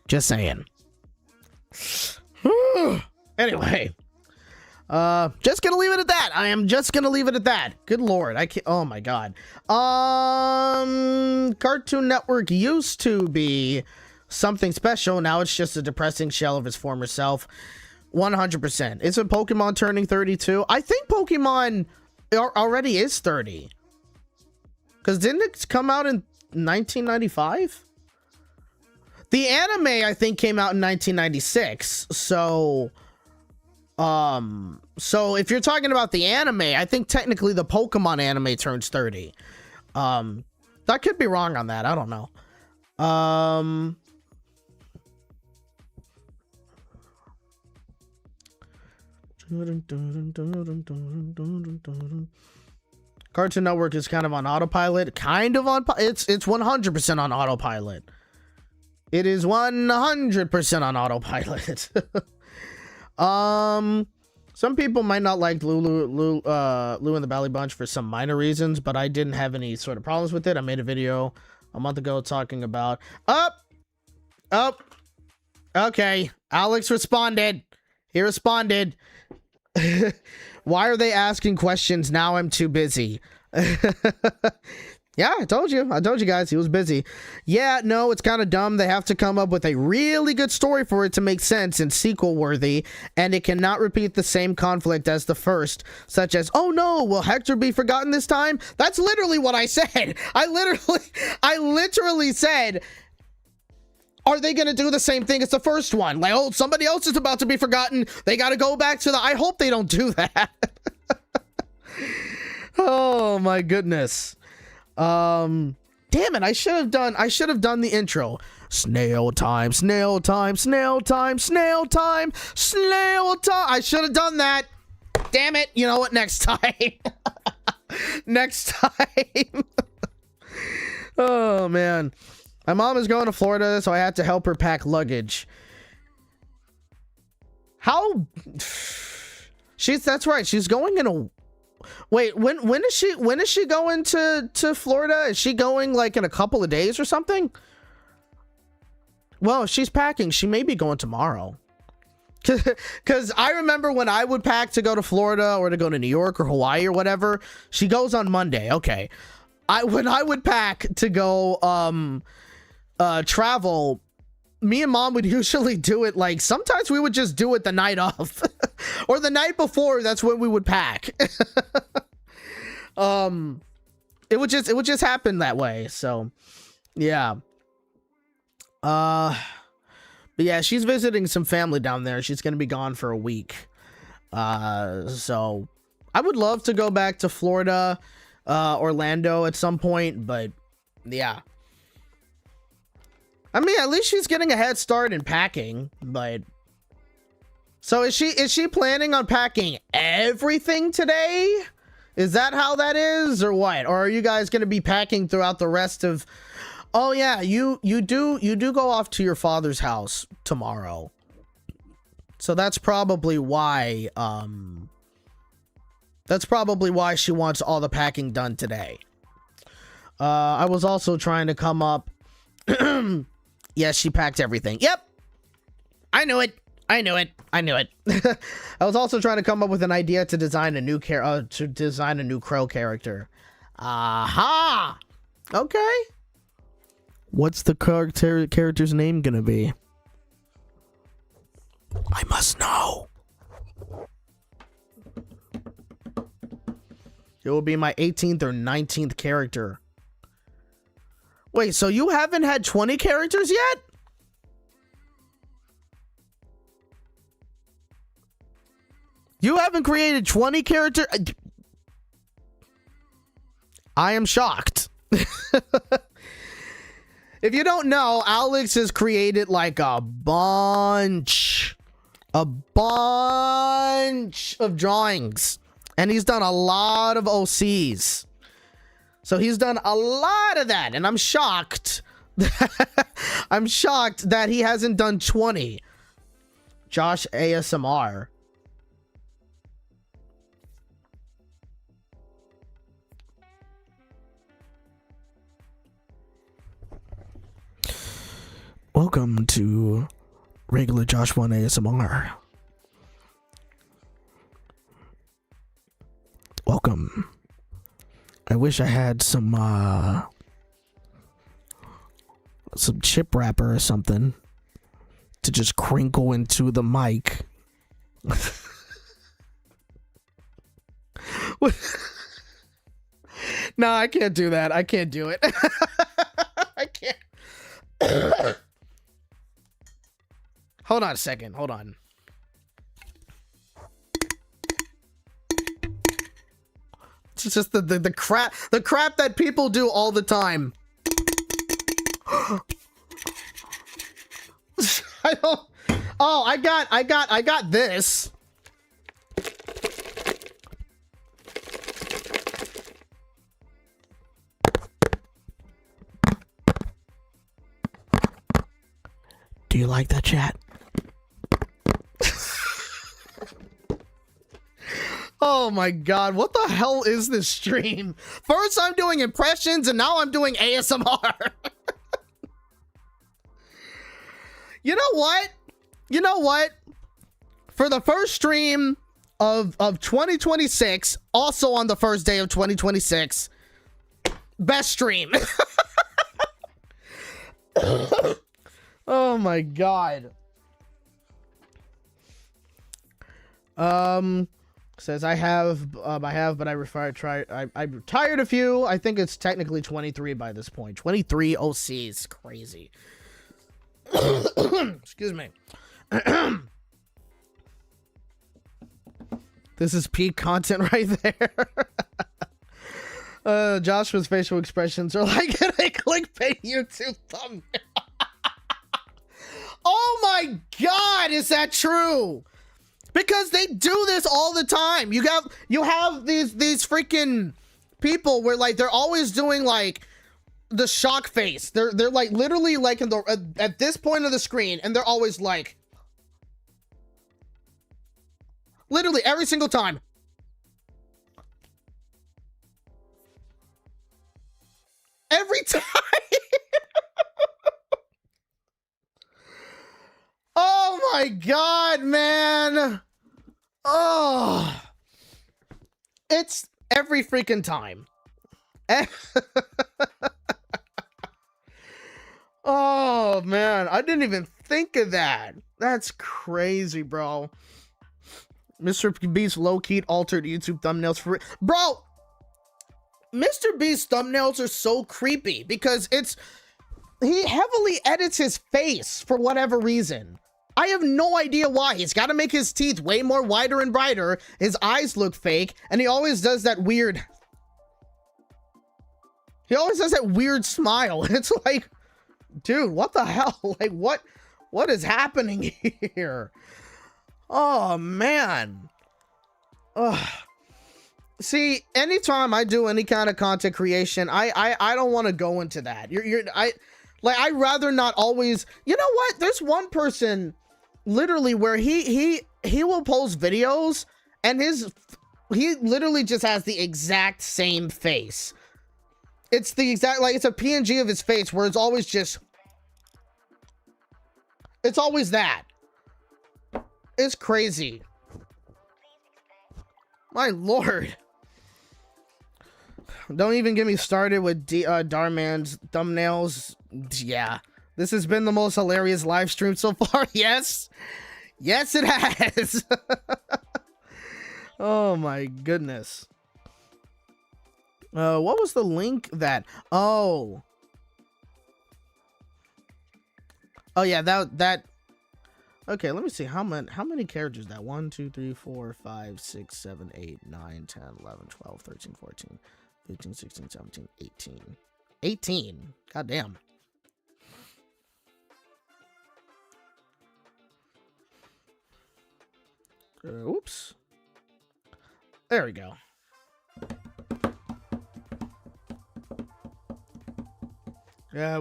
Just saying. Anyway. Just gonna leave it at that. I am just gonna leave it at that. Good lord. I can't. Oh my god. Cartoon Network used to be something special. Now it's just a depressing shell of its former self. 100%. Isn't Pokemon turning 32? I think Pokemon already is 30. Because didn't it come out in 1995? The anime, I think, came out in 1996. So if you're talking about the anime, I think technically the Pokemon anime turns 30. That could be wrong on that. I don't know. Cartoon Network is kind of on autopilot. It's 100% on autopilot. It is 100% on autopilot. Some people might not like Lou and the Bally Bunch for some minor reasons, but I didn't have any sort of problems with it. I made a video a month ago talking about okay. Alex responded. He responded. Why are they asking questions now? I'm too busy. Yeah, I told you guys he was busy. Yeah, no, it's kind of dumb. They have to come up with a really good story for it to make sense and sequel worthy, and it cannot repeat the same conflict as the first, such as, oh no, will Hector be forgotten this time? That's literally what I said. I literally said, are they going to do the same thing as the first one? Like, oh, somebody else is about to be forgotten. They got to go back to I hope they don't do that. Oh my goodness. Damn it. I should have done the intro. Snail time, snail time, snail time, snail time, snail time. I should have done that. Damn it. You know what? Next time. Next time. Oh man. My mom is going to Florida, so I had to help her pack luggage. How? That's right. She's going in a. Wait, when is she going to Florida? Is she going like in a couple of days or something? Well, if she's packing, she may be going tomorrow. Cause I remember when I would pack to go to Florida or to go to New York or Hawaii or whatever, she goes on Monday. Okay. When I would pack to go travel, me and mom would usually do it like sometimes we would just do it the night of or the night before. That's when we would pack. It would just happen that way. So yeah. But yeah, she's visiting some family down there. She's gonna be gone for a week. So I would love to go back to Florida, Orlando at some point, but yeah. I mean, at least she's getting a head start in packing, but so is she planning on packing everything today? Is that how that is or what? Or are you guys going to be packing throughout the rest of? Oh yeah, you do go off to your father's house tomorrow. So that's probably why she wants all the packing done today. I was also trying to come up. Yes, she packed everything. Yep. I knew it. I was also trying to come up with an idea to design a new Crow character. Aha! Okay. What's the character's name gonna be? I must know. It will be my 18th or 19th character. Wait, so you haven't had 20 characters yet? You haven't created 20 characters? I am shocked. If you don't know, Alex has created like a bunch of drawings. And he's done a lot of OCs. So he's done a lot of that, and I'm shocked. I'm shocked that he hasn't done 20. Josh ASMR. Welcome to Regularjosh1 ASMR. Welcome. I wish I had some chip wrapper or something to just crinkle into the mic. No, I can't do that. I can't do it. I can't. Hold on a second. Hold on. It's just the crap that people do all the time. I don't. Oh, I got this. Do you like that, chat? Oh my god, what the hell is this stream? First I'm doing impressions and now I'm doing ASMR. You know what? You know what? For the first stream of 2026, also on the first day of 2026, best stream. Oh my god. Says I have, but I'm retired a few. I think it's technically 23 by this point. 23 OCs, crazy. Excuse me. This is peak content right there. Joshua's facial expressions are like a clickbait YouTube thumbnail. Oh my god, is that true? Because they do this all the time. You have these freaking people where like they're always doing like the shock face. They're like literally like in the at this point of the screen, and they're always like literally every single time. Every time. Oh my god, man. Oh. It's every freaking time. Oh man, I didn't even think of that. That's crazy, bro. Mr. Beast low-key altered YouTube thumbnails for bro. Mr. Beast thumbnails are so creepy because it's he heavily edits his face for whatever reason. I have no idea why. He's got to make his teeth way more wider and brighter. His eyes look fake, and he always does that weird... He always does that weird smile. It's like, dude, what the hell? Like, what is happening here? Oh, man. Ugh. See, anytime I do any kind of content creation, I don't want to go into that. I'd rather not always. You know what? There's one person, literally, where he will post videos, and he literally just has the exact same face. It's the exact, like, it's a PNG of his face where it's always just, it's always that. It's crazy. My lord. Don't even get me started with Darman's thumbnails. Yeah. This has been the most hilarious live stream so far. Yes. Yes, it has. Oh my goodness. What was the link that... Oh. Oh yeah, that... Okay, let me see. How many characters is that? 1, 2, 3, 4, 5, 6, 7, 8, 9, 10, 11, 12, 13, 14, 15, 16, 17, 18. 18. God damn. Oops. There we go.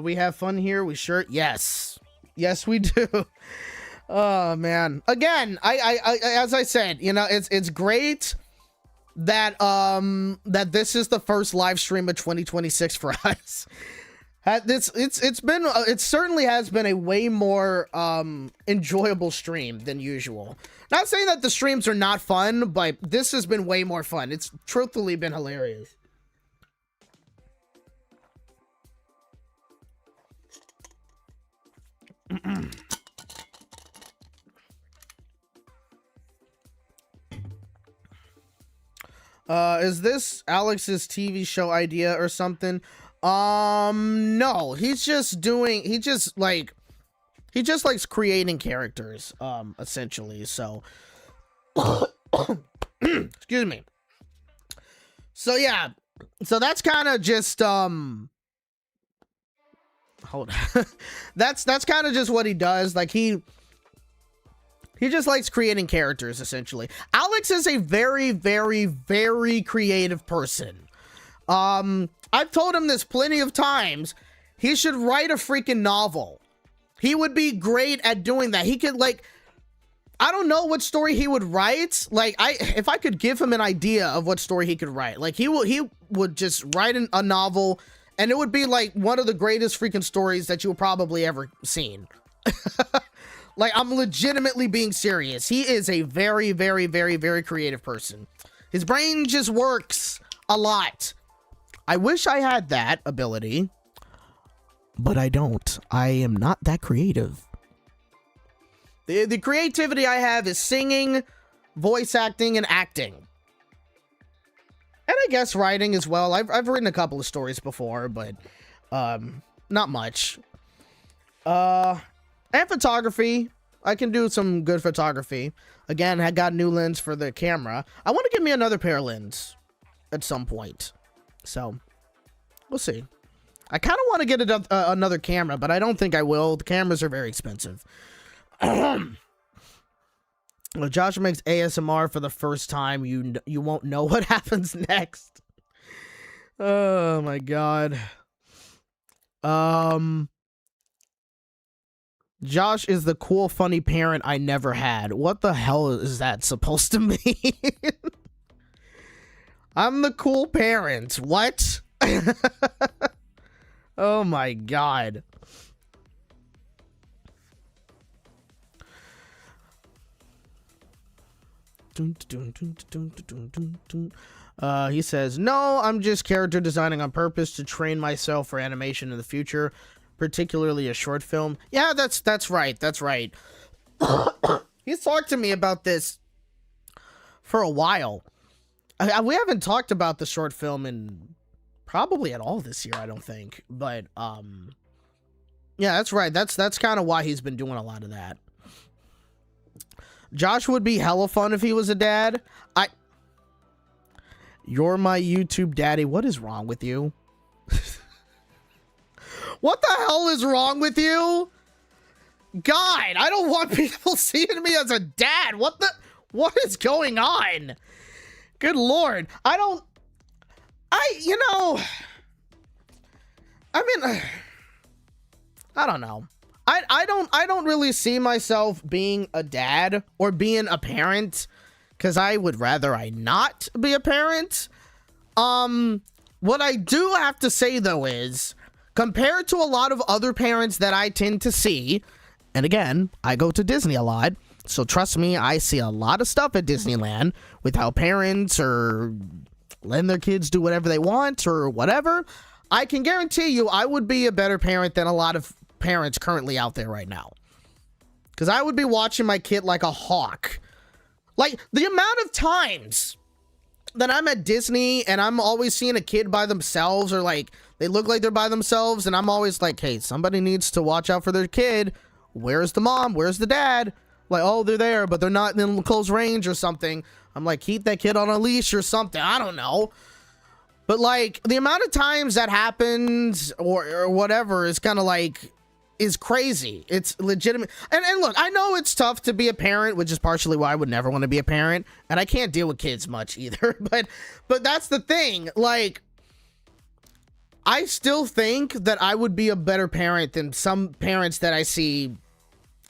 We have fun here. We sure... Yes. Yes, we do. Oh, man. Again, I as I said, you know, it's great that that this is the first live stream of 2026 for us. It certainly has been a way more enjoyable stream than usual. Not saying that the streams are not fun, but this has been way more fun. It's truthfully been hilarious. Is this Alex's TV show idea or something? No, he just likes creating characters, essentially, so. Excuse me. So, yeah, so that's kind of just, hold on. That's kind of just what he does. Like, he just likes creating characters, essentially. Alex is a very, very, very creative person. I've told him this plenty of times. He should write a freaking novel. He would be great at doing that. He could, like, I don't know what story he would write. Like, if I could give him an idea of what story he could write, like, he would just write a novel, and it would be, like, one of the greatest freaking stories that you'll probably ever seen. Like, I'm legitimately being serious. He is a very, very, very, very creative person. His brain just works a lot. I wish I had that ability, but I don't. I am not that creative. The creativity I have is singing, voice acting, and acting. And I guess writing as well. I've written a couple of stories before, but not much. And photography. I can do some good photography. Again, I got a new lens for the camera. I want to get me another pair of lenses at some point. So, we'll see. I kind of want to get another camera, but I don't think I will. The cameras are very expensive. Well, Josh makes ASMR for the first time. You won't know what happens next. Oh, my God. Josh is the cool, funny parent I never had. What the hell is that supposed to mean? I'm the cool parent. What? Oh my God. He says, no, I'm just character designing on purpose to train myself for animation in the future, particularly a short film. Yeah, that's right. That's right. He's talked to me about this for a while. We haven't talked about the short film in probably at all this year, I don't think. But Yeah, that's right. That's kind of why he's been doing a lot of that. Josh would be hella fun if he was a dad. You're my YouTube daddy. What is wrong with you? What the hell is wrong with you? God, I don't want people seeing me as a dad. What is going on? Good Lord. I don't know. I don't really see myself being a dad or being a parent, because I would rather I not be a parent. What I do have to say though is, compared to a lot of other parents that I tend to see, and again, I go to Disney a lot, so trust me, I see a lot of stuff at Disneyland with how parents are letting their kids do whatever they want or whatever. I can guarantee you I would be a better parent than a lot of parents currently out there right now. Because I would be watching my kid like a hawk. Like, the amount of times that I'm at Disney and I'm always seeing a kid by themselves, or like they look like they're by themselves, and I'm always like, hey, somebody needs to watch out for their kid. Where's the mom? Where's the dad? Like, oh, they're there, but they're not in close range or something. I'm like, keep that kid on a leash or something. I don't know. But like, the amount of times that happens or whatever is kind of like, is crazy. It's legitimate. And look, I know it's tough to be a parent, which is partially why I would never want to be a parent. And I can't deal with kids much either. But that's the thing. Like, I still think that I would be a better parent than some parents that I see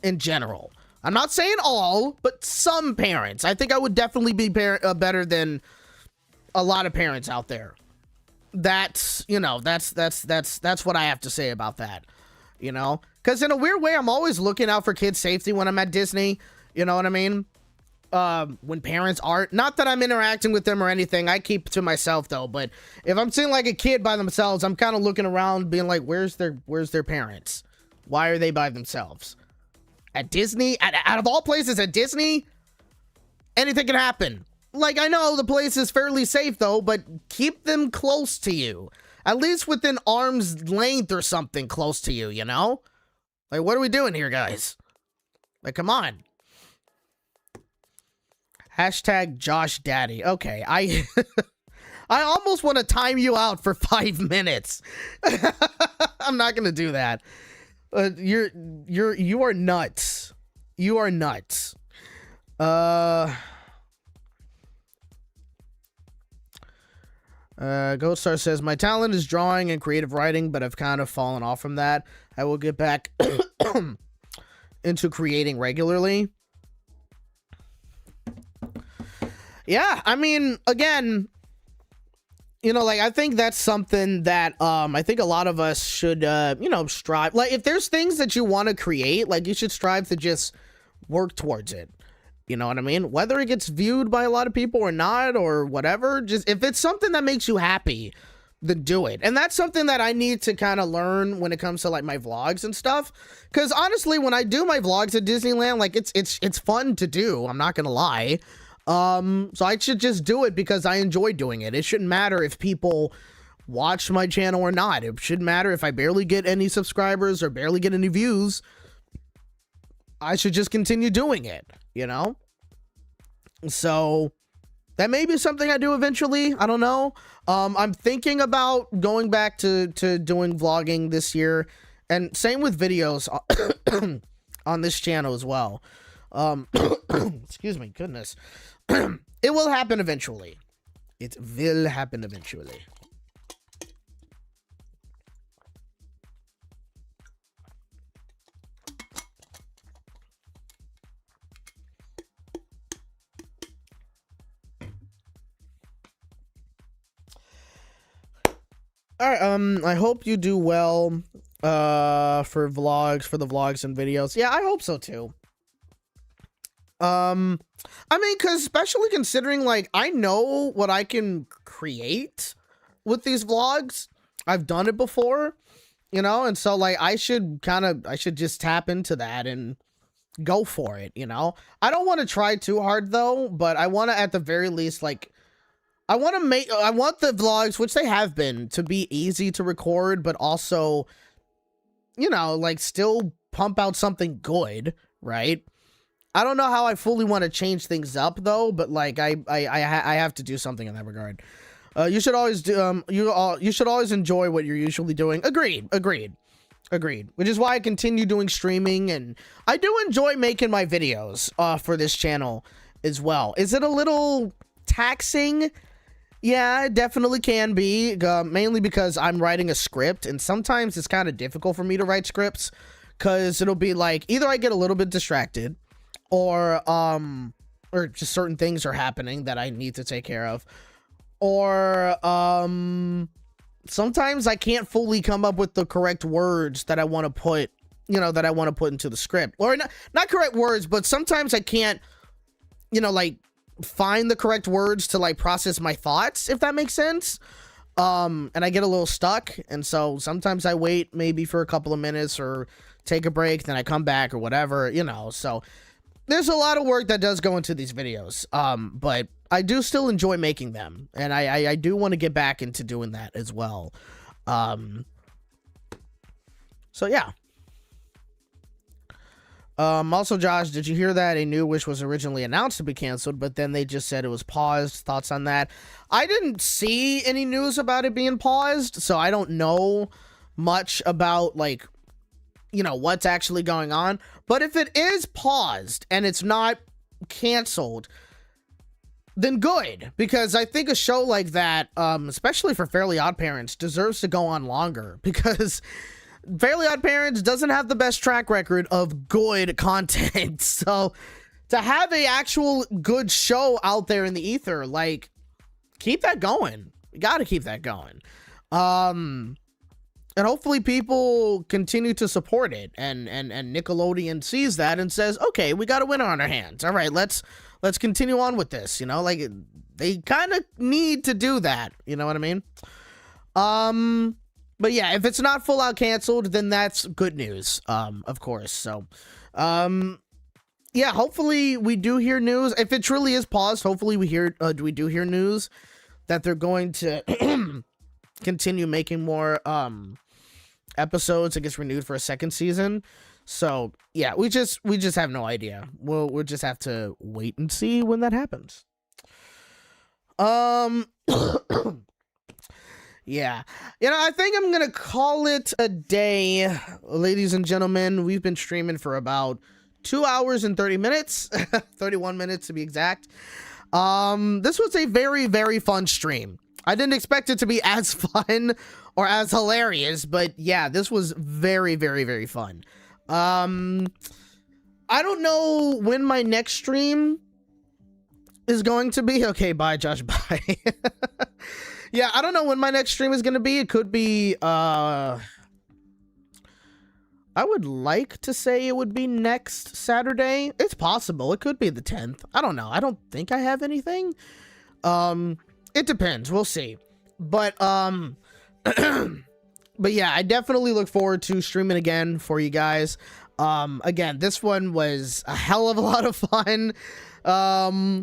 in general. I'm not saying all, but some parents. I think I would definitely be better than a lot of parents out there. That's, you know, that's what I have to say about that. You know, because in a weird way, I'm always looking out for kids' safety when I'm at Disney. You know what I mean? When parents aren't, not that I'm interacting with them or anything. I keep to myself though. But if I'm seeing like a kid by themselves, I'm kind of looking around, being like, where's their parents? Why are they by themselves? At Disney, out of all places at Disney, anything can happen. Like, I know the place is fairly safe though, but keep them close to you. At least within arm's length or something close to you, you know? Like, what are we doing here, guys? Like, come on. Hashtag Josh Daddy. Okay, I almost want to time you out for 5 minutes. I'm not gonna do that. You are nuts. You are nuts. Ghoststar says, my talent is drawing and creative writing, but I've kind of fallen off from that. I will get back into creating regularly. Yeah, I mean, again, you know, like, I think that's something that, I think a lot of us should, you know, strive. Like, if there's things that you want to create, like, you should strive to just work towards it. You know what I mean? Whether it gets viewed by a lot of people or not, or whatever, just if it's something that makes you happy, then do it. And that's something that I need to kind of learn when it comes to like my vlogs and stuff. Because honestly, when I do my vlogs at Disneyland, like it's fun to do. I'm not gonna lie. So I should just do it because I enjoy doing it. It shouldn't matter if people watch my channel or not. It shouldn't matter if I barely get any subscribers or barely get any views. I should just continue doing it, you know? So that may be something I do eventually. I don't know. I'm thinking about going back to doing vlogging this year, and same with videos on this channel as well. Excuse me, goodness. It will happen eventually. It will happen eventually. All right, I hope you do well for the vlogs and videos. Yeah, I hope so too. I mean, because especially considering, like, I know what I can create with these vlogs. I've done it before, you know, and so, like, I should just tap into that and go for it, you know? I don't want to try too hard, though, but I want to, at the very least, like, I want the vlogs, which they have been, to be easy to record, but also you know, like still pump out something good, right? I don't know how I fully want to change things up though, but like I have to do something in that regard. You should always do you should always enjoy what you're usually doing. Agreed. Which is why I continue doing streaming, and I do enjoy making my videos for this channel as well. Is it a little taxing? Yeah, it definitely can be, mainly because I'm writing a script, and sometimes it's kind of difficult for me to write scripts because it'll be like either I get a little bit distracted or just certain things are happening that I need to take care of, or sometimes I can't fully come up with the correct words that I want to put, you know, that I want to put into the script, or not correct words, but sometimes I can't, you know, like find the correct words to like process my thoughts, if that makes sense. And I get a little stuck, and so sometimes I wait maybe for a couple of minutes or take a break, then I come back or whatever, you know. So there's a lot of work that does go into these videos, but I do still enjoy making them, and I do want to get back into doing that as well. So yeah. Also, Josh, did you hear that a new Wish was originally announced to be canceled, but then they just said it was paused? Thoughts on that? I didn't see any news about it being paused, so I don't know much about, like, you know, what's actually going on. But if it is paused and it's not canceled, then good, because I think a show like that, especially for Fairly Odd Parents, deserves to go on longer, because Fairly Odd Parents doesn't have the best track record of good content. So to have a actual good show out there in the ether, like, keep that going. You got to keep that going. And hopefully people continue to support it, and Nickelodeon sees that and says, okay, we got a winner on our hands. All right, let's continue on with this, you know, like they kind of need to do that. You know what I mean? But yeah, if it's not full out canceled, then that's good news, of course. So, yeah, hopefully we do hear news. If it truly is paused, hopefully we do hear news that they're going to continue making more episodes. It gets renewed for a second season. So yeah, we just have no idea. We'll just have to wait and see when that happens. Yeah, you know, I think I'm gonna call it a day, ladies and gentlemen. We've been streaming for about 2 hours and 30 minutes, 31 minutes to be exact. This was a very, very fun stream. I didn't expect it to be as fun or as hilarious, but yeah, this was very, very, very fun. I don't know when my next stream is going to be. Okay, bye, Josh, bye. Yeah, I don't know when my next stream is going to be. It could be, I would like to say it would be next Saturday. It's possible. It could be the 10th. I don't know. I don't think I have anything. It depends. We'll see. But, but yeah, I definitely look forward to streaming again for you guys. Again, this one was a hell of a lot of fun.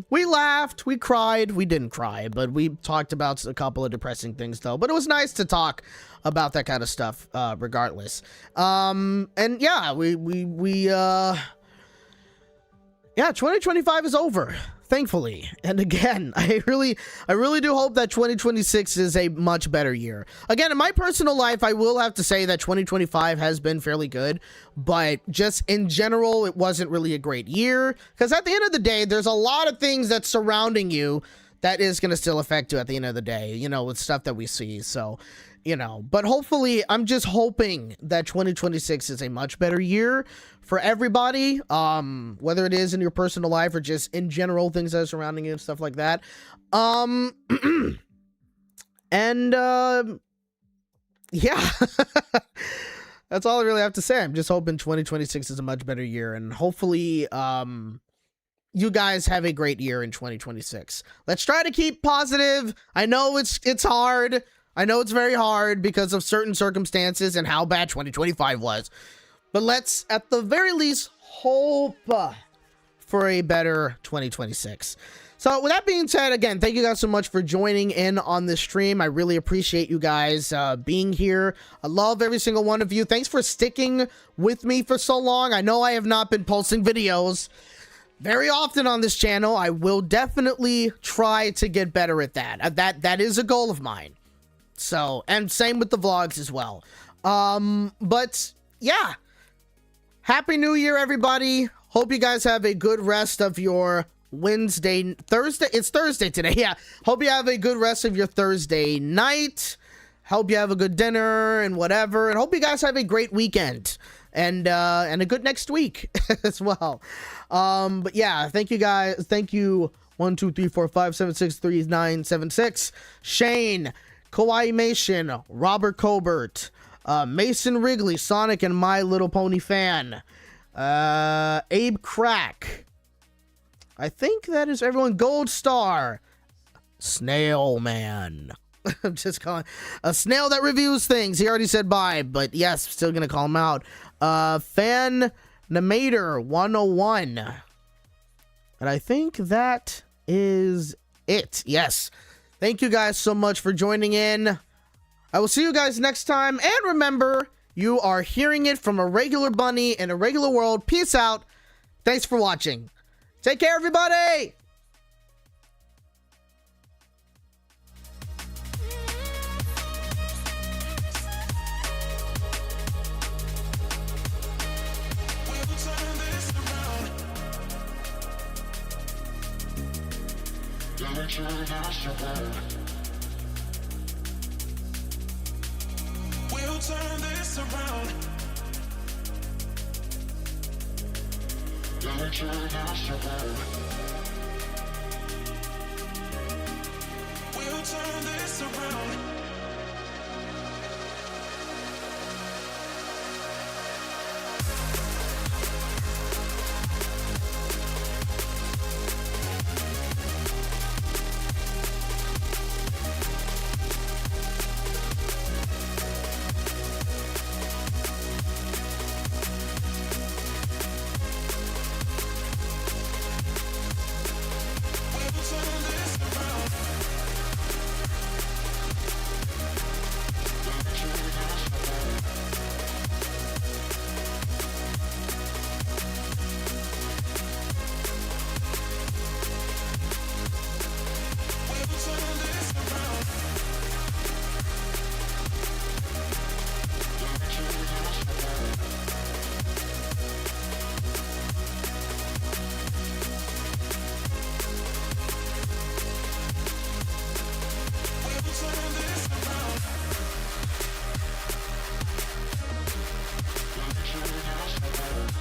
We laughed, we cried, we didn't cry, but we talked about a couple of depressing things though, but it was nice to talk about that kind of stuff, regardless. And yeah, yeah, 2025 is over, thankfully. And again, I really do hope that 2026 is a much better year. Again, in my personal life, I will have to say that 2025 has been fairly good, but just in general, it wasn't really a great year, because at the end of the day, there's a lot of things that's surrounding you that is going to still affect you at the end of the day, you know, with stuff that we see. So, you know, but hopefully, I'm just hoping that 2026 is a much better year for everybody, whether it is in your personal life or just in general, things that are surrounding you and stuff like that. And yeah, that's all I really have to say. I'm just hoping 2026 is a much better year, and hopefully, you guys have a great year in 2026. Let's try to keep positive. I know it's hard. I know it's very hard because of certain circumstances and how bad 2025 was. But let's, at the very least, hope for a better 2026. So with that being said, again, thank you guys so much for joining in on this stream. I really appreciate you guys being here. I love every single one of you. Thanks for sticking with me for so long. I know I have not been posting videos very often on this channel. I will definitely try to get better at that. That is a goal of mine. So, and same with the vlogs as well. But yeah, Happy New Year, everybody. Hope you guys have a good rest of your Thursday. It's Thursday today. Yeah. Hope you have a good rest of your Thursday night. Hope you have a good dinner and whatever. And hope you guys have a great weekend and a good next week as well. But yeah, thank you guys. Thank you. 1, 2, 3, 4, 5, 7, 6, 3, 9, 7, 6. Shane, Kawaii Mason, Robert Colbert, Mason Wrigley, Sonic and My Little Pony fan, Abe Crack. I think that is everyone. Gold Star, Snail Man. I'm just calling a snail that reviews things. He already said bye, but yes, still gonna call him out. Fan Namator 101, and I think that is it. Yes, thank you guys so much for joining in. I will see you guys next time, and remember, you are hearing it from a regular bunny in a regular world. Peace out. Thanks for watching. Take care, everybody! We'll turn this around. We'll turn this around.